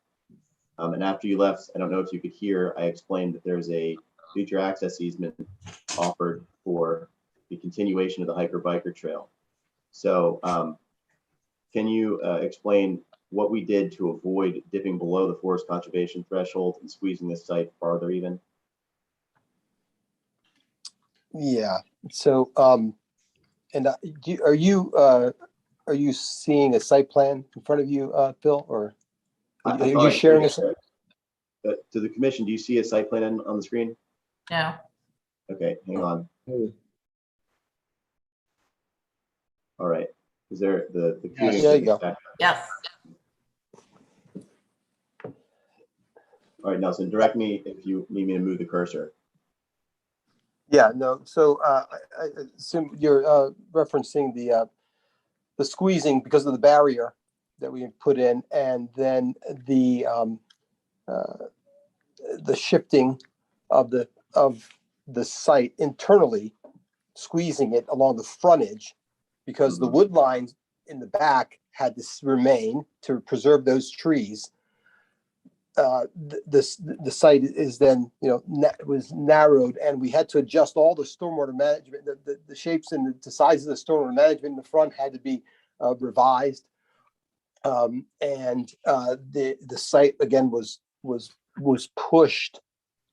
And after you left, I don't know if you could hear, I explained that there's a future access easement offered for the continuation of the hiker biker trail. So can you explain what we did to avoid dipping below the forest conservation threshold and squeezing this site farther even? Yeah. So, and are you seeing a site plan in front of you, Phil, or are you sharing a site? To the commission, do you see a site plan on the screen? No. Okay, hang on. All right. Is there the queuing? There you go. Yes. All right, Nelson, direct me if you need me to move the cursor. Yeah, no. So I assume you're referencing the squeezing because of the barrier that we put in, and then the shifting of the site internally, squeezing it along the frontage, because the wood lines in the back had to remain to preserve those trees. The site is then, was narrowed, and we had to adjust all the stormwater management, the shapes and the size of the stormwater management in the front had to be revised. And the site again was pushed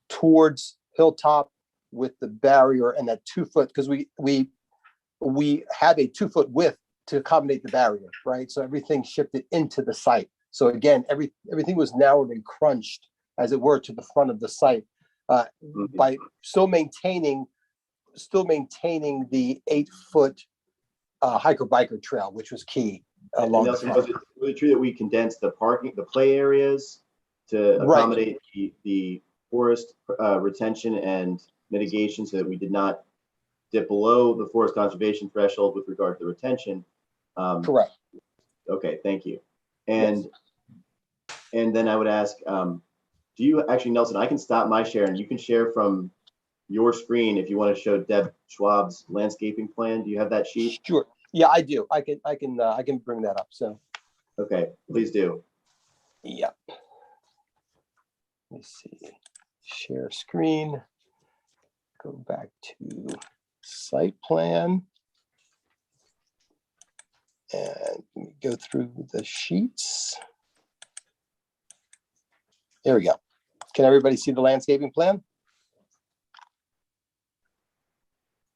towards Hilltop with the barrier and that 2-foot, because we had a 2-foot width to accommodate the barrier, right? So everything shifted into the site. So again, everything was narrowed and crunched, as it were, to the front of the site, by still maintaining the 8-foot hiker biker trail, which was key along the front. Was it true that we condensed the parking, the play areas to accommodate the forest retention and mitigation, so that we did not dip below the forest conservation threshold with regard to the retention? Correct. Okay, thank you. And then I would ask, do you actually, Nelson, I can stop my share and you can share from your screen if you want to show Deb Schwab's landscaping plan. Do you have that sheet? Sure. Yeah, I do. I can bring that up. So. Okay, please do. Yep. Let's see. Share screen. Go back to site plan. And go through the sheets. There we go. Can everybody see the landscaping plan?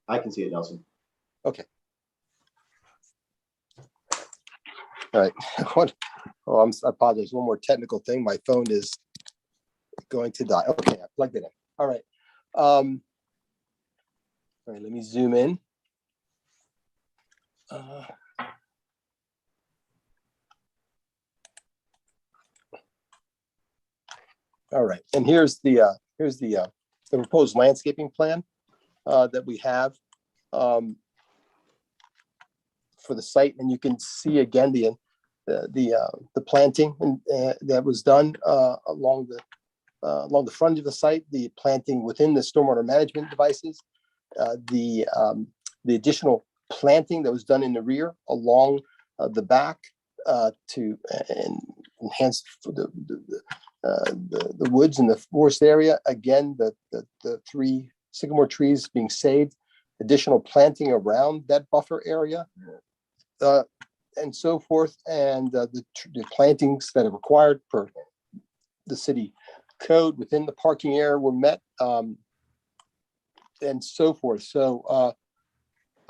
I can see it, Nelson. Okay. All right. I apologize. One more technical thing. My phone is going to die. Okay, I plugged it in. All right. All right, let me zoom in. All right, and here's the proposed landscaping plan that we have for the site, and you can see again the planting that was done along the front of the site, the planting within the stormwater management devices, the additional planting that was done in the rear along the back to enhance the woods in the forest area. Again, the 3 sycamore trees being saved, additional planting around that buffer area, and so forth, and the plantings that are required per the city code within the parking area were met, and so forth. So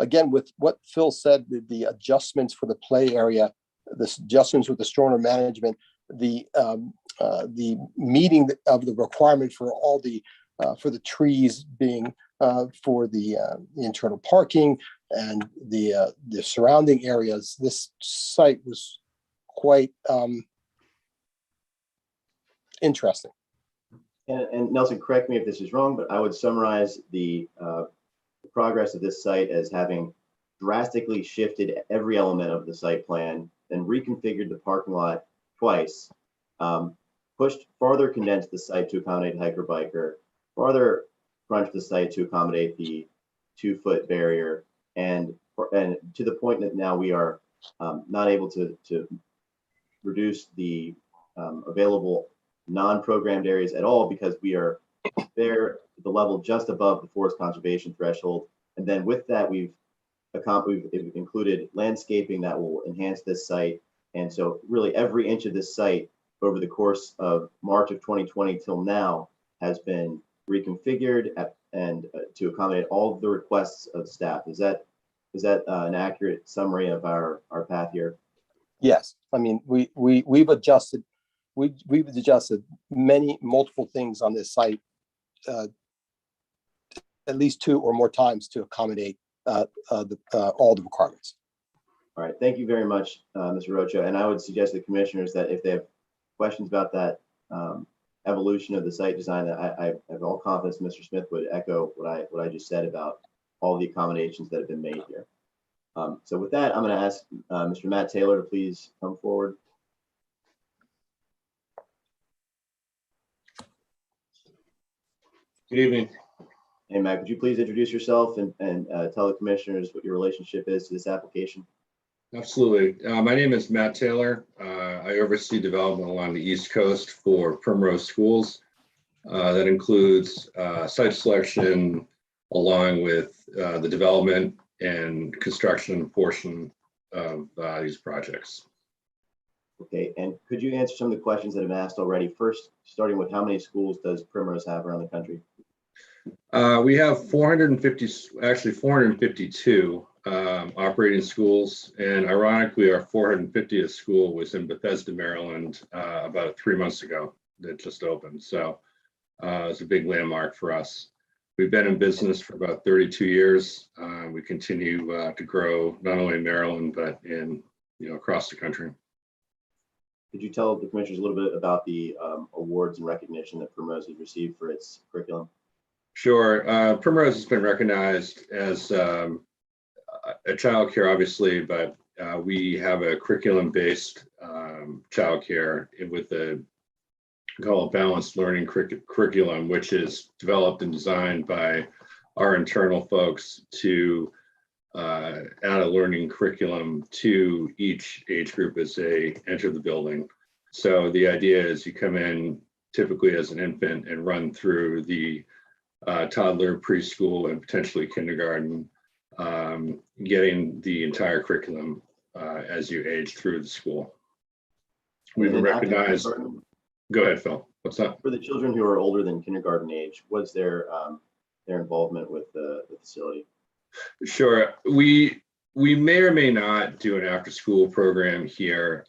again, with what Phil said, the adjustments for the play area, the adjustments with the stormwater management, the meeting of the requirement for all the for the trees being for the internal parking and the surrounding areas. This site was quite interesting. And Nelson, correct me if this is wrong, but I would summarize the progress of this site as having drastically shifted every element of the site plan, then reconfigured the parking lot twice, condensed the site to accommodate hiker biker, farther crunched the site to accommodate the 2-foot barrier, and to the point that now we are not able to reduce the available non-programmed areas at all, because we are there at the level just above the forest conservation threshold. And then with that, we've included landscaping that will enhance this site. And so really every inch of this site over the course of March of 2020 till now has been reconfigured and to accommodate all of the requests of staff. Is that an accurate summary of our path here? Yes, I mean, we've adjusted multiple things on this site at least 2 or more times to accommodate all the requirements. All right, thank you very much, Mr. Rocha. And I would suggest to the commissioners that if they have questions about that evolution of the site design, that I have all confidence Mr. Smith would echo what I just said about all the accommodations that have been made here. So with that, I'm going to ask Mr. Matt Taylor to please come forward. Good evening. Hey, Matt, could you please introduce yourself and tell the commissioners what your relationship is to this application? Absolutely. My name is Matt Taylor. I oversee development along the East Coast for Primrose Schools. That includes site selection along with the development and construction portion of these projects. Okay, and could you answer some of the questions that have been asked already? First, starting with how many schools does Primrose have around the country? We have 452 operating schools, and ironically, our 450th school was in Bethesda, Maryland, about 3 months ago. That just opened, so it's a big landmark for us. We've been in business for about 32 years. We continue to grow not only in Maryland but in across the country. Could you tell the commissioners a little bit about the awards and recognition that Primrose has received for its curriculum? Sure. Primrose has been recognized as a childcare, obviously, but we have a curriculum-based childcare with a called balanced learning curriculum, which is developed and designed by our internal folks to add a learning curriculum to each age group as they enter the building. So the idea is you come in typically as an infant and run through the toddler, preschool, and potentially kindergarten, getting the entire curriculum as you age through the school. We've been recognized. Go ahead, Phil. What's that? For the children who are older than kindergarten age, what's their involvement with the facility? Sure. We may or may not do an after-school program here.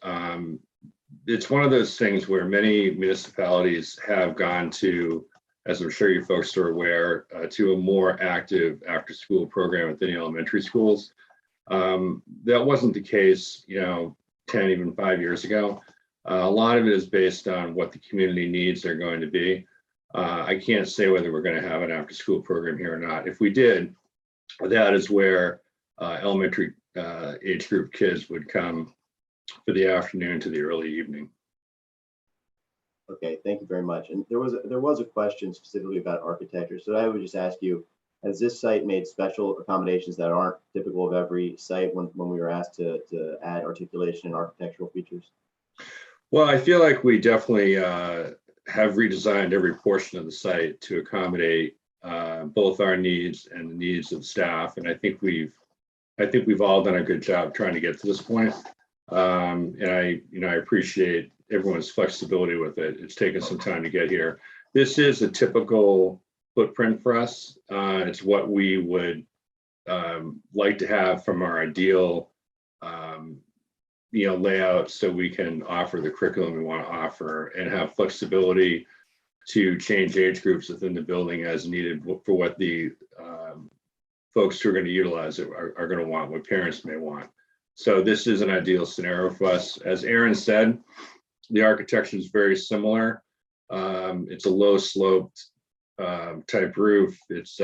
It's one of those things where many municipalities have gone to, as I'm sure you folks are aware, to a more active after-school program within the elementary schools. That wasn't the case, 10, even 5 years ago. A lot of it is based on what the community needs are going to be. I can't say whether we're going to have an after-school program here or not. If we did, that is where elementary age group kids would come for the afternoon to the early evening. Okay, thank you very much. And there was a question specifically about architecture. So I would just ask you, has this site made special accommodations that aren't typical of every site when we were asked to add articulation and architectural features? Well, I feel like we definitely have redesigned every portion of the site to accommodate both our needs and the needs of staff. And I think we've all done a good job trying to get to this point. And I appreciate everyone's flexibility with it. It's taken some time to get here. This is a typical footprint for us. It's what we would like to have from our ideal layout, so we can offer the curriculum we want to offer and have flexibility to change age groups within the building as needed for what the folks who are going to utilize it are going to want, what parents may want. So this is an ideal scenario for us. As Aaron said, the architecture is very similar. It's a low sloped type roof. It's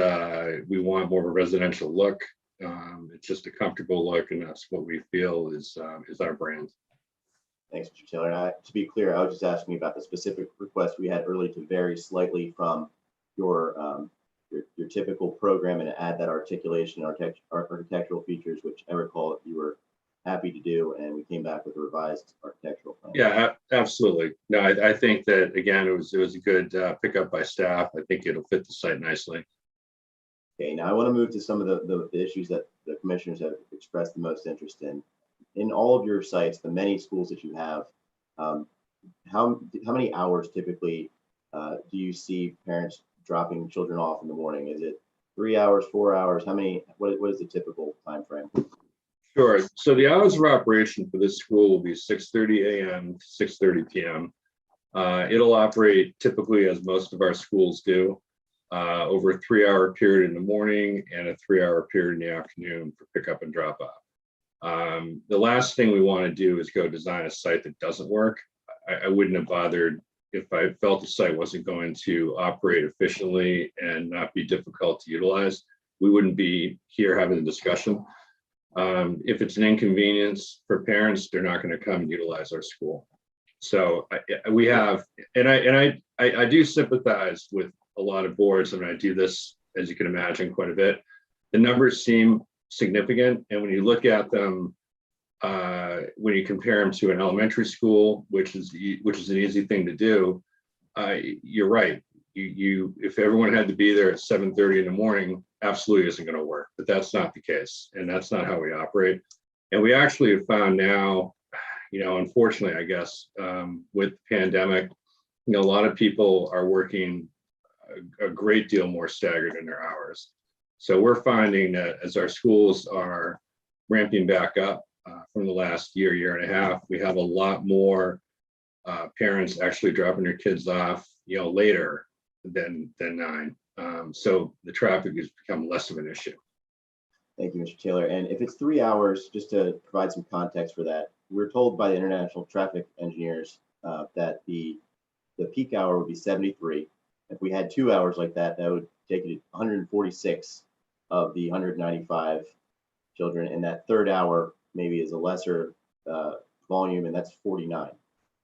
we want more of a residential look. It's just a comfortable look, and that's what we feel is our brand. Thanks, Mr. Taylor. To be clear, I was just asking about the specific request we had early to vary slightly from your typical program and add that articulation, architectural features, which I recall you were happy to do, and we came back with a revised architectural plan. Yeah, absolutely. No, I think that, again, it was a good pickup by staff. I think it'll fit the site nicely. Okay, now I want to move to some of the issues that the commissioners have expressed the most interest in. In all of your sites, the many schools that you have, how many hours typically do you see parents dropping children off in the morning? Is it 3 hours, 4 hours? How many? What is the typical time frame? Sure. So the hours of operation for this school will be 6:30 a.m. to 6:30 p.m. It'll operate typically, as most of our schools do, over a 3-hour period in the morning and a 3-hour period in the afternoon for pickup and drop off. The last thing we want to do is go design a site that doesn't work. I wouldn't have bothered if I felt the site wasn't going to operate efficiently and not be difficult to utilize. We wouldn't be here having a discussion. If it's an inconvenience for parents, they're not going to come and utilize our school. So we have, and I do sympathize with a lot of boards, and I do this, as you can imagine, quite a bit. The numbers seem significant, and when you look at them, when you compare them to an elementary school, which is an easy thing to do, you're right. If everyone had to be there at 7:30 in the morning, absolutely isn't going to work. But that's not the case, and that's not how we operate. And we actually have found now, unfortunately, I guess, with the pandemic, a lot of people are working a great deal more staggered in their hours. So we're finding that as our schools are ramping back up from the last year and a half, we have a lot more parents actually dropping their kids off, later than 9. So the traffic has become less of an issue. Thank you, Mr. Taylor. And if it's 3 hours, just to provide some context for that, we're told by the international traffic engineers that the peak hour would be 73. If we had 2 hours like that, that would take it to 146 of the 195 children. And that third hour maybe is a lesser volume, and that's 49.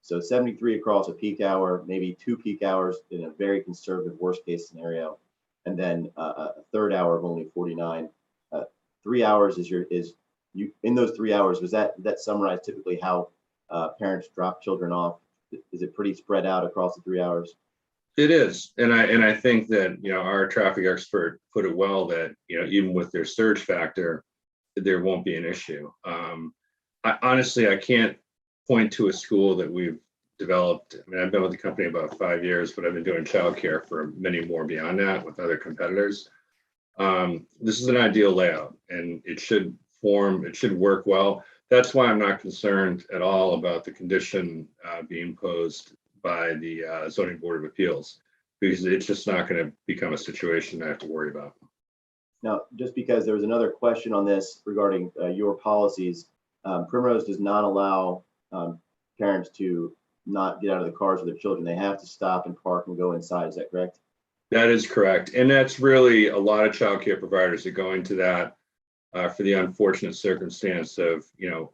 So 73 across a peak hour, maybe 2 peak hours in a very conservative worst case scenario, and then a third hour of only 49. 3 hours is you in those 3 hours. Was that summarize typically how parents drop children off? Is it pretty spread out across the 3 hours? It is, and I think that our traffic expert put it well that even with their surge factor, there won't be an issue. Honestly, I can't point to a school that we've developed. I mean, I've been with the company about 5 years, but I've been doing childcare for many more beyond that with other competitors. This is an ideal layout, and it should work well. That's why I'm not concerned at all about the condition being posed by the Zoning Board of Appeals, because it's just not going to become a situation I have to worry about. Now, just because there was another question on this regarding your policies, Primrose does not allow parents to not get out of the cars with their children. They have to stop and park and go inside. Is that correct? That is correct. And that's really a lot of childcare providers are going to that for the unfortunate circumstance of,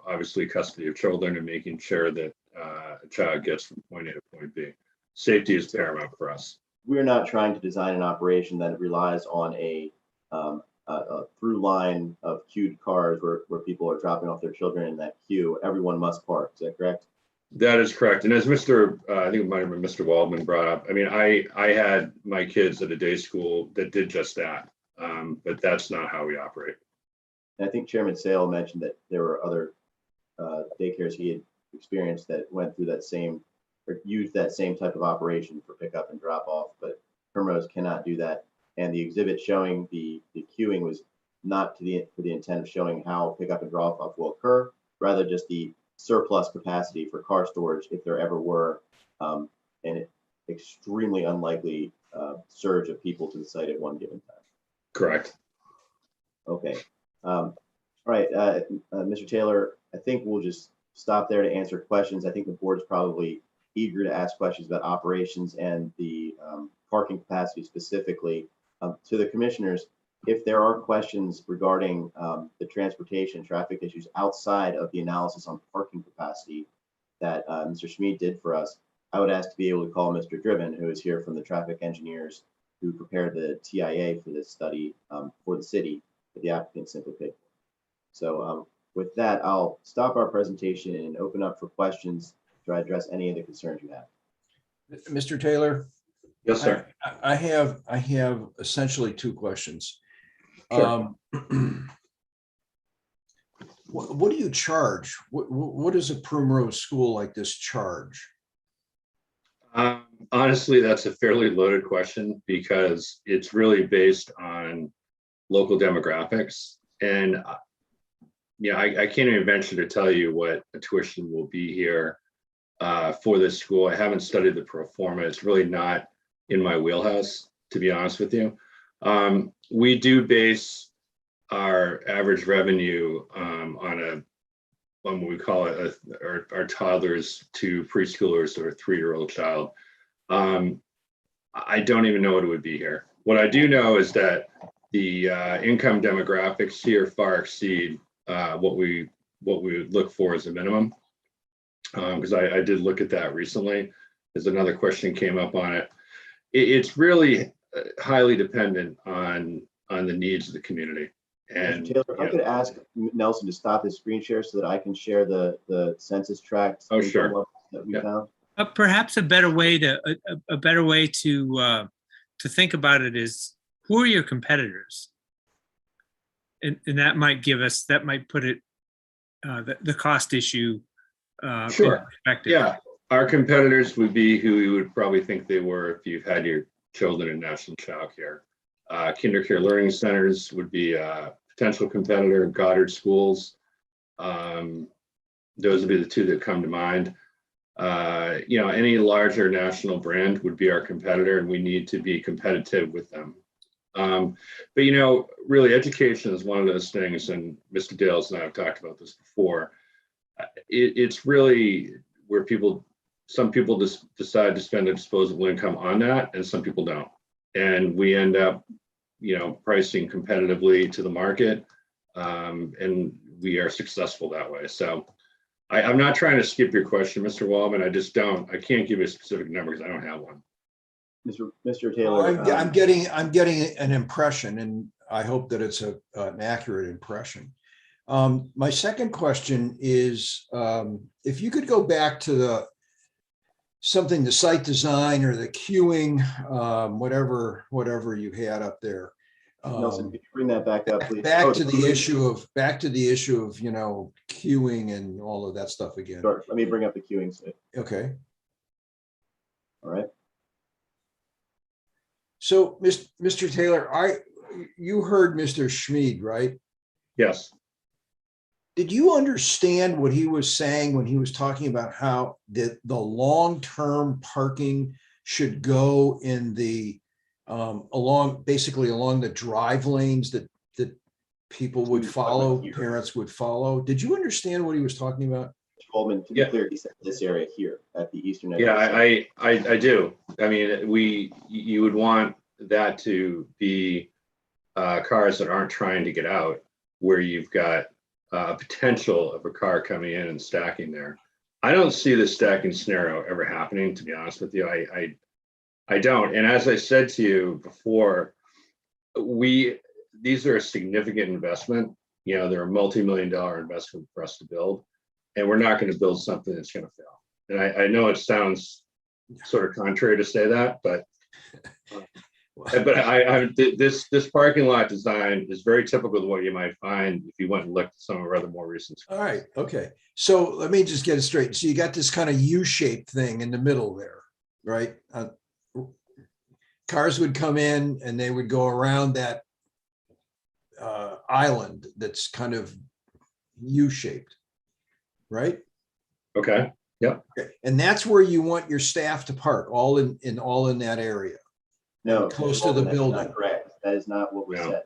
obviously custody of children and making sure that a child gets from point A to point B. Safety is paramount for us. We're not trying to design an operation that relies on a through line of queued cars where people are dropping off their children in that queue. Everyone must park. Is that correct? That is correct. And as I think it might have been Mr. Waldman brought up, I mean, I had my kids at a day school that did just that, but that's not how we operate. And I think Chairman Sale mentioned that there were other daycares he had experienced that went through that same or used that same type of operation for pickup and drop off, but Primrose cannot do that. And the exhibit showing the queuing was not for the intent of showing how pickup and drop off will occur, rather just the surplus capacity for car storage if there ever were an extremely unlikely surge of people to the site at one given time. Correct. Okay. All right, Mr. Taylor, I think we'll just stop there to answer questions. I think the board is probably eager to ask questions about operations and the parking capacity specifically. To the commissioners, if there are questions regarding the transportation traffic issues outside of the analysis on parking capacity that Mr. Schmid did for us, I would ask to be able to call Mr. Driven, who is here from the traffic engineers who prepared the TIA for this study for the city that the applicant simply paid for. So with that, I'll stop our presentation and open up for questions to address any of the concerns you have. Mr. Taylor? Yes, sir. I have essentially two questions. Sure. What do you charge? What does a Primrose school like this charge? Honestly, that's a fairly loaded question because it's really based on local demographics. And yeah, I can't even venture to tell you what the tuition will be here for this school. I haven't studied the pro forma. It's really not in my wheelhouse, to be honest with you. We do base our average revenue on what we call it our toddlers to preschoolers or a 3-year-old child. I don't even know what it would be here. What I do know is that the income demographics here far exceed what we would look for as a minimum. Because I did look at that recently, as another question came up on it. It's really highly dependent on the needs of the community. And Mr. Taylor, if I could ask Nelson to stop his screen share so that I can share the census tract. Oh, sure. That we found. Perhaps a better way to think about it is, who are your competitors? And that might put it the cost issue sure. in perspective. Yeah, our competitors would be who you would probably think they were if you've had your children in national child care. Kinder Care Learning Centers would be a potential competitor. Goddard Schools, those would be the two that come to mind. Any larger national brand would be our competitor, and we need to be competitive with them. But really, education is one of those things, and Mr. Dales and I have talked about this before. It's really where some people just decide to spend a disposable income on that, and some people don't. And we end up, pricing competitively to the market, and we are successful that way. So I'm not trying to skip your question, Mr. Wallman. I can't give you a specific number because I don't have one. Mr. Taylor, I'm getting an impression, and I hope that it's an accurate impression. My second question is, if you could go back to the site design or the queuing, whatever you had up there. Nelson, could you bring that back up, please? Back to the issue of queuing and all of that stuff again. Sure. Let me bring up the queuing site. Okay. All right. So, Mr. Taylor, you heard Mr. Schmid, right? Yes. Did you understand what he was saying when he was talking about how the long-term parking should go in the along the drive lanes that people would follow, parents would follow? Did you understand what he was talking about? Coleman, to be clear, he said this area here at the eastern edge. Yeah, I do. I mean, you would want that to be cars that aren't trying to get out, where you've got potential of a car coming in and stacking there. I don't see this stacking scenario ever happening, to be honest with you. I don't. And as I said to you before, these are a significant investment. They're a multi-million-dollar investment for us to build, and we're not going to build something that's going to fail. And I know it sounds sort of contrary to say that, but this parking lot design is very typical of what you might find if you went and looked at some of our other more recent schools. All right. Okay. So let me just get it straight. So you got this kind of U-shaped thing in the middle there, right? Cars would come in and they would go around that island that's kind of U-shaped, right? Okay. Yep. And that's where you want your staff to park, all in that area. No, Close Mr. to the Walden, that's building. not correct. That is not what was No. said.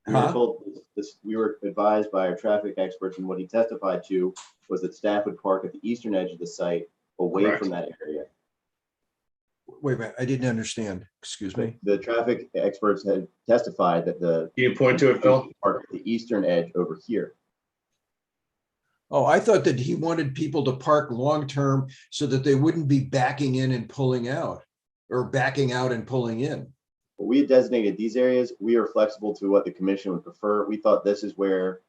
We were Huh? told this, we were advised by our traffic experts, and what he testified to was that staff would park at the eastern edge of the site, away Correct. from that area. Wait a minute, I didn't understand. Excuse me. The traffic experts had testified that the Can you point to it, Phil? park at the eastern edge over here. Oh, I thought that he wanted people to park long-term so that they wouldn't be backing in and pulling out, or backing out and pulling in. Well, we had designated these areas. We are flexible to what the commission would prefer. We thought this is where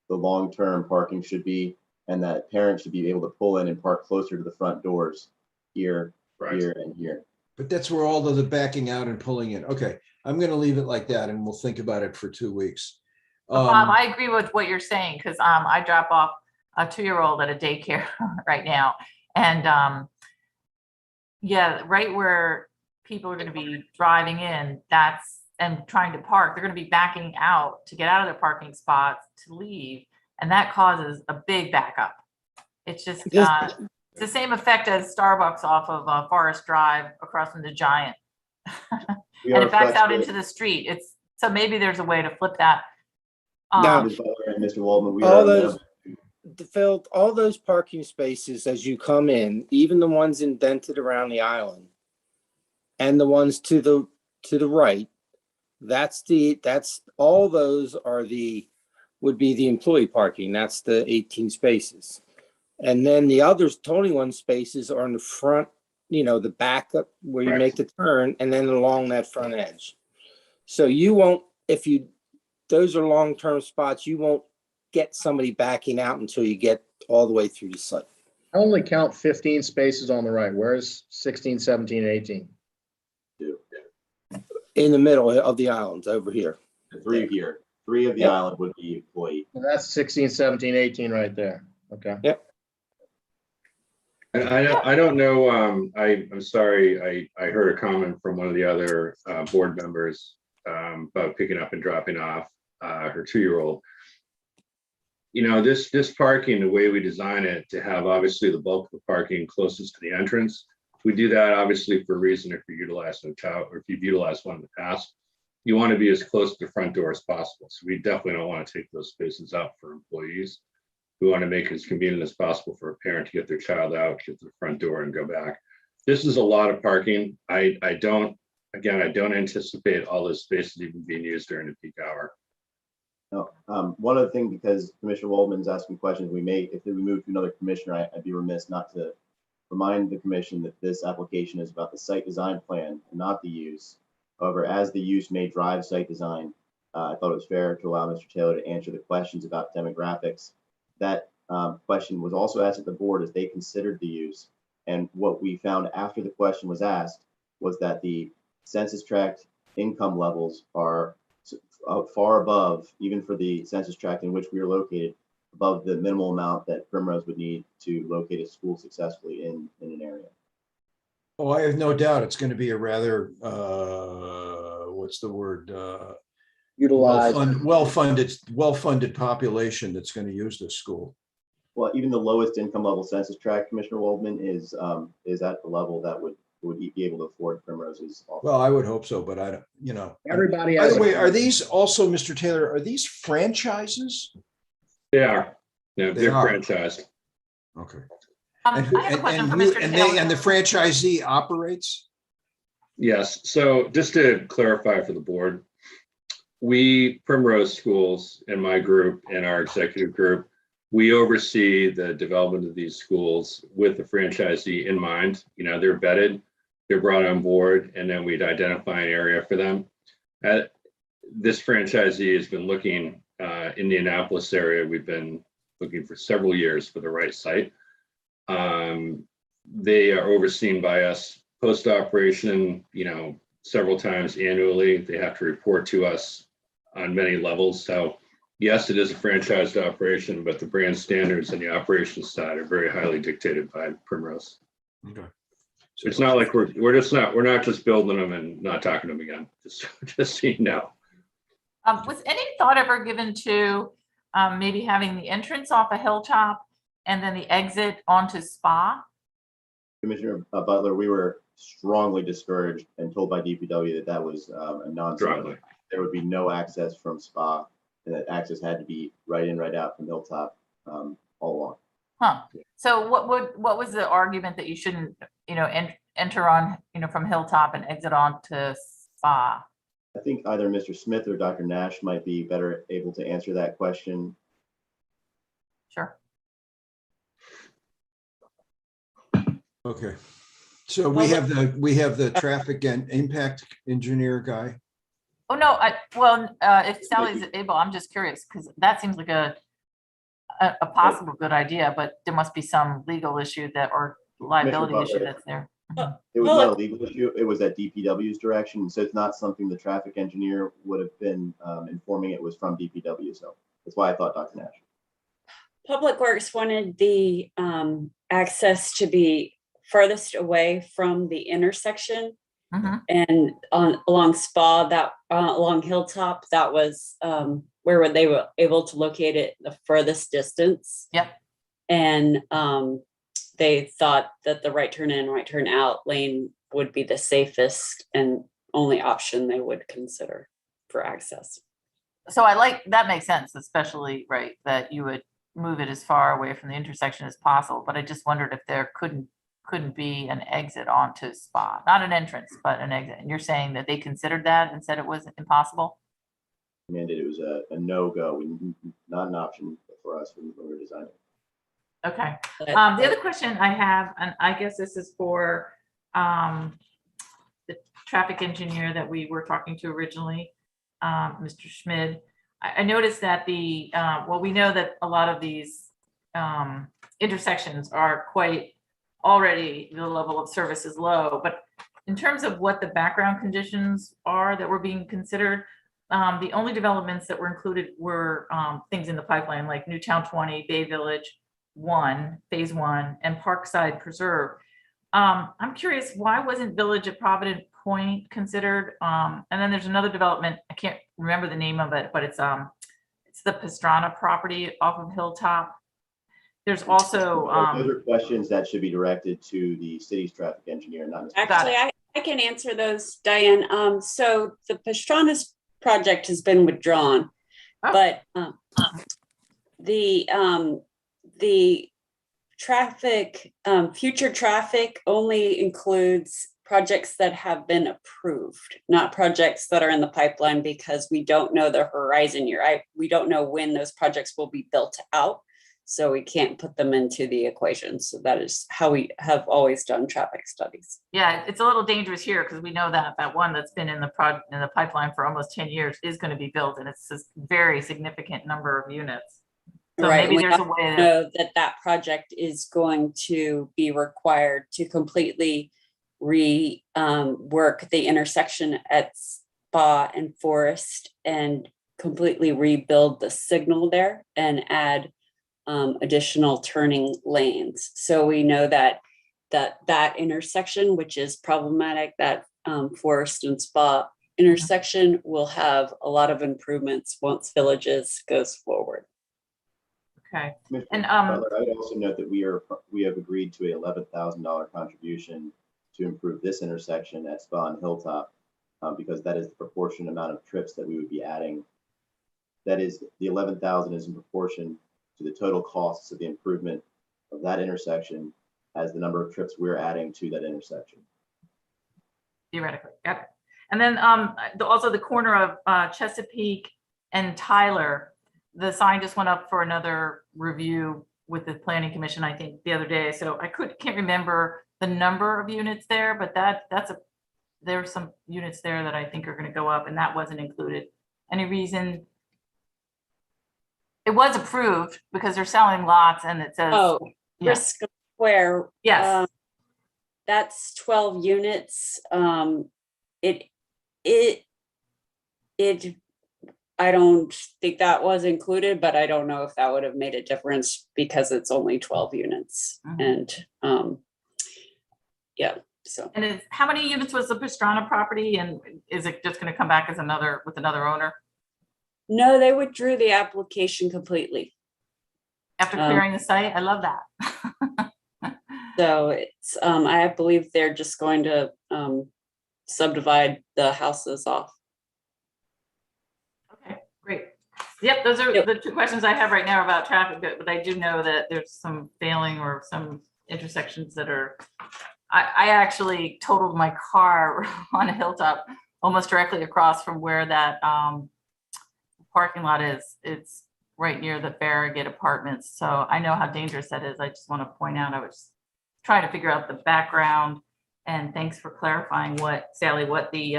the long-term parking should be, and that parents should be able to pull in and park closer to the front doors here, Right. here, and here. But that's where all of the backing out and pulling in. Okay, I'm going to leave it like that, and we'll think about it for 2 weeks. Bob, I agree with what you're saying, because I drop off a 2-year-old at a daycare right now. And yeah, right where people are going to be driving in, and trying to park, they're going to be backing out to get out of their parking spots to leave. And that causes a big backup. It's just, it's the same effect as Starbucks off of Forest Drive across from the Giant. And it backs out into the street. So maybe there's a way to flip that. Ms. Butler and Mr. Waldman, we all are those, Phil, all those parking spaces as you come in, even the ones indented around the island, and the ones to the right, that's all those are would be the employee parking. That's the 18 spaces. And then the others 21 spaces are in the front, the backup where you make the turn, and then along that front edge. So you won't, those are long-term spots, you won't get somebody backing out until you get all the way through the site. I only count 15 spaces on the right. Where's 16, 17, and 18? In the middle of the islands over here. 3 here. 3 of the island would be employee. Well, that's 16, 17, 18 right there. Okay. Yep. And I don't know, I'm sorry, I heard a comment from one of the other board members about picking up and dropping off her 2-year-old. This parking, the way we design it to have obviously the bulk of the parking closest to the entrance, we do that obviously for a reason. If you're utilizing a child, or if you've utilized one in the past, you want to be as close to the front door as possible. So we definitely don't want to take those spaces up for employees. We want to make it as convenient as possible for a parent to get their child out, get to the front door and go back. This is a lot of parking. I don't anticipate all those spaces even being used during the peak hour. No, one other thing, because Commissioner Waldman's asking questions, if we move to another commissioner, I'd be remiss not to remind the commission that this application is about the site design plan, not the use. However, as the use may drive site design, I thought it was fair to allow Mr. Taylor to answer the questions about demographics. That question was also asked at the board as they considered the use. And what we found after the question was asked was that the census tract income levels are far above, even for the census tract in which we are located, above the minimal amount that Primrose would need to locate a school successfully in an area. Oh, I have no doubt it's going to be a rather, what's the word? Utilized. Well-funded population that's going to use this school. Well, even the lowest income level census tract, Commissioner Waldman, is at the level that would be able to afford Primrose's offer. Well, I would hope so, but I don't, Everybody By has the way, are these also, Mr. Taylor, are these franchises? They are. Yeah, They they're are. franchised. Okay. I have a question for Mr. Taylor. And the franchisee operates? Yes. So just to clarify for the board, Primrose Schools in my group and our executive group, we oversee the development of these schools with the franchisee in mind. They're vetted, they're brought on board, and then we'd identify an area for them. This franchisee has been looking in the Indianapolis area. We've been looking for several years for the right site. They are overseen by us post-operation, several times annually. They have to report to us on many levels. So yes, it is a franchised operation, but the brand standards and the operations side are very highly dictated by Primrose. Okay. So it's not like we're not just building them and not talking to them again, just so you know. Was any thought ever given to maybe having the entrance off a hilltop and then the exit onto Spa? Commissioner Butler, we were strongly discouraged and told by DPW that that was a non-starter. There would be no access from Spa, and that access had to be right in, right out from Hilltop all along. Huh. So what was the argument that you shouldn't, enter on, from Hilltop and exit onto Spa? I think either Mr. Smith or Dr. Nash might be better able to answer that question. Sure. Okay. So we have the traffic and impact engineer guy. Oh, no, if Sally's able, I'm just curious, because that seems like a possible good idea, but there must be some legal issue or liability issue that's there. It was not a legal issue. It was at DPW's direction. So it's not something the traffic engineer would have been informing. It was from DPW. So that's why I thought Dr. Nash. Public Works wanted the access to be furthest away from the intersection. And along Spa, along Hilltop, that was where they were able to locate it the furthest distance. Yep. And they thought that the right turn in, right turn out lane would be the safest and only option they would consider for access. So that makes sense, especially that you would move it as far away from the intersection as possible. But I just wondered if there couldn't be an exit onto Spa, not an entrance, but an exit. And you're saying that they considered that and said it was impossible? Mandated it was a no-go, not an option for us when we were designing. Okay. The other question I have, and I guess this is for the traffic engineer that we were talking to originally, Mr. Schmid. I noticed that we know that a lot of these intersections are already the level of service is low, but in terms of what the background conditions are that were being considered, the only developments that were included were things in the pipeline like Newtown 20, Bay Village 1, Phase 1, and Parkside Preserve. I'm curious, why wasn't Village at Provident Point considered? And then there's another development, I can't remember the name of it, but it's the Pastrana property off of Hilltop. There's also those are questions that should be directed to the city's traffic engineer, not Mr. Actually, I can answer those, Diane. So the Pastrana's project has been withdrawn, but the traffic, future traffic only includes projects that have been approved, not projects that are in the pipeline, because we don't know the horizon year. We don't know when those projects will be built out. So we can't put them into the equation. So that is how we have always done traffic studies. Yeah, it's a little dangerous here because we know that one that's been in the pipeline for almost 10 years is going to be built, and it's a very significant number of units. So right. Maybe there's a way to know that project is going to be required to completely rework the intersection at Spa and Forest and completely rebuild the signal there and add additional turning lanes. So we know that intersection, which is problematic, that Forest and Spa intersection, will have a lot of improvements once Villages goes forward. Okay. And I would also note that we have agreed to a $11,000 contribution to improve this intersection at Spa and Hilltop because that is the proportion amount of trips that we would be adding. That is, the 11,000 is in proportion to the total costs of the improvement of that intersection as the number of trips we're adding to that intersection. Theoretically, yep. And then also the corner of Chesapeake and Tyler, the sign just went up for another review with the Planning Commission, I think, the other day. So I can't remember the number of units there, but there are some units there that I think are going to go up, and that wasn't included. Any reason? It was approved because they're selling lots, and it says Risk Square. Yes, that's 12 units. I don't think that was included, but I don't know if that would have made a difference because it's only 12 units. And yeah, so. And how many units was the Pastrana property, and is it just going to come back as with another owner? No, they withdrew the application completely. After clearing the site, I love that. So it's, I believe they're just going to subdivide the houses off. Okay, great. Yep, those are the two questions I have right now about traffic, but I do know that there's some failing or some intersections that are, I actually totaled my car on a hilltop almost directly across from where that parking lot is. It's right near the Farragut Apartments. So I know how dangerous that is. I just want to point out, I was trying to figure out the background, and thanks for clarifying Sally, what the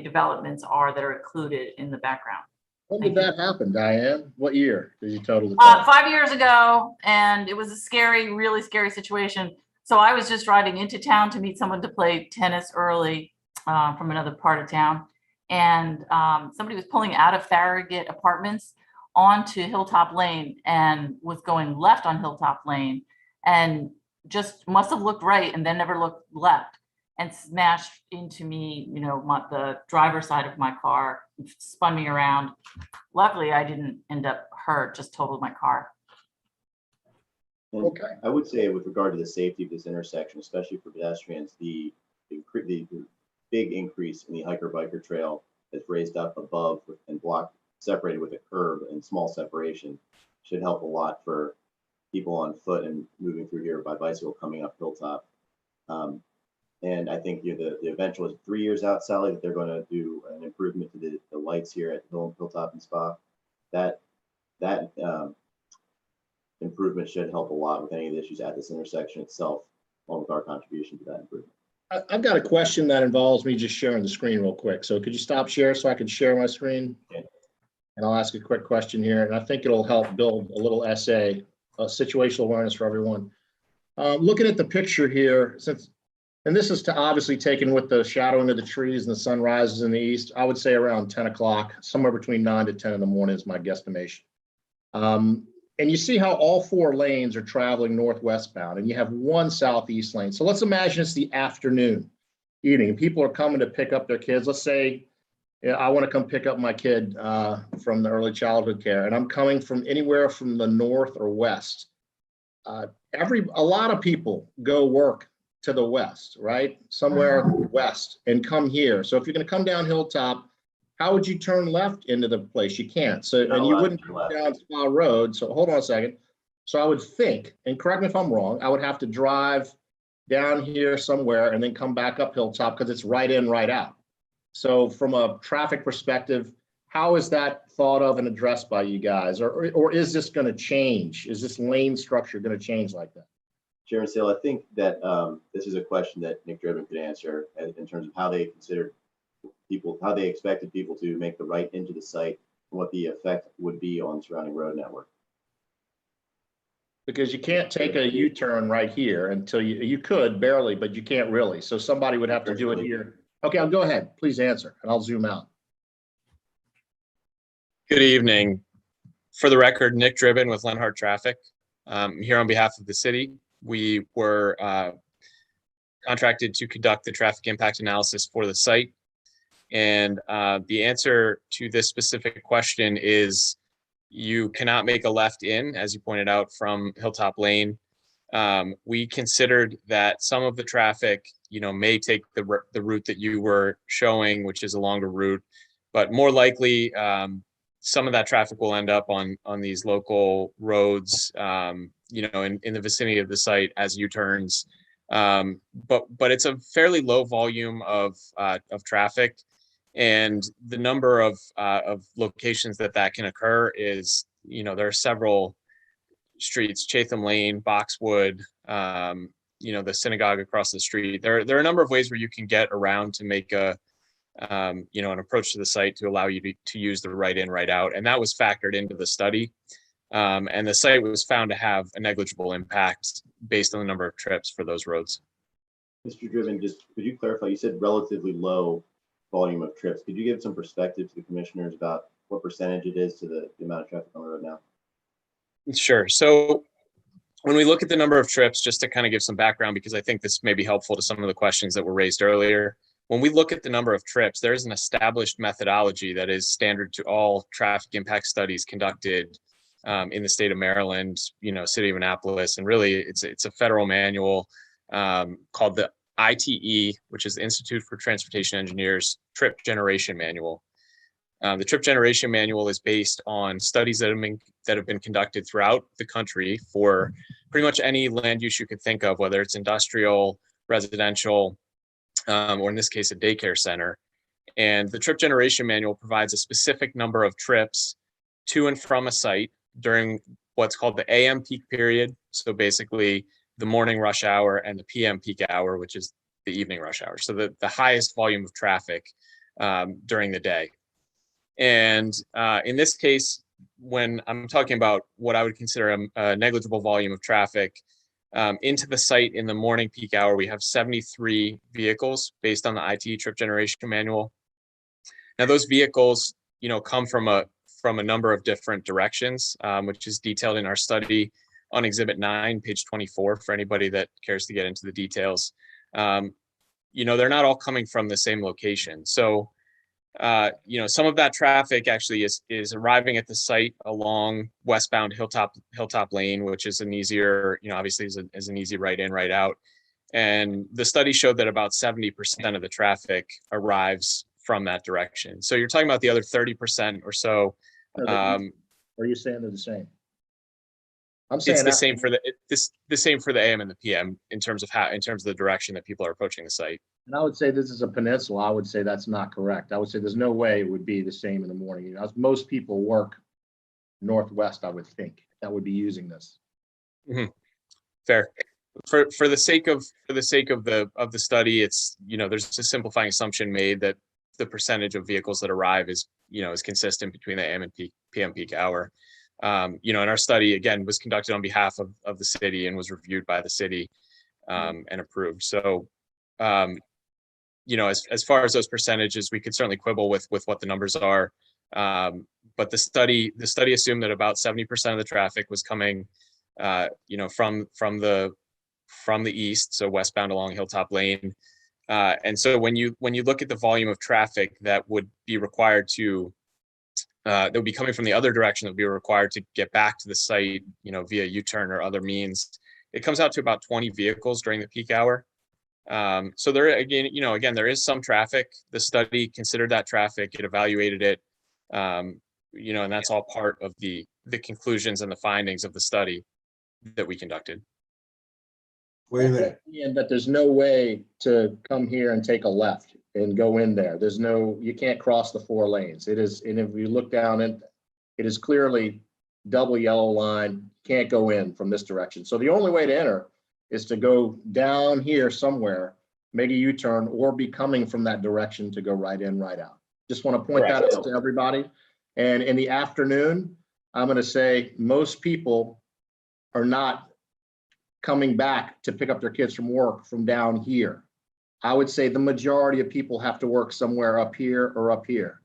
developments are that are included in the background. When did that happen, Diane? What year did you total the car? 5 years ago, and it was a scary, really scary situation. So I was just driving into town to meet someone to play tennis early from another part of town. And somebody was pulling out of Farragut Apartments onto Hilltop Lane and was going left on Hilltop Lane and just must have looked right and then never looked left and smashed into me, the driver's side of my car, spun me around. Luckily, I didn't end up hurt, just totaled my car. Okay. I would say with regard to the safety of this intersection, especially for pedestrians, the big increase in the hiker-biker trail that's raised up above and separated with a curb and small separation should help a lot for people on foot and moving through here by bicycle coming up Hilltop. And I think the eventual is 3 years out, Sally, that they're going to do an improvement to the lights here at Hilltop and Spa. That improvement should help a lot with any of the issues at this intersection itself, along with our contribution to that improvement. I've got a question that involves me just sharing the screen real quick. So could you stop share so I can share my screen? Okay. And I'll ask a quick question here, and I think it'll help build a little essay, situational awareness for everyone. Looking at the picture here, and this is obviously taken with the shadowing of the trees and the sun rises in the east, I would say around 10 o'clock, somewhere between 9 to 10 in the morning is my guesstimation. And you see how all 4 lanes are traveling northwest bound, and you have 1 southeast lane. So let's imagine it's the afternoon, evening, and people are coming to pick up their kids. Let's say I want to come pick up my kid from the early childhood care, and I'm coming from anywhere from the north or west. A lot of people go work to the west, right? Somewhere west and come here. So if you're going to come down Hilltop, how would you turn left into the place? You can't. So, and you wouldn't come down Spa Road. So hold on a second. So I would think, and correct me if I'm wrong, I would have to drive down here somewhere and then come back up Hilltop because it's right in, right out. So from a traffic perspective, how is that thought of and addressed by you guys? Or is this going to change? Is this lane structure going to change like that? Chairman Sale, I think that this is a question that Nick Driven could answer in terms of how they considered people, how they expected people to make the right into the site and what the effect would be on surrounding road network. Because you can't take a U-turn right here until you could barely, but you can't really. So somebody would have to do it here. Okay, I'll go ahead. Please answer and I'll zoom out. Good evening. For the record, Nick Driven with Lenhart Traffic. Here on behalf of the city. We were contracted to conduct the traffic impact analysis for the site. And the answer to this specific question is you cannot make a left in, as you pointed out, from Hilltop Lane. We considered that some of the traffic, may take the route that you were showing, which is a longer route, but more likely some of that traffic will end up on these local roads, in the vicinity of the site as U-turns. But it's a fairly low volume of traffic. And the number of locations that can occur is, there are several streets, Chatham Lane, Boxwood, the synagogue across the street. There are a number of ways where you can get around to make an approach to the site to allow you to use the right in, right out. And that was factored into the study. And the site was found to have a negligible impact based on the number of trips for those roads. Mr. Driven, just could you clarify, you said relatively low volume of trips. Could you give some perspective to the commissioners about what percentage it is to the amount of traffic on the road now? Sure. So when we look at the number of trips, just to kind of give some background, because I think this may be helpful to some of the questions that were raised earlier, when we look at the number of trips, there is an established methodology that is standard to all traffic impact studies conducted in the state of Maryland, city of Annapolis, and really it's a federal manual called the ITE, which is the Institute for Transportation Engineers Trip Generation Manual. The Trip Generation Manual is based on studies that have been conducted throughout the country for pretty much any land use you could think of, whether it's industrial, residential, or in this case, a daycare center. And the Trip Generation Manual provides a specific number of trips to and from a site during what's called the AM peak period. So basically the morning rush hour and the PM peak hour, which is the evening rush hour. So the highest volume of traffic during the day. And in this case, when I'm talking about what I would consider a negligible volume of traffic into the site in the morning peak hour, we have 73 vehicles based on the ITE Trip Generation Manual. Now those vehicles, come from a number of different directions, which is detailed in our study on Exhibit 9, page 24, for anybody that cares to get into the details. They're not all coming from the same location. So some of that traffic actually is arriving at the site along westbound Hilltop Lane, which is an easier, obviously is an easy right in, right out. And the study showed that about 70% of the traffic arrives from that direction. So you're talking about the other 30% or so. Are you saying they're the same? I'm saying it's the same for the same for the AM and the PM in terms of the direction that people are approaching the site. And I would say this is a peninsula. I would say that's not correct. I would say there's no way it would be the same in the morning. Most people work northwest, I would think, that would be using this. Mm-hmm. Fair. For the sake of the study, it's there's a simplifying assumption made that the percentage of vehicles that arrive is consistent between the AM and PM peak hour. And our study again was conducted on behalf of the city and was reviewed by the city and approved. So as far as those percentages, we could certainly quibble with what the numbers are. But the study assumed that about 70% of the traffic was coming from the east, so westbound along Hilltop Lane. And so when you look at the volume of traffic that would be required to that would be coming from the other direction that would be required to get back to the site, via U-turn or other means, it comes out to about 20 vehicles during the peak hour. So there again, there is some traffic. The study considered that traffic, it evaluated it, and that's all part of the conclusions and the findings of the study that we conducted. Wait a minute. But there's no way to come here and take a left and go in there. You can't cross the 4 lanes. It is, and if you look down it is clearly double yellow line, can't go in from this direction. So the only way to enter is to go down here somewhere, make a U-turn, or be coming from that direction to go right in, right out. Just want to point that out to everybody. And in the afternoon, I'm going to say most people are not coming back to pick up their kids from work from down here. I would say the majority of people have to work somewhere up here or up here.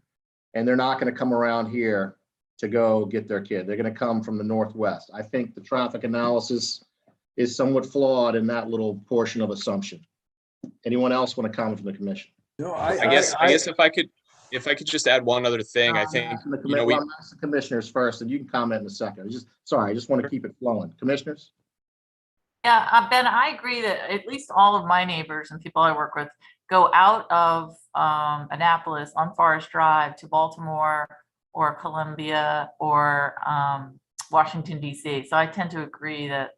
And they're not going to come around here to go get their kid. They're going to come from the northwest. I think the traffic analysis is somewhat flawed in that little portion of assumption. Anyone else want to comment from the commission? No, I guess if I could just add one other thing, I think I'm asking the commissioners first, and you can comment in a second. I just want to keep it flowing. Commissioners? Yeah, Ben, I agree that at least all of my neighbors and people I work with go out of Annapolis on Forest Drive to Baltimore or Columbia or Washington, D.C. So I tend to agree that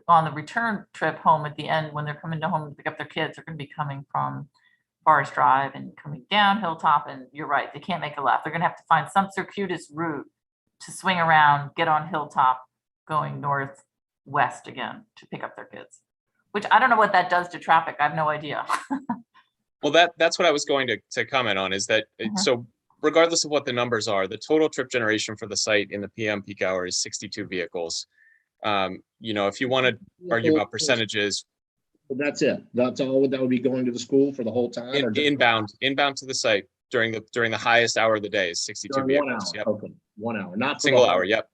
on the return trip home at the end, when they're coming to home to pick up their kids, they're going to be coming from Forest Drive and coming down Hilltop. And you're right, they can't make a left. They're going to have to find some circuitous route to swing around, get on Hilltop, going northwest again to pick up their kids, which I don't know what that does to traffic. I have no idea. Well, that's what I was going to comment on, is that so regardless of what the numbers are, the total trip generation for the site in the PM peak hour is 62 vehicles. If you want to argue about percentages, that's it. That's all that would be going to the school for the whole time. Inbound to the site during the highest hour of the day is 62 vehicles. 1 hour. Yep. Okay, 1 hour, not Single hour. Yep.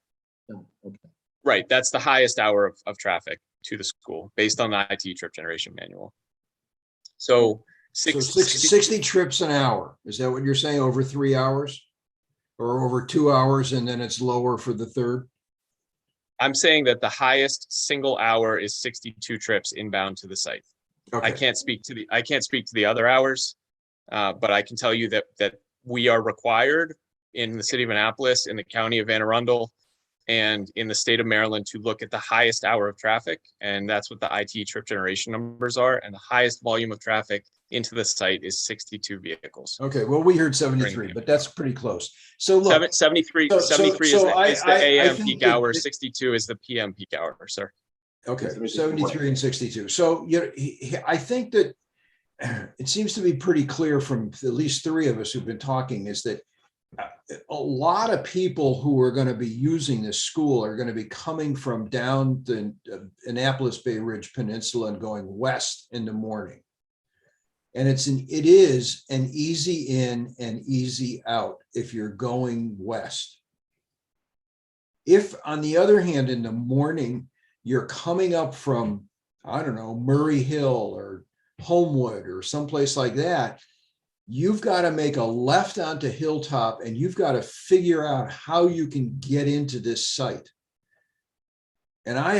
Okay. Right. That's the highest hour of traffic to the school based on the ITE Trip Generation Manual. So So 60 trips an hour. Is that what you're saying? Over 3 hours? Or over 2 hours, and then it's lower for the third? I'm saying that the highest single hour is 62 trips inbound to the site. Okay. I can't speak to the other hours, but I can tell you that we are required in the city of Annapolis, in the county of Anne Arundel, and in the state of Maryland to look at the highest hour of traffic, and that's what the IT trip generation numbers are. And the highest volume of traffic into the site is 62 vehicles. Okay, well, we heard 73, but that's pretty close. So look, 73 so is the AM think peak that hour, 62 is the PM peak hour, sir. Okay, 73 and 62. So, you know, I think that it seems to be pretty clear from at least three of us who've been talking is that a lot of people who are going to be using this school are going to be coming from down the Annapolis Bay Ridge Peninsula and going west in the morning. And it is an easy in and easy out if you're going west. If, on the other hand, in the morning, you're coming up from, I don't know, Murray Hill or Homewood or someplace like that, you've got to make a left onto Hilltop and you've got to figure out how you can get into this site. And I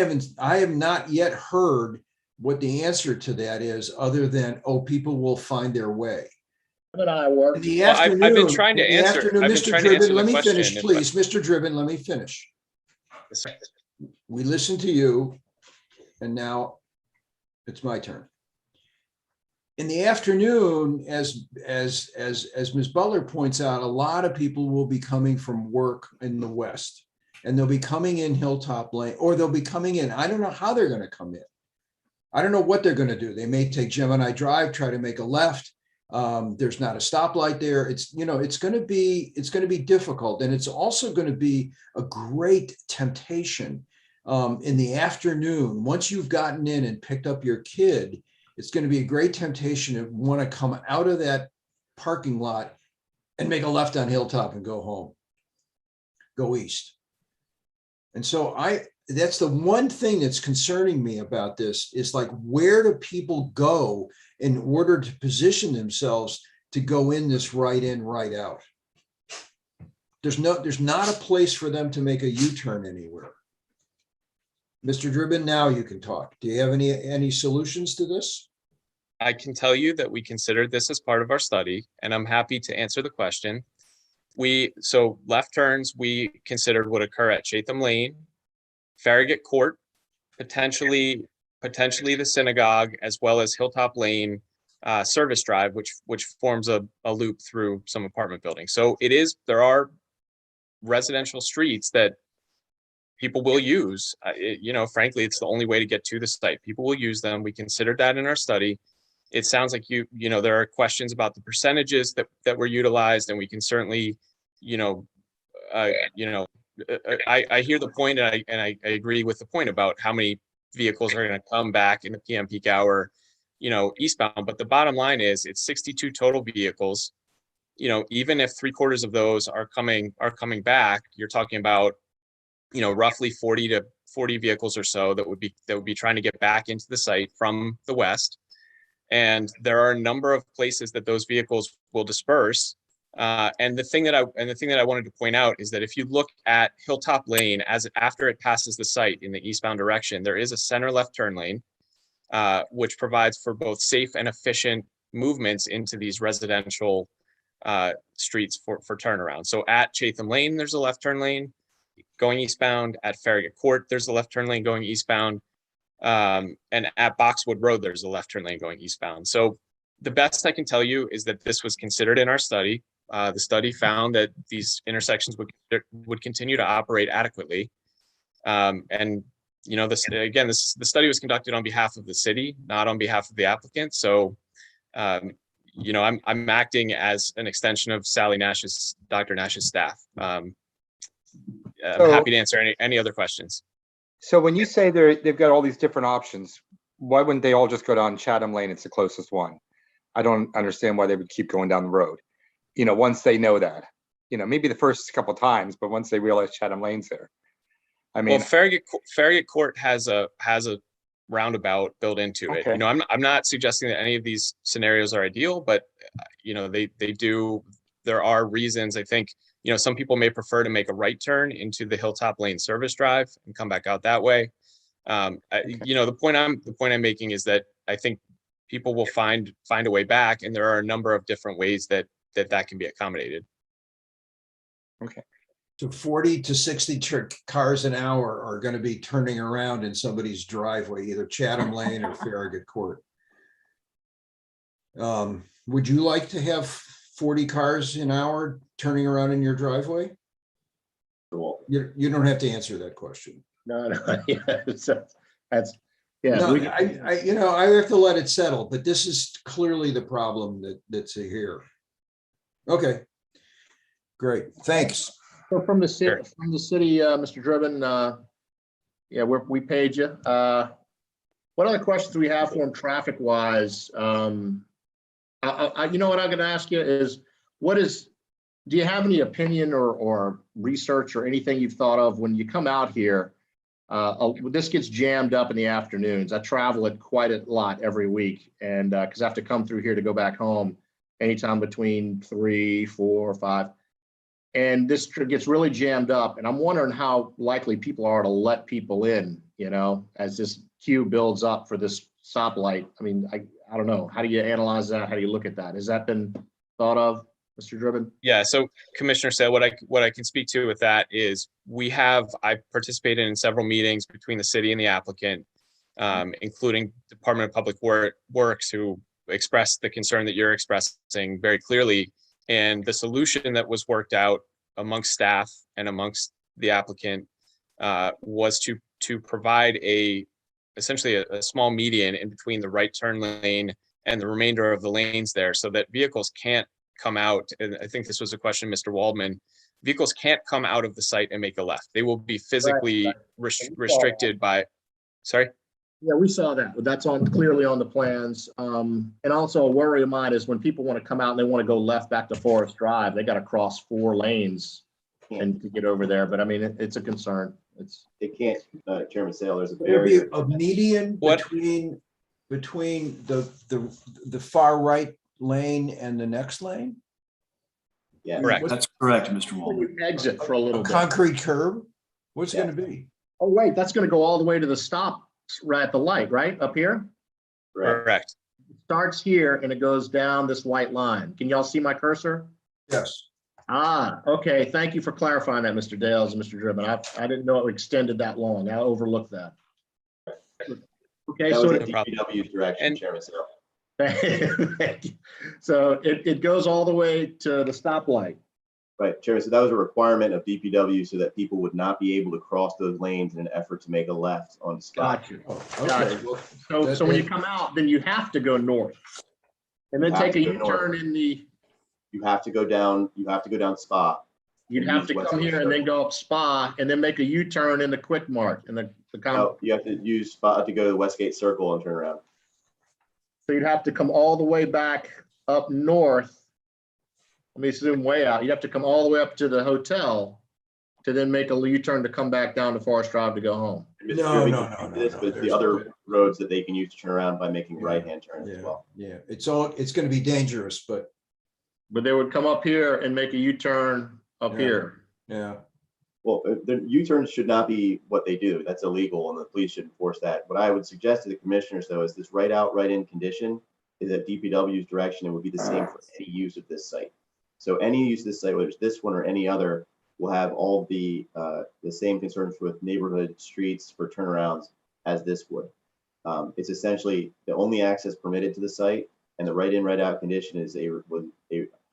have not yet heard what the answer to that is, other than, oh, people will find their way. And I work. In the afternoon, I've been trying to answer. Mr. Driven, let me finish, please. Mr. Driven, let me finish. We listened to you, and now it's my turn. In the afternoon, as Ms. Butler points out, a lot of people will be coming from work in the west, and they'll be coming in Hilltop Lane, or they'll be coming in. I don't know how they're going to come in. I don't know what they're going to do. They may take Gemini Drive, try to make a left. There's not a stoplight there. It's going to be difficult, and it's also going to be a great temptation in the afternoon. Once you've gotten in and picked up your kid, it's going to be a great temptation to want to come out of that parking lot and make a left on Hilltop and go home, go east. And so that's the one thing that's concerning me about this is, like, where do people go in order to position themselves to go in this right in, right out? There's not a place for them to make a U-turn anywhere. Mr. Dribbin, now you can talk. Do you have any solutions to this? I can tell you that we considered this as part of our study, and I'm happy to answer the question. So left turns we considered would occur at Chatham Lane, Farragut Court, potentially the synagogue, as well as Hilltop Lane Service Drive, which forms a loop through some apartment buildings. So there are residential streets that people will use. Frankly, it's the only way to get to the site. People will use them. We considered that in our study. It sounds like there are questions about the percentages that were utilized, and we can certainly, I hear the point, and I agree with the point about how many vehicles are going to come back in the PM peak hour, eastbound. But the bottom line is, it's 62 total vehicles. Even if 3/4 of those are coming back, you're talking about, roughly 40 vehicles or so that would be trying to get back into the site from the west. And there are a number of places that those vehicles will disperse. And the thing that I wanted to point out is that if you look at Hilltop Lane after it passes the site in the eastbound direction, there is a center left turn lane, which provides for both safe and efficient movements into these residential streets for turnaround. So at Chatham Lane, there's a left turn lane going eastbound. At Farragut Court, there's a left turn lane going eastbound. And at Boxwood Road, there's a left turn lane going eastbound. So the best I can tell you is that this was considered in our study. The study found that these intersections would continue to operate adequately. The study was conducted on behalf of the city, not on behalf of the applicant. So, I'm acting as an extension of Dr. Nash's staff. I'm happy to answer any other questions. So when you say they've got all these different options, why wouldn't they all just go down Chatham Lane? It's the closest one. I don't understand why they would keep going down the road. Once they know that, maybe the first couple of times, but once they realize Chatham Lane's there. I mean, well, Farragut Court has a roundabout built into it. Okay. You know, I'm not suggesting that any of these scenarios are ideal, but you know, there are reasons. I think, you know, some people may prefer to make a right turn into the Hilltop Lane service drive and come back out that way. You know, the point I'm making is that I think people will find a way back, and there are a number of different ways that can be accommodated. Okay. So 40 to 60 cars an hour are going to be turning around in somebody's driveway, either Chatham Lane or Farragut Court. Would you like to have 40 cars an hour turning around in your driveway? You don't have to answer that question. No, yeah, that's, yeah. No, you know, I have to let it settle, but this is clearly the problem that's here. Okay, great, thanks. So from the city, Mr. Driven, yeah, we paid you. What other questions do we have for him traffic wise? You know what I'm going to ask you is, do you have any opinion or research or anything you've thought of when you come out here? This gets jammed up in the afternoons. I travel it quite a lot every week, and because I have to come through here to go back home anytime between 3, 4, 5. And this gets really jammed up, and I'm wondering how likely people are to let people in, you know, as this queue builds up for this stoplight. I mean, I don't know. How do you analyze that? How do you look at that? Has that been thought of, Mr. Driven? Yeah, so Commissioner said what I can speak to with that is I participated in several meetings between the city and the applicant, including Department of Public Works, who expressed the concern that you're expressing very clearly. And the solution that was worked out amongst staff and amongst the applicant was to provide essentially a small median in between the right turn lane and the remainder of the lanes there, so that vehicles can't come out. And I think this was a question, Mr. Waldman. Vehicles can't come out of the site and make a left. They will be physically restricted by. Sorry. Yeah, we saw that. That's clearly on the plans. And also a worry of mine is when people want to come out and they want to go left back to Forest Drive, they got to cross 4 lanes and to get over there. But I mean, it's a concern. They can't, Chairman Sale, there's a There'd be barrier. a median between the far right lane and the next lane? Yeah, correct. That's correct, Mr. Waldman. Exit for a little bit. Concrete curb? What's it going to be? Oh, wait, that's going to go all the way to the stop right at the light, right up here? Correct. It starts here and it goes down this white line. Can y'all see my cursor? Yes. Ah, okay. Thank you for clarifying that, Mr. Dales and Mr. Driven. I didn't know it extended that long. I overlooked that. Okay, that so was the DPW's direction, Chairman Sale. Thank you. So it goes all the way to the stoplight. Right, Chairman. So that was a requirement of DPW so that people would not be able to cross those lanes in an effort to make a left on the spot. Gotcha. Gotcha. So when you come out, then you have to go north, and then take a U-turn in the. You have to go down. You have to go down Spa. You'd have to come here and then go up Spa and then make a U-turn in the Quick Mart and the. No, you have to use Spa to go to Westgate Circle and turn around. So you'd have to come all the way back up north. Let me zoom way out. You'd have to come all the way up to the hotel to then make a U-turn to come back down to Forest Drive to go home. No. But the other roads that they can use to turn around by making right-hand turns as well. Yeah, it's going to be dangerous, but they would come up here and make a U-turn up here. Yeah. Well, the U-turns should not be what they do. That's illegal, and the police should enforce that. What I would suggest to the commissioners, though, is this right out, right in condition is that DPW's direction. It would be the same for any use of this site. So any use of this site, whether it's this one or any other, will have all the same concerns with neighborhood streets for turnarounds as this would. It's essentially the only access permitted to the site, and the right in, right out condition is a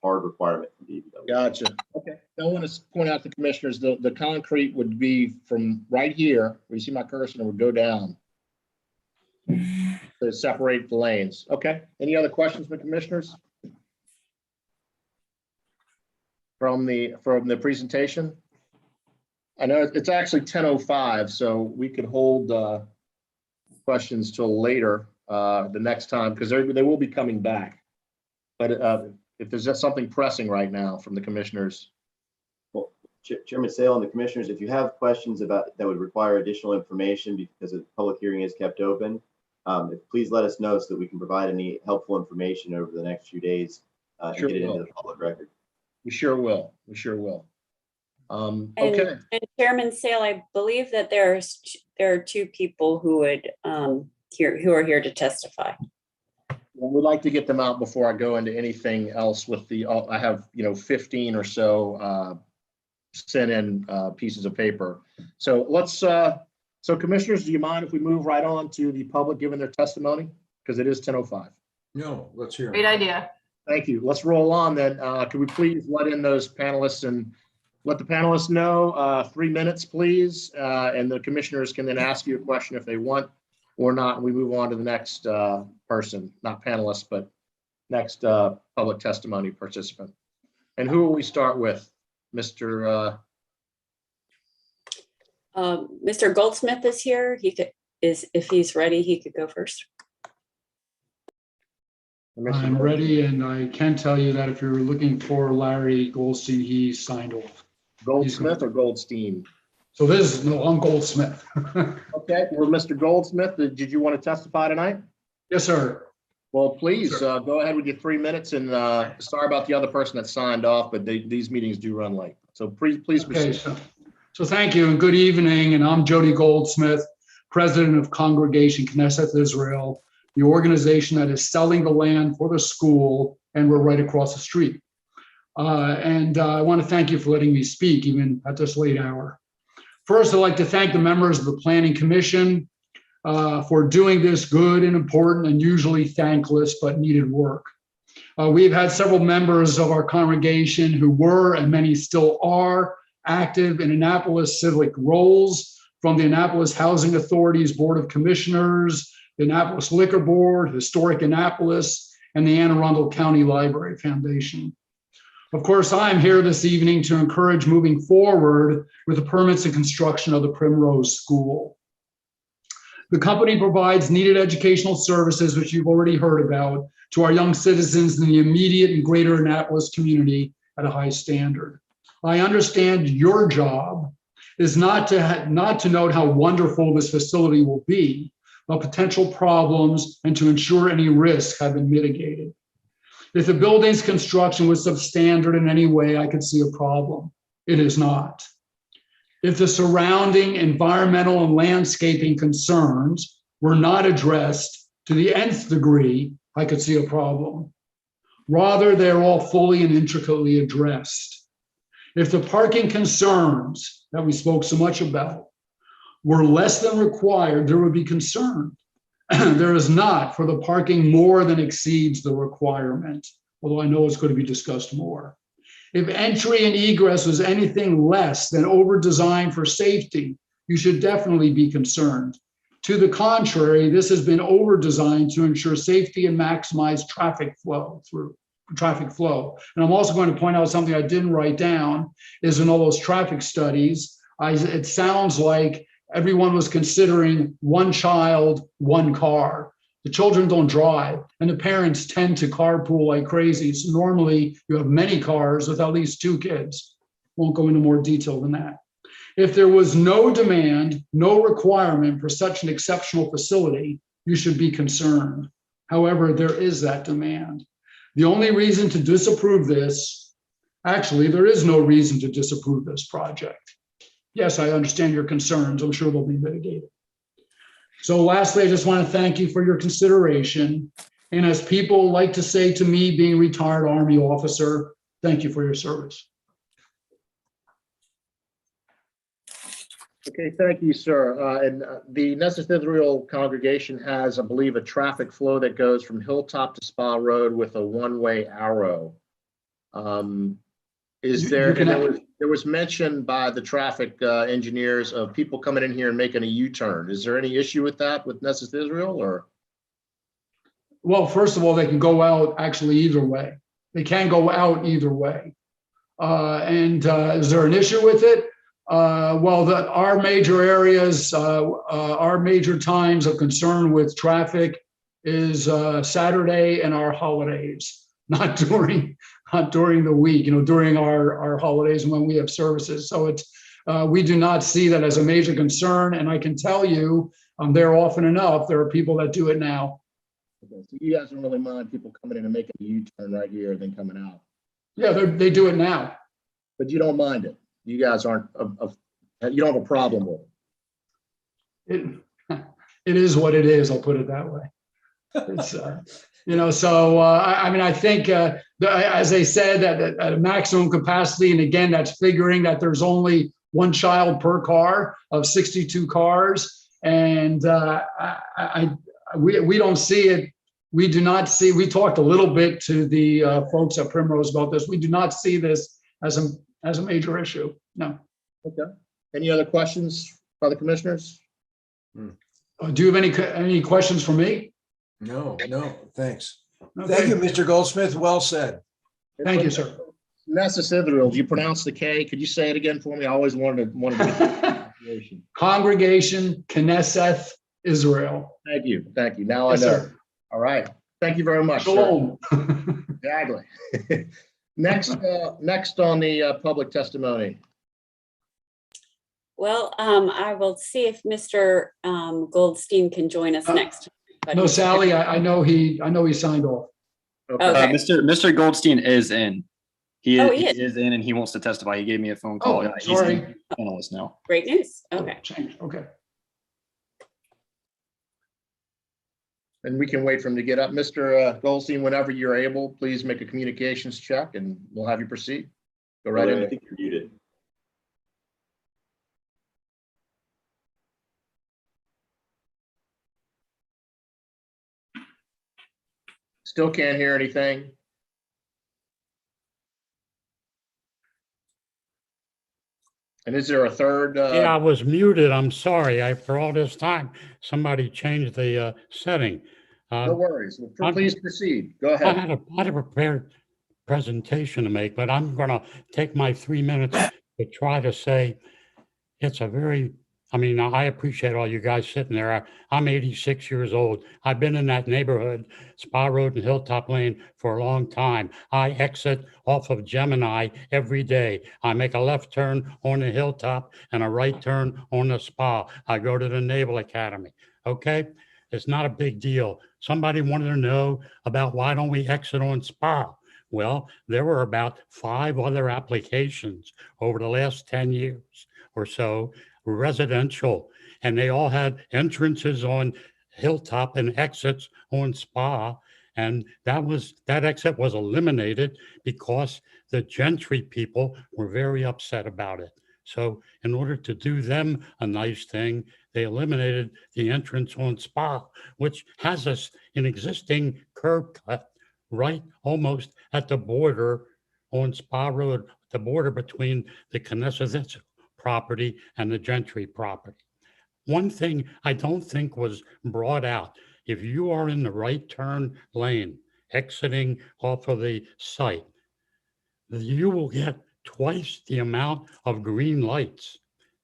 hard requirement from DPW. Gotcha. Okay. I want to point out to commissioners the concrete would be from right here, where you see my cursor, and would go down to separate the lanes. Okay. Any other questions from commissioners? From the presentation? I know it's actually 10:05, so we could hold questions till later the next time, because they will be coming back. But if there's just something pressing right now from the commissioners. Well, Chairman Sale and the commissioners, if you have questions about that would require additional information because the public hearing is kept open, Please let us know so that we can provide any helpful information over the next few days and Sure get it will. into the public record. We sure will. We sure will. And, Okay. and Chairman Sale, I believe that there are two people who would who are here to testify. Well, we'd like to get them out before I go into anything else with the, I have, 15 or so sent in pieces of paper. So let's, so commissioners, do you mind if we move right on to the public giving their testimony? Because it is 10:05. No, let's hear Great it. idea. Thank you. Let's roll on then. Could we please let in those panelists and let the panelists know, 3 minutes, please. And the commissioners can then ask you a question if they want or not. And we move on to the next person, not panelist, but next public testimony participant. And who will we start with? Mr. Mr. Goldsmith is here. If he's ready, he could go first. I'm ready, and I can tell you that if you're looking for Larry Goldstein, he signed off. Goldsmith or Goldstein? So I'm Goldsmith. Okay, well, Mr. Goldsmith, did you want to testify tonight? Yes, sir. Well, please go ahead with your 3 minutes, and sorry about the other person that signed off, but these meetings do run late. So please Okay, proceed. so thank you and good evening. And I'm Jody Goldsmith, president of Congregation Knesset Israel, the organization that is selling the land for the school, and we're right across the street. And I want to thank you for letting me speak even at this late hour. First, I'd like to thank the members of the Planning Commission for doing this good and important and usually thankless but needed work. We've had several members of our congregation who were, and many still are, active in Annapolis civic roles, from the Annapolis Housing Authority's Board of Commissioners, the Annapolis Liquor Board, Historic Annapolis, and the Anne Arundel County Library Foundation. Of course, I'm here this evening to encourage moving forward with the permits and construction of the Primrose School. The company provides needed educational services, which you've already heard about, to our young citizens in the immediate and greater Annapolis community at a high standard. I understand your job is not to note how wonderful this facility will be, but potential problems and to ensure any risks have been mitigated. If the building's construction was substandard in any way, I could see a problem. It is not. If the surrounding environmental and landscaping concerns were not addressed to the nth degree, I could see a problem. Rather, they're all fully and intricately addressed. If the parking concerns that we spoke so much about were less than required, there would be concern. There is not, for the parking more than exceeds the requirement, although I know it's going to be discussed more. If entry and egress was anything less than over-designed for safety, you should definitely be concerned. To the contrary, this has been over-designed to ensure safety and maximize traffic flow. And I'm also going to point out something I didn't write down, is in all those traffic studies, it sounds like everyone was considering one child, one car. The children don't drive, and the parents tend to carpool like crazy. So normally you have many cars with at least 2 kids. Won't go into more detail than that. If there was no demand, no requirement for such an exceptional facility, you should be concerned. However, there is that demand. The only reason to disapprove this, actually, there is no reason to disapprove this project. Yes, I understand your concerns. I'm sure they'll be mitigated. So lastly, I just want to thank you for your consideration. And as people like to say to me, being a retired Army officer, thank you for your service. Okay, thank you, sir. And the Knesset Israel congregation has, I believe, a traffic flow that goes from Hilltop to Spa Road with a one-way arrow. There was mention by the traffic engineers of people coming in here and making a U-turn. Is there any issue with that with Knesset Israel, or? Well, first of all, they can go out actually either way. They can go out either way. Is there an issue with it? Well, our major areas, our major times of concern with traffic is Saturday and our holidays, not during the week, during our holidays when we have services. So we do not see that as a major concern. And I can tell you, I'm there often enough. There are people that do it now. Okay, so you guys don't really mind people coming in and making a U-turn right here and then coming out, Yeah, they do it now. but you don't mind it. You guys aren't, you don't have a problem with it. It is what it is. I'll put it that way. It's, so I mean, I think as they said, at a maximum capacity, and again, that's figuring that there's only one child per car of 62 cars, and we don't see it. We do not see. We talked a little bit to the folks at Primrose about this. We do not see this as a major issue. No. Okay. Any other questions by the commissioners? Do you have any questions for me? No, thanks. Okay. Thank you, Mr. Goldsmith. Well said. Thank you, sir. Knesset Israel, do you pronounce the K? Could you say it again for me? I always wanted to get the pronunciation. Congregation Knesset Israel. Thank you. Thank you. Now Yes, I know. sir. All right. Thank you very much. Shalom. Exactly. Next on the public testimony. Well, I will see if Mr. Goldstein can join us next. But No, Sally, I know he signed off. Okay. Mr. Goldstein is in. He Oh, is, he he is. is in and he wants to testify. He gave me a phone call. Oh, He's sorry. in panelist now. Great news. Okay. Okay. And we can wait for him to get up. Mr. Goldstein, whenever you're able, please make a communications check and we'll have you proceed. Go right I in. think you're muted. Still can't hear anything. And is there a third? Yeah, I was muted. I'm sorry. After all this time, somebody changed the setting. No worries. Well, please proceed. Go ahead. I had a prepared presentation to make, but I'm going to take my 3 minutes to try to say it's a very, I appreciate all you guys sitting there. I'm 86 years old. I've been in that neighborhood, Spa Road and Hilltop Lane, for a long time. I exit off of Gemini every day. I make a left turn on the Hilltop and a right turn on the Spa. I go to the Naval Academy. Okay? It's not a big deal. Somebody wanted to know about why don't we exit on Spa? Well, there were about 5 other applications over the last 10 years or so, residential, and they all had entrances on Hilltop and exits on Spa. And that exit was eliminated because the Gentry people were very upset about it. So in order to do them a nice thing, they eliminated the entrance on Spa, which has an existing curb cut right almost at the border on Spa Road, the border between the Knesset property and the Gentry property. One thing I don't think was brought out, if you are in the right turn lane, exiting off of the site, you will get twice the amount of green lights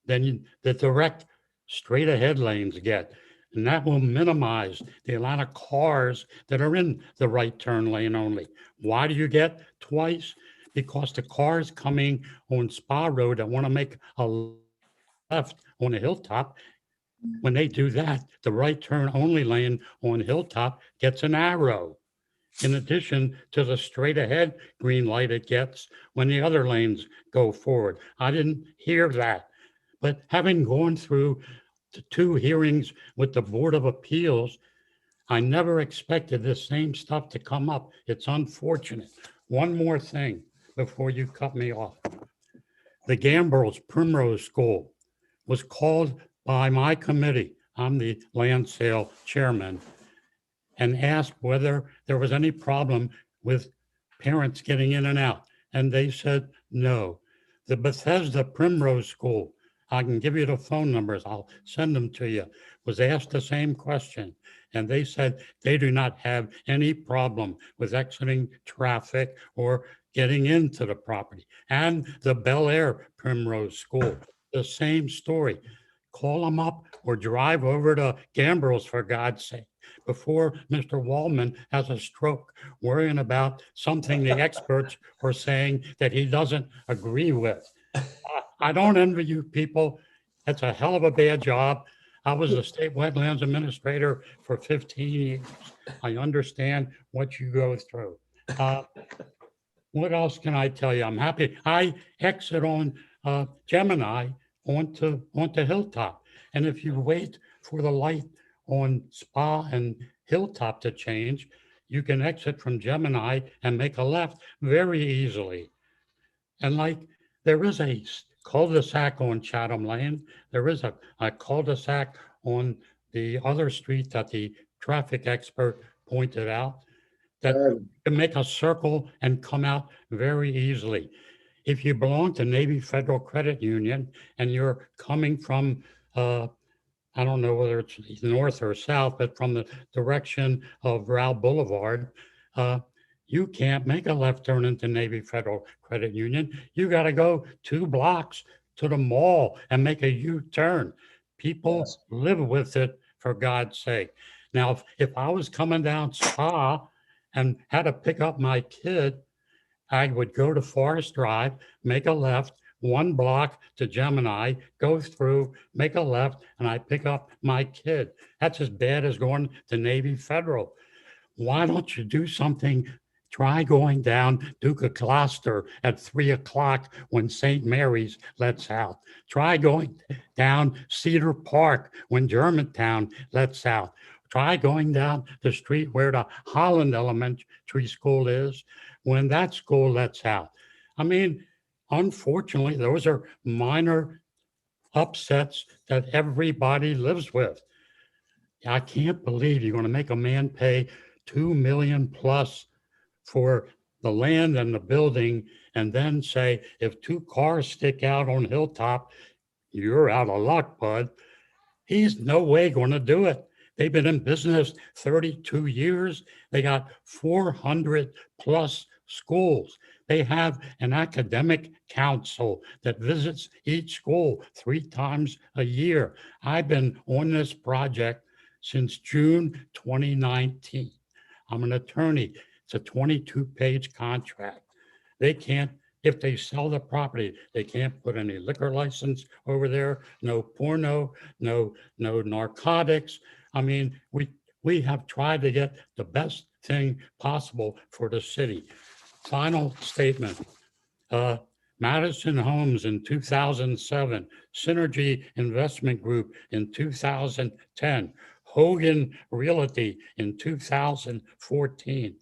than the direct straight ahead lanes get. And that will minimize the amount of cars that are in the right turn lane only. Why do you get twice? Because the cars coming on Spa Road that want to make a left on the Hilltop, when they do that, the right turn only lane on Hilltop gets an arrow, in addition to the straight ahead green light it gets when the other lanes go forward. I didn't hear that, but having gone through the 2 hearings with the Board of Appeals, I never expected this same stuff to come up. It's unfortunate. One more thing before you cut me off. The Gambrels Primrose School was called by my committee. I'm the land sale chairman, and asked whether there was any problem with parents getting in and out. And they said no. The Bethesda Primrose School, I can give you the phone numbers, I'll send them to you, was asked the same question. And they said they do not have any problem with exiting traffic or getting into the property. And the Bel Air Primrose School, the same story. Call them up or drive over to Gambrels, for God's sake, before Mr. Wallman has a stroke, worrying about something the experts are saying that he doesn't agree with. I don't envy you people. It's a hell of a bad job. I was a state wetlands administrator for 15 years. I understand what you go through. What else can I tell you? I'm happy. I exit on Gemini onto Hilltop. And if you wait for the light on Spa and Hilltop to change, you can exit from Gemini and make a left very easily. And like there is a cul-de-sac on Chatham Lane, there is a cul-de-sac on the other street that the traffic expert pointed out, that you can make a circle and come out very easily. If you belong to Navy Federal Credit Union and you're coming from, I don't know whether it's north or south, but from the direction of Route Boulevard, you can't make a left turn into Navy Federal Credit Union. You got to go 2 blocks to the mall and make a U-turn. People live with it, for God's sake. Now, if I was coming down Spa and had to pick up my kid, I would go to Forest Drive, make a left, 1 block to Gemini, go through, make a left, and I pick up my kid. That's as bad as going to Navy Federal. Why don't you do something? Try going down Duke of Gloucester at 3 o'clock when St. Mary's lets out. Try going down Cedar Park when Germantown lets out. Try going down the street where the Holland Elementary School is when that school lets out. I mean, unfortunately, those are minor upsets that everybody lives with. I can't believe you're going to make a man pay $2 million plus for the land and the building, and then say, if 2 cars stick out on Hilltop, you're out of luck, bud. He's no way going to do it. They've been in business 32 years. They got 400 plus schools. They have an academic council that visits each school 3 times a year. I've been on this project since June 2019. I'm an attorney. It's a 22-page contract. They can't, if they sell the property, they can't put any liquor license over there, no porno, no narcotics. I mean, we have tried to get the best thing possible for the city. Final statement. Madison Homes in 2007, Synergy Investment Group in 2010, Hogan Realty in 2014,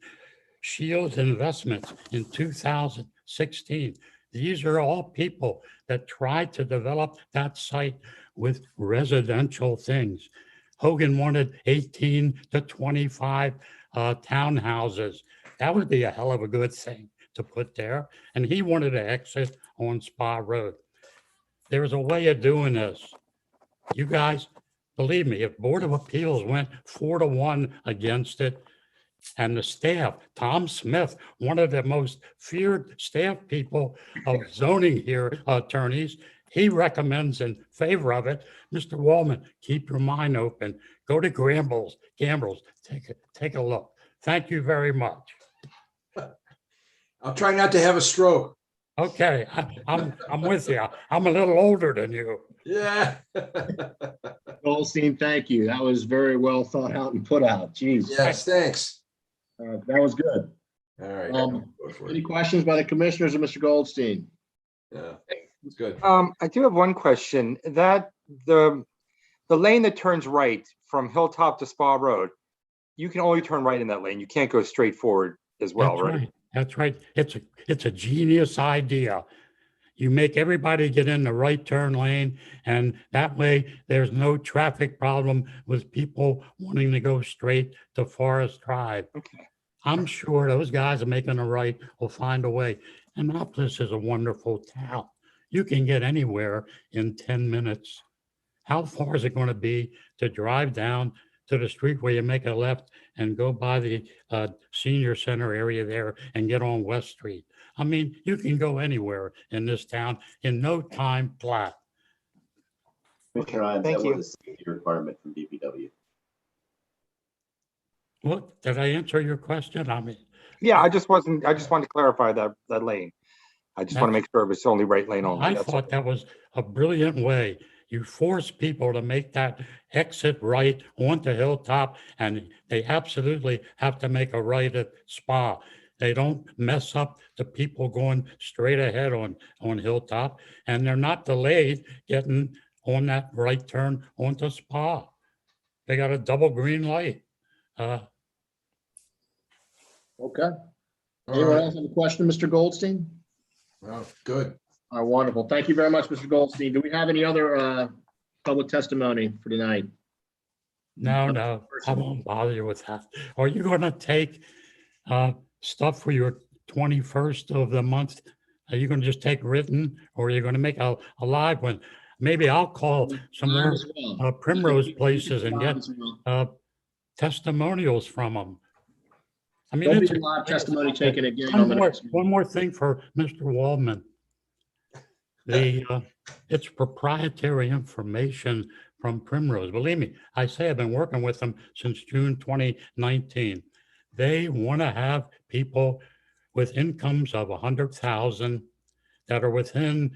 Shields Investments in 2016. These are all people that tried to develop that site with residential things. Hogan wanted 18 to 25 townhouses. That would be a hell of a good thing to put there. And he wanted to exit on Spa Road. There's a way of doing this. You guys, believe me, if Board of Appeals went 4-1 against it, and the staff, Tom Smith, one of the most feared staff people of zoning here, attorneys, he recommends in favor of it. Mr. Wallman, keep your mind open. Go to Gambles, take a look. Thank you very much. I'll try not to have a stroke. Okay, I'm with you. I'm a little older than you. Yeah. Goldstein, thank you. That was very well thought out and put out. Jeez. Yes, thanks. That was good. All right. Go for it. Any questions by the commissioners of Mr. Goldstein? Yeah, it's good. I do have one question. That the lane that turns right from Hilltop to Spa Road, you can only turn right in that lane. You can't go straight forward as well, right? That's right. It's a genius idea. You make everybody get in the right turn lane, and that way there's no traffic problem with people wanting to go straight to Forest Drive. Okay. I'm sure those guys are making a right will find a way. Annapolis is a wonderful town. You can get anywhere in 10 minutes. How far is it going to be to drive down to the street where you make a left and go by the senior center area there and get on West Street? I mean, you can go anywhere in this town in no time flat. Commissioner Ryan, thank that you. was a safety requirement from DPW. What, did I answer your question? I mean, Yeah, I just wanted to clarify that lane. I just want to make sure it was only right lane only. I That's thought that was a brilliant way. You force people to make that exit right onto Hilltop, and they absolutely have to make a right at Spa. They don't mess up the people going straight ahead on Hilltop, and they're not delayed getting on that right turn onto Spa. They got a double green light. Okay. Anyone else have a question, Mr. Goldstein? Well, good. All right, wonderful. Thank you very much, Mr. Goldstein. Do we have any other public testimony for tonight? No, I won't bother you with that. Are you going to take stuff for your 21st of the month? Are you going to just take written, or are you going to make a live one? Maybe I'll call some more Primrose places and get testimonials from them. I mean, There'll it's be a live testimony taken again one on the more, next. one more thing for Mr. Waldman. It's proprietary information from Primrose. Believe me, I say I've been working with them since June 2019. They want to have people with incomes of 100,000 that are within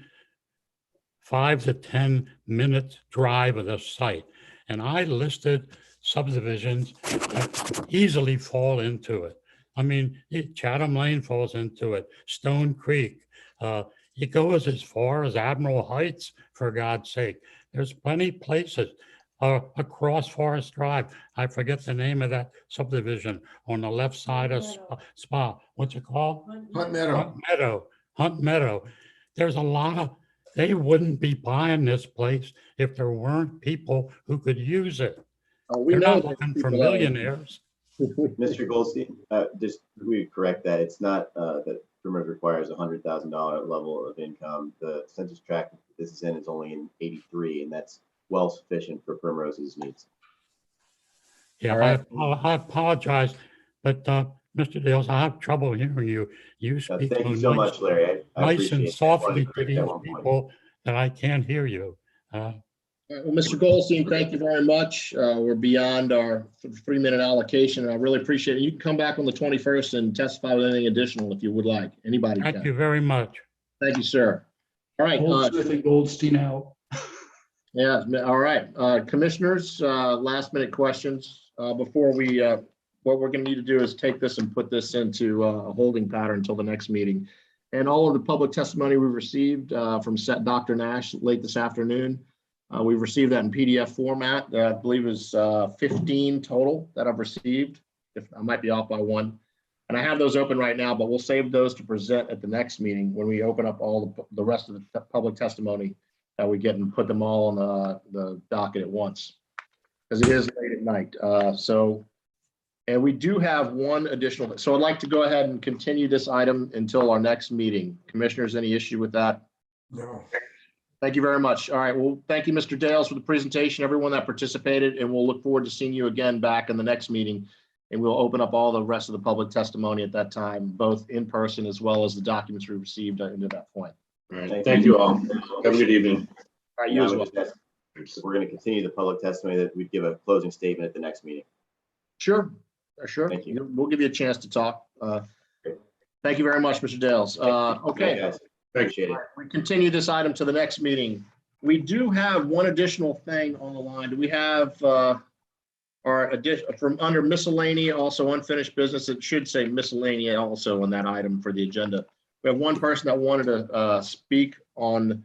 5 to 10 minutes drive of the site. And I listed subdivisions that easily fall into it. I mean, Chatham Lane falls into it, Stone Creek. It goes as far as Admiral Heights, for God's sake. There's plenty of places across Forest Drive. I forget the name of that subdivision on the left side of Spa. What's it called? Hunt Meadow. Hunt Meadow. There's a lot of, they wouldn't be buying this place if there weren't people who could use it. They're not looking for millionaires. Mr. Goldstein, just we correct that. It's not that Primrose requires $100,000 level of income. The census tract this is in is only in 83, and that's well sufficient for Primrose's needs. Yeah, right. I apologize, but Mr. Dales, I have trouble hearing you. You speak thank you so much, Larry. I nice and softly to these people that I can't hear you. Well, Mr. Goldstein, thank you very much. We're beyond our 3-minute allocation. I really appreciate it. You can come back on the 21st and testify with anything additional if you would like. Anybody can. Thank you very much. Thank you, sir. All right. Goldsmith and Goldstein out. Yeah. All right. Commissioners, last minute questions before we, what we're going to need to do is take this and put this into a holding pattern until the next meeting. And all of the public testimony we received from Dr. Nash late this afternoon, we've received that in PDF format. I believe is 15 total that I've received. If I might be off by one. And I have those open right now, but we'll save those to present at the next meeting when we open up all the rest of the public testimony that we get and put them all on the docket at once, because it is late at night. And we do have one additional. So I'd like to go ahead and continue this item until our next meeting. Commissioners, any issue with that? No. Thank you very much. All right. Well, thank you, Mr. Dales, for the presentation, everyone that participated, and we'll look forward to seeing you again back in the next meeting. And we'll open up all the rest of the public testimony at that time, both in person as well as the documents we received into that point. All right. Thank you all. Have a good evening. All right, you as well. We're going to continue the public testimony that we give a closing statement at the next meeting. Sure. Sure. Thank you. We'll give you a chance to talk. Thank you very much, Mr. Dales. Okay. Guys. Appreciate it. We continue this item to the next meeting. We do have one additional thing on the line. Do we have our addition from under miscellany, also unfinished business? It should say miscellany also on that item for the agenda. We have one person that wanted to speak on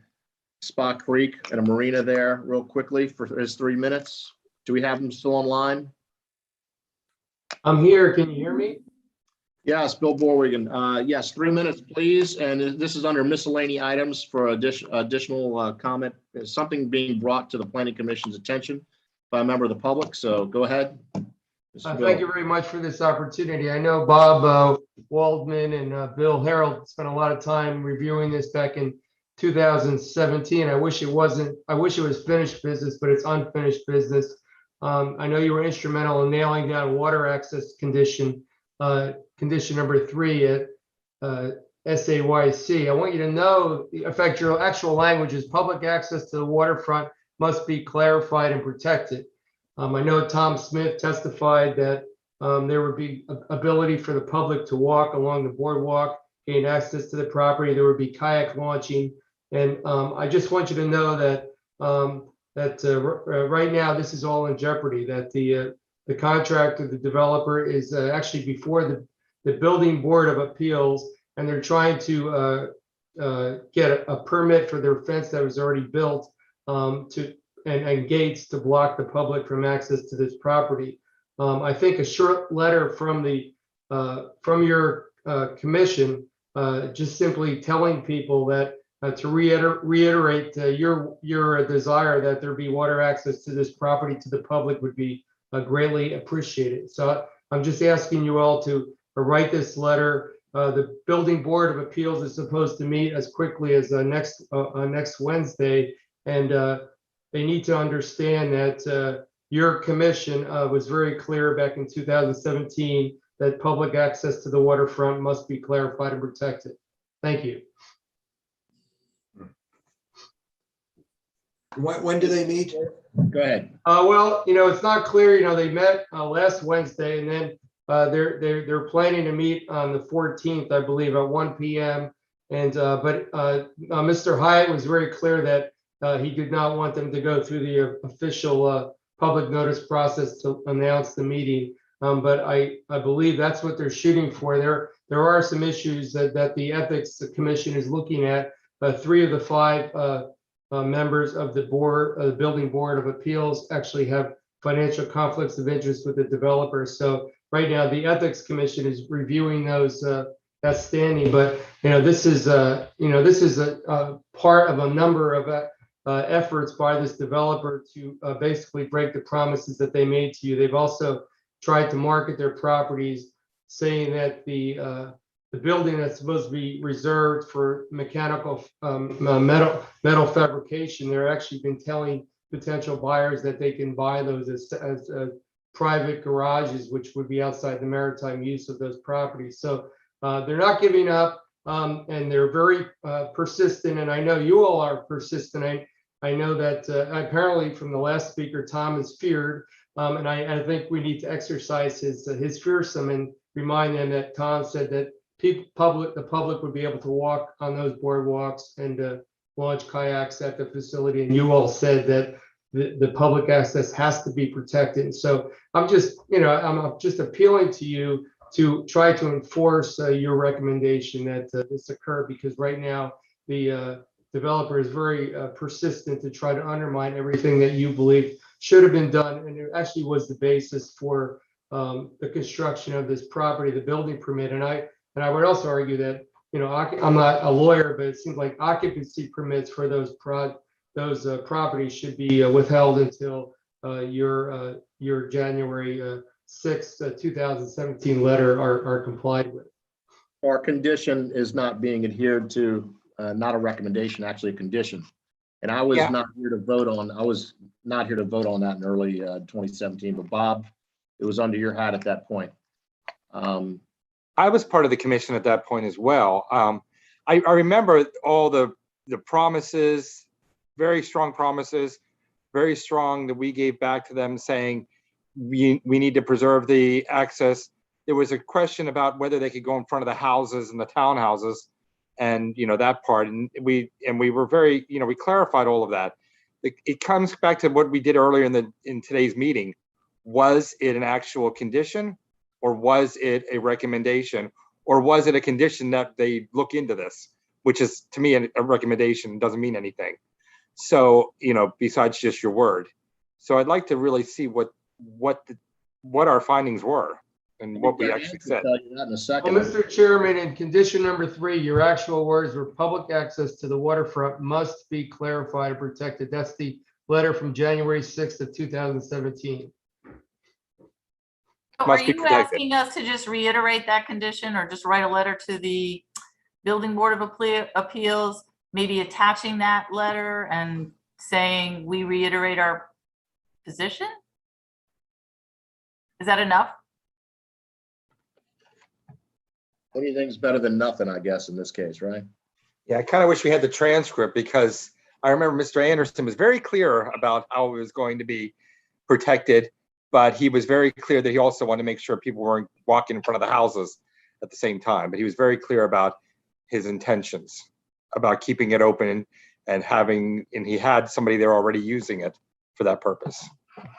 Spa Creek and a marina there real quickly for his 3 minutes. Do we have him still online? I'm here. Can you hear me? Yes, Bill Borwigan. Yes, 3 minutes, please. And this is under miscellany items for additional comment. There's something being brought to the Planning Commission's attention by a member of the public. So go ahead. Thank you very much for this opportunity. I know Bob Waldman and Bill Harold spent a lot of time reviewing this back in 2017. I wish it was finished business, but it's unfinished business. I know you were instrumental in nailing down water access condition number 3 at SAYC. I want you to know, in fact, your actual language is public access to the waterfront must be clarified and protected. I know Tom Smith testified that there would be ability for the public to walk along the boardwalk, gain access to the property. There would be kayak launching. And I just want you to know that that right now this is all in jeopardy, that the contractor, the developer is actually before the Building Board of Appeals, and they're trying to get a permit for their fence that was already built and gates to block the public from access to this property. I think a short letter from your commission, just simply telling people that to reiterate your desire that there be water access to this property to the public would be greatly appreciated. So I'm just asking you all to write this letter. The Building Board of Appeals is supposed to meet as quickly as next Wednesday, and they need to understand that your commission was very clear back in 2017 that public access to the waterfront must be clarified and protected. Thank you. When do they meet? Go ahead. Well, it's not clear. They met last Wednesday, and then they're planning to meet on the 14th, I believe, at 1 p.m. And but Mr. Hyatt was very clear that he did not want them to go through the official public notice process to announce the meeting. But I believe that's what they're shooting for. There are some issues that the Ethics Commission is looking at. 3 of the 5 members of the board, the Building Board of Appeals, actually have financial conflicts of interest with the developer. So right now, the Ethics Commission is reviewing those that standing. But this is a part of a number of efforts by this developer to basically break the promises that they made to you. They've also tried to market their properties, saying that the building that's supposed to be reserved for mechanical metal fabrication, they're actually been telling potential buyers that they can buy those as private garages, which would be outside the maritime use of those properties. So they're not giving up, and they're very persistent. And I know you all are persistent. I know that apparently from the last speaker, Tom is feared, and I think we need to exercise his fearsome and remind them that Tom said that the public would be able to walk on those boardwalks and launch kayaks at the facility. And you all said that the public access has to be protected. And so I'm just appealing to you to try to enforce your recommendation that this occur, because right now the developer is very persistent to try to undermine everything that you believe should have been done. And it actually was the basis for the construction of this property, the building permit. And I would also argue that, I'm not a lawyer, but it seems like occupancy permits for those properties should be withheld until your January 6th, 2017 letter are complied with. Our condition is not being adhered to, not a recommendation, actually a condition. And I was not here to vote on that in early 2017, but Bob, it was under your hat at that point. I was part of the commission at that point as well. I remember all the promises, very strong promises, very strong that we gave back to them saying we need to preserve the access. There was a question about whether they could go in front of the houses and the townhouses, and that part. And we were very, we clarified all of that. It comes back to what we did earlier in today's meeting. Was it an actual condition? Or was it a recommendation? Or was it a condition that they look into this, which is, to me, a recommendation, doesn't mean anything. So, besides just your word. So I'd like to really see what our findings were and what we actually said. I'll tell you that in a second. Well, Mr. Chairman, in condition number 3, your actual words were public access to the waterfront must be clarified and protected. That's the letter from January 6th of 2017. So are you asking us to just reiterate that condition, or just write a letter to the Building Board of Appeals, maybe attaching that letter and saying we reiterate our position? Is that enough? Anything's better than nothing, I guess, in this case, right? Yeah, I kind of wish we had the transcript, because I remember Mr. Anderson was very clear about how it was going to be protected. But he was very clear that he also wanted to make sure people weren't walking in front of the houses at the same time. But he was very clear about his intentions about keeping it open and he had somebody there already using it for that purpose.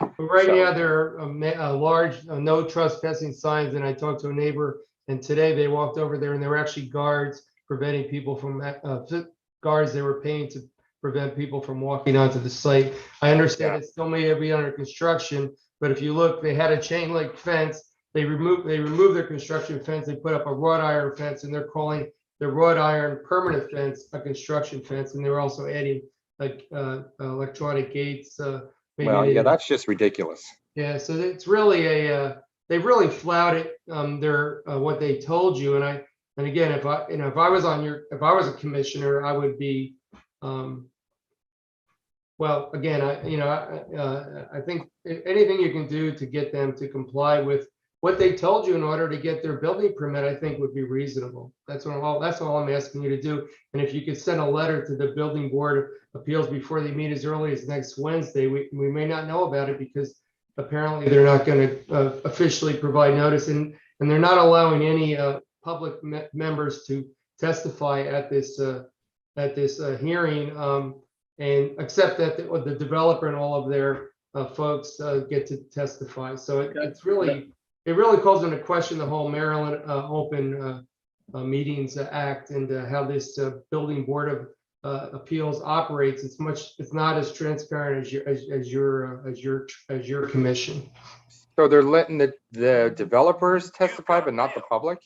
But right So- now, there are large no trespassing signs, and I talked to a neighbor, and today they walked over there, and there were actually guards preventing people from, guards they were paying to prevent people from walking onto the site. I understand it still may be under construction, but if you look, they had a chain link fence. They removed their construction fence. They put up a wrought iron fence, and they're calling the wrought iron permanent fence a construction fence, and they were also adding like electronic gates. Well, yeah, that's just ridiculous. Yeah, so it's really they really flouted what they told you, and again, if I was a commissioner, I would be well, again, I think anything you can do to get them to comply with what they told you in order to get their building permit, I think would be reasonable. That's all I'm asking you to do. And if you could send a letter to the Building Board of Appeals before they meet as early as next Wednesday, we may not know about it because apparently they're not going to officially provide notice, and they're not allowing any public members to testify at this hearing, and except that the developer and all of their folks get to testify. So it really calls into question the whole Maryland Open Meetings Act and how this Building Board of Appeals operates. It's not as transparent as your commission. So they're letting the developers testify, but not the public?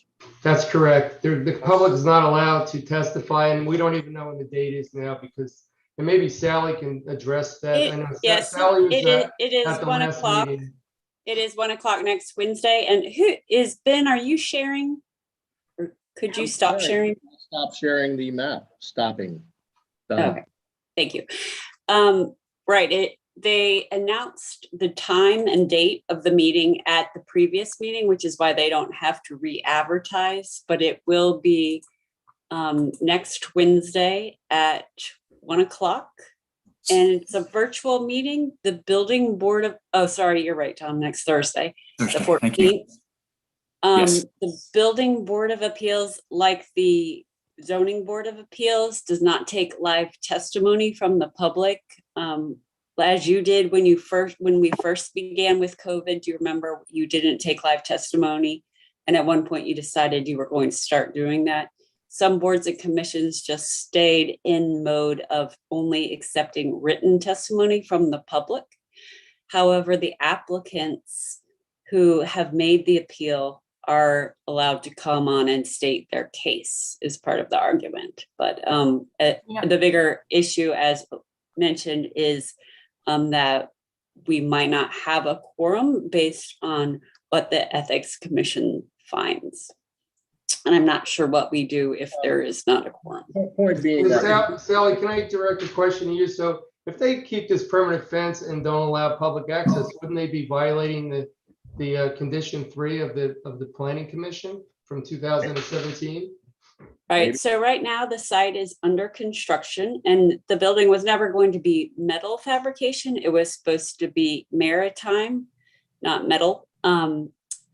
That's correct. The public is not allowed to testify, and we don't even know when the date is now because, and maybe Sally can address that. I know Yes, Sally was it is at the 1 last o'clock. meeting. It is 1 o'clock next Wednesday. And who is Ben? Are you sharing? Or could you stop sharing? Stop sharing the map. Stopping. Okay, thank you. Right, they announced the time and date of the meeting at the previous meeting, which is why they don't have to re-advertise, but it will be next Wednesday at 1 o'clock. And it's a virtual meeting. The Building Board of, oh, sorry, you're right, Tom, next Thursday, the 14th. Thank you. Yes. The Building Board of Appeals, like the Zoning Board of Appeals, does not take live testimony from the public. As you did when we first began with COVID, do you remember you didn't take live testimony? And at one point you decided you were going to start doing that. Some boards and commissions just stayed in mode of only accepting written testimony from the public. However, the applicants who have made the appeal are allowed to come on and state their case as part of the argument. But the bigger issue, as mentioned, is that we might not have a quorum based on what the Ethics Commission finds. And I'm not sure what we do if there is not a quorum. Point being that Sally, can I direct a question to you? So if they keep this permanent fence and don't allow public access, wouldn't they be violating the condition 3 of the Planning Commission from 2017? Right, so right now the site is under construction and the building was never going to be metal fabrication. It was supposed to be maritime, not metal.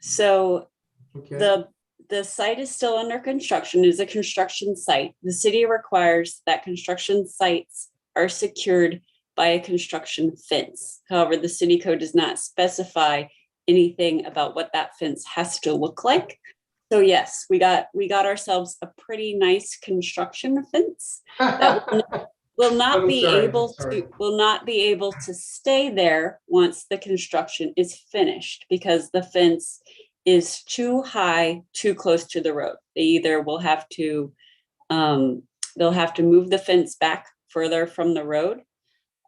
So the site is still under construction. It is a construction site. The city requires that construction sites are secured by a construction fence. However, the city code does not specify anything about what that fence has to look like. So yes, we got ourselves a pretty nice construction fence that will not be able to stay there once the construction is finished because the fence is too high, too close to the road. They either will have to they'll have to move the fence back further from the road.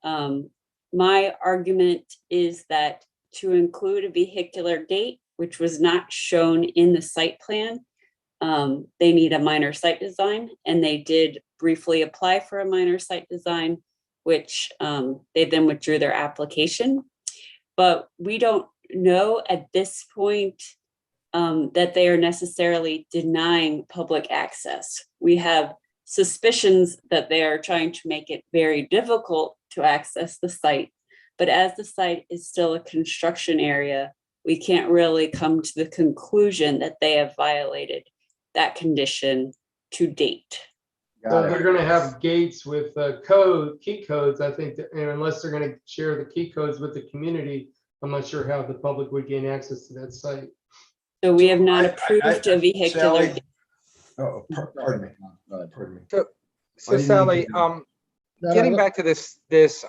My argument is that to include a vehicular gate, which was not shown in the site plan, they need a minor site design, and they did briefly apply for a minor site design, which they then withdrew their application. But we don't know at this point that they are necessarily denying public access. We have suspicions that they are trying to make it very difficult to access the site, but as the site is still a construction area, we can't really come to the conclusion that they have violated that condition to date. Well, they're gonna have gates with key codes, I think, and unless they're gonna share the key codes with the community, I'm not sure how the public would gain access to that site. So we have not approved a vehicular. Sally? Oh, pardon me. Pardon me. So I didn't Sally, mean to- getting back to this,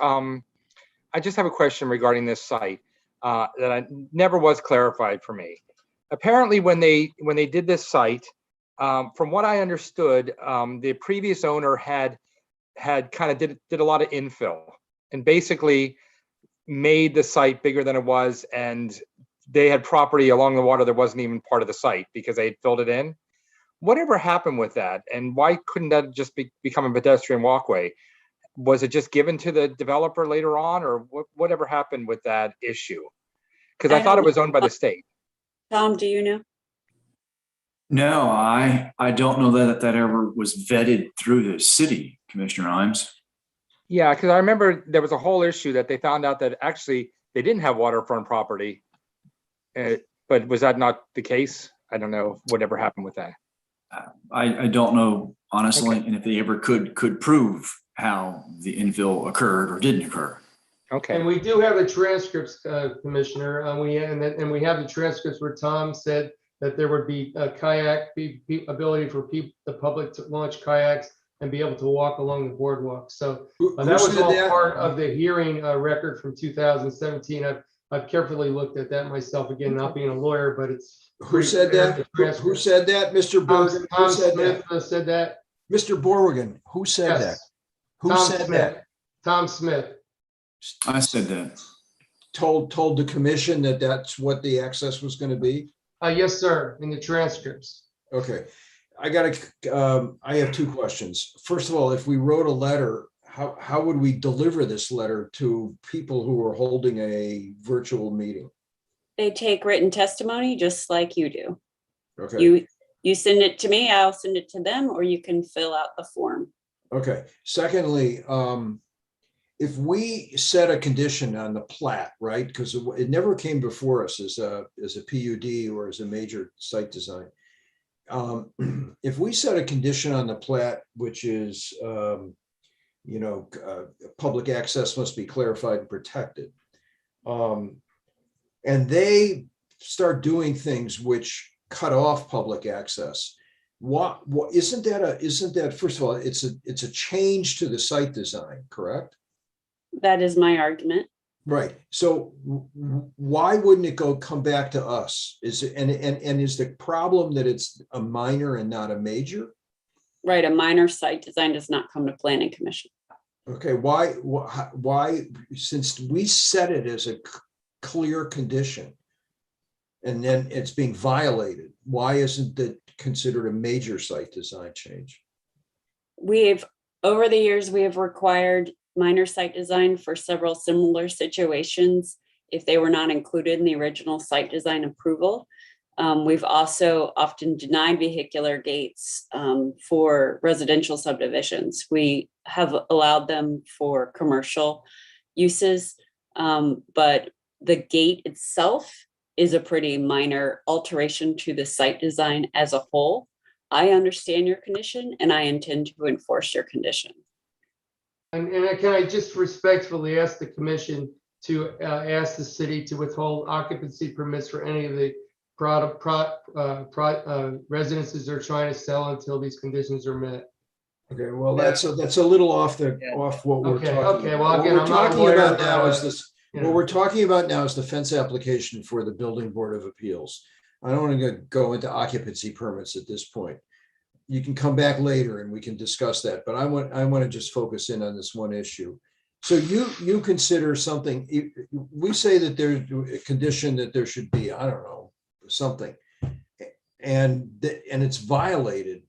I just have a question regarding this site that never was clarified for me. Apparently, when they did this site, from what I understood, the previous owner had kind of did a lot of infill and basically made the site bigger than it was, and they had property along the water that wasn't even part of the site because they had filled it in. Whatever happened with that, and why couldn't that just become a pedestrian walkway? Was it just given to the developer later on, or whatever happened with that issue? Because I thought it was owned by the state. Tom, do you know? No, I don't know that ever was vetted through the city, Commissioner Imes. Yeah, because I remember there was a whole issue that they found out that actually they didn't have waterfront property. But was that not the case? I don't know whatever happened with that. I don't know, honestly, Okay. and if they ever could prove how the infill occurred or didn't occur. Okay. And we do have the transcripts, Commissioner, and we have the transcripts where Tom said that there would be a ability for the public to launch kayaks and be able to walk along the boardwalk. So that was all part of the hearing record from 2017. I've carefully looked at that myself, again, not being a lawyer, but it's. Who said that? Who said that, Mr. Bergen? Tom Smith said that. Mr. Borgen, who said that? Who said that? Tom Smith. I said that. Told the commission that that's what the access was going to be? Yes, sir, in the transcripts. Okay. I have two questions. First of all, if we wrote a letter, how would we deliver this letter to people who are holding a virtual meeting? They take written testimony just like you do. Okay. You send it to me, I'll send it to them, or you can fill out the form. Okay. Secondly, if we set a condition on the plat, right? Because it never came before us as a PUD or as a major site design. If we set a condition on the plat, which is, public access must be clarified and protected. And they start doing things which cut off public access. What isn't that first of all, it's a change to the site design, correct? That is my argument. Right. So why wouldn't it come back to us? Is the problem that it's a minor and not a major? Right, a minor site design does not come to planning commission. Okay, why, since we set it as a clear condition and then it's being violated, why isn't it considered a major site design change? Over the years, we have required minor site design for several similar situations if they were not included in the original site design approval. We've also often denied vehicular gates for residential subdivisions. We have allowed them for commercial uses, but the gate itself is a pretty minor alteration to the site design as a whole. I understand your condition and I intend to enforce your condition. And can I just respectfully ask the commission to ask the city to withhold occupancy permits for any of the residences they're trying to sell until these conditions are met? Okay, well, that's a little off what we're talking about. Okay, well, again, I'm not a lawyer, what we're talking about now is the fence application for the Building Board of Appeals. I don't want to go into occupancy permits at this point. You can come back later and we can discuss that, but I want to just focus in on this one issue. So you consider something, we say that there's a condition that there should be, I don't know, something, and it's violated.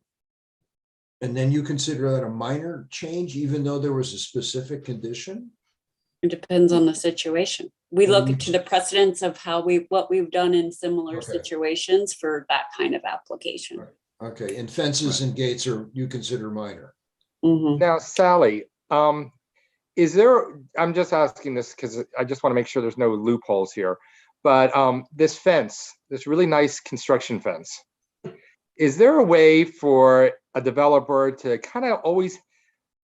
And then you consider that a minor change, even though there was a specific condition? It depends on the situation. We look to the precedents of what we've done in similar situations for that kind of application. Right. Okay, and fences and gates you consider minor. Mm-hmm. Now, Sally, is there, I'm just asking this because I just want to make sure there's no loopholes here, but this fence, this really nice construction fence, is there a way for a developer to kind of always,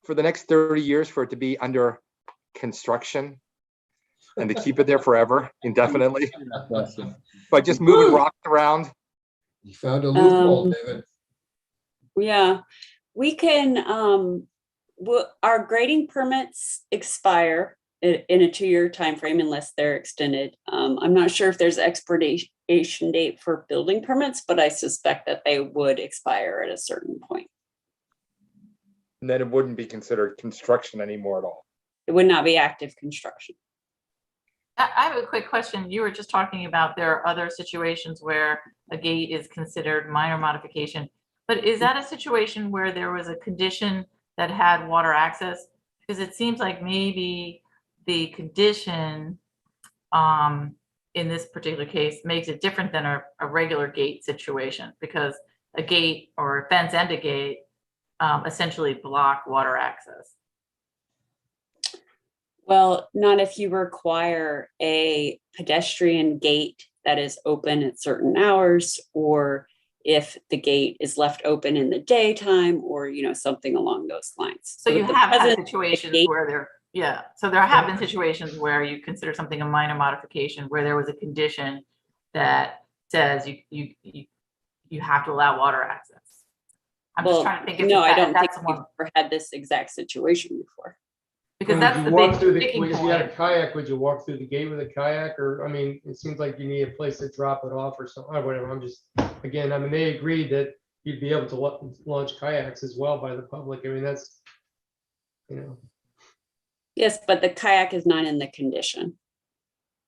for the next 30 years, for it to be under construction and to keep it there forever, indefinitely, by just moving rocks around? You found a loophole, David. Yeah, we can, our grading permits expire in a 2-year time frame unless they're extended. I'm not sure if there's expiration date for building permits, but I suspect that they would expire at a certain point. And then it wouldn't be considered construction anymore at all. It would not be active construction. I have a quick question. You were just talking about there are other situations where a gate is considered minor modification, but is that a situation where there was a condition that had water access? Because it seems like maybe the condition in this particular case makes it different than a regular gate situation, because a gate or a fence and a gate essentially block water access. Well, not if you require a pedestrian gate that is open at certain hours, or if the gate is left open in the daytime, or, you know, something along those lines. So you the have had present situations gate- where there, yeah. So there have been situations where you consider something a minor modification, where there was a condition that says you have to allow water access. I'm just trying to think if no, I that- don't think that's we've one, ever had this exact situation before. because Would that's you the walk big through sticking if you had a point. kayak, would you walk through the gate with a kayak? Or, I mean, it seems like you need a place to drop it off or something, or whatever. I'm just, again, I mean, they agreed that you'd be able to launch kayaks as well by the public. I mean, that's, you know. Yes, but the kayak is not in the condition.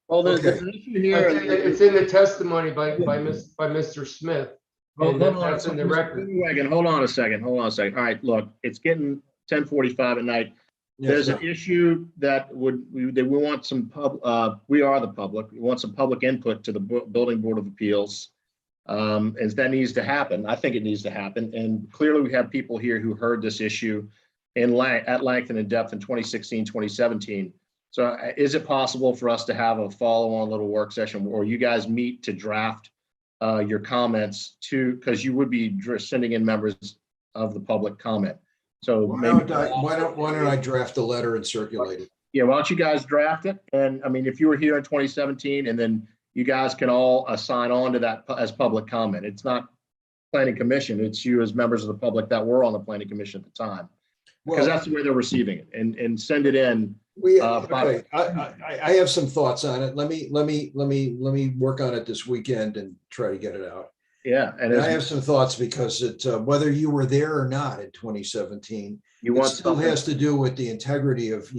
Well, there's Okay. an issue here. It's in the testimony by Mr. Smith. Hold And on, that's in the Mr. record. Wagon, hold on a second. All right, look, it's getting 10:45 at night. There's an issue that we want some we are the public. We want some public input to the Building Board of Appeals. And that needs to happen. I think it needs to happen. And clearly we have people here who heard this issue at length and in depth in 2016, 2017. So is it possible for us to have a follow-on little work session or you guys meet to draft your comments because you would be sending in members of the public comment. So Why maybe don't I draft a letter and circulate it? yeah, why don't you guys draft it? And I mean, if you were here in 2017 and then you guys can all sign on to that as public comment. It's not planning commission, it's you as members of the public that were on the planning commission at the time. Because that's the way they're receiving it and send it in. Okay, I have some thoughts on it. Let me work on it this weekend and try to get it out. Yeah, and I have some thoughts because whether you were there or not in 2017, it still has to do with the integrity of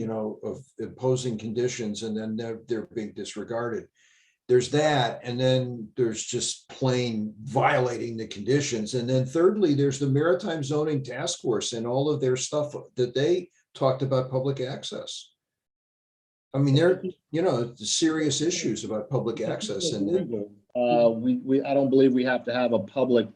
of imposing conditions and then they're being disregarded. There's that, and then there's just plain violating the conditions. And then thirdly, there's the Maritime Zoning Task Force and all of their stuff that they talked about public access. I mean, they're, serious issues about public access. And I don't believe we have to have a public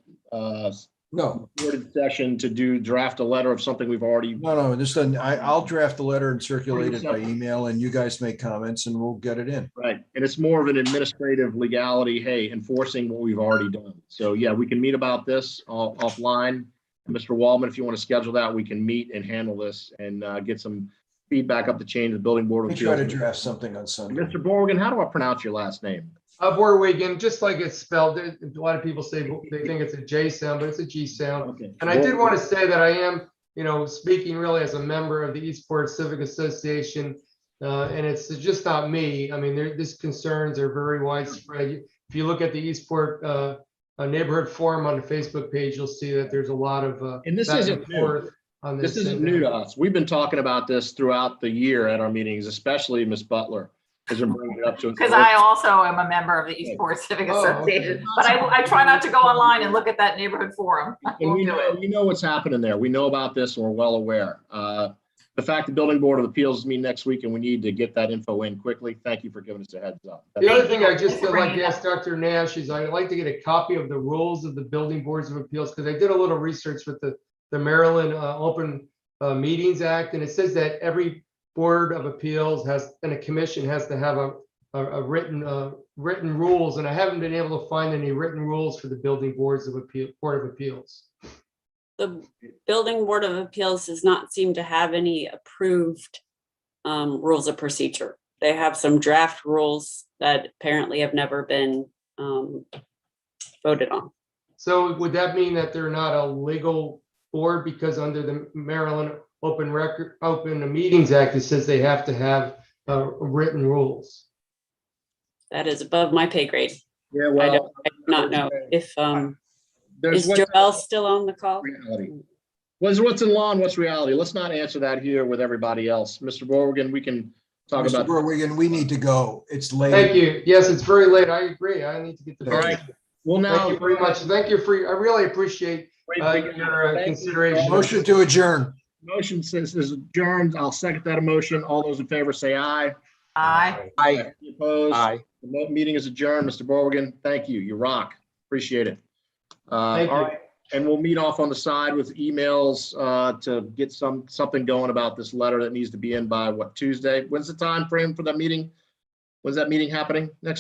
recorded session to draft a letter of something we've already. No, I'll draft the letter and circulate it by email and you guys make comments and we'll get it in. Right. And it's more of an administrative legality, hey, enforcing what we've already done. So yeah, we can meet about this offline. And Mr. Waldman, if you want to schedule that, we can meet and handle this and get some feedback up the chain to the Building Board of Appeals. Appeals. Try to draft something on Sunday. Mr. Borgen, how do I pronounce your last name? Borwigan, just like it's spelled. A lot of people say they think it's a J sound, but it's a G sound. Okay. And I did want to say that I am, speaking really as a member of the Eastport Civic Association, and it's just not me. I mean, these concerns are very widespread. If you look at the Eastport neighborhood forum on the Facebook page, you'll see that there's a lot of and this back isn't and forth on this. This isn't new to us. We've been talking about this throughout the year at our meetings, especially Ms. Butler. Because I also am a member of the Eastport Civic Association, okay. But I try not to go online and look at that neighborhood forum. And we know what's happening there. We know about this and we're well aware. The fact the Building Board of Appeals meet next week and we need to get that info in quickly. Thank you for giving us a heads up. The other thing I just would like to ask Dr. Nash is I'd like to get a copy of the rules of the Building Boards of Appeals because I did a little research with the Maryland Open Meetings Act, and it says that every Board of Appeals and a commission has to have a written rules, and I haven't been able to find any written rules for the Building Board of Appeals. the Building Board of Appeals does not seem to have any approved rules of procedure. They have some draft rules that apparently have never been voted on. So would that mean that they're not a legal board because under the Maryland Open Meetings Act, it says they have to have written rules? That is above my pay grade. Yeah, I do not know if, is Joelle still on the call? Reality. What's in law and what's reality? Let's not answer that here with everybody else. Mr. Borgen, we can talk Mr. about. Borgen, we need to go. It's late. Thank you. Yes, it's very late. I agree. I need to get to All right. Well, now. Thank you very much. Thank you for, I really appreciate your consideration. Motion to adjourn. Motion says is adjourned. I'll second that motion. All those in favor say aye. Aye. Aye. Any opposed? Aye. The meeting is adjourned. Mr. Borgen, thank you. You rock. Appreciate it. Thank you. All right. And we'll meet off on the side with emails to get something going about this letter that needs to be in by what, Tuesday? When's the time frame for that meeting? When's that meeting happening next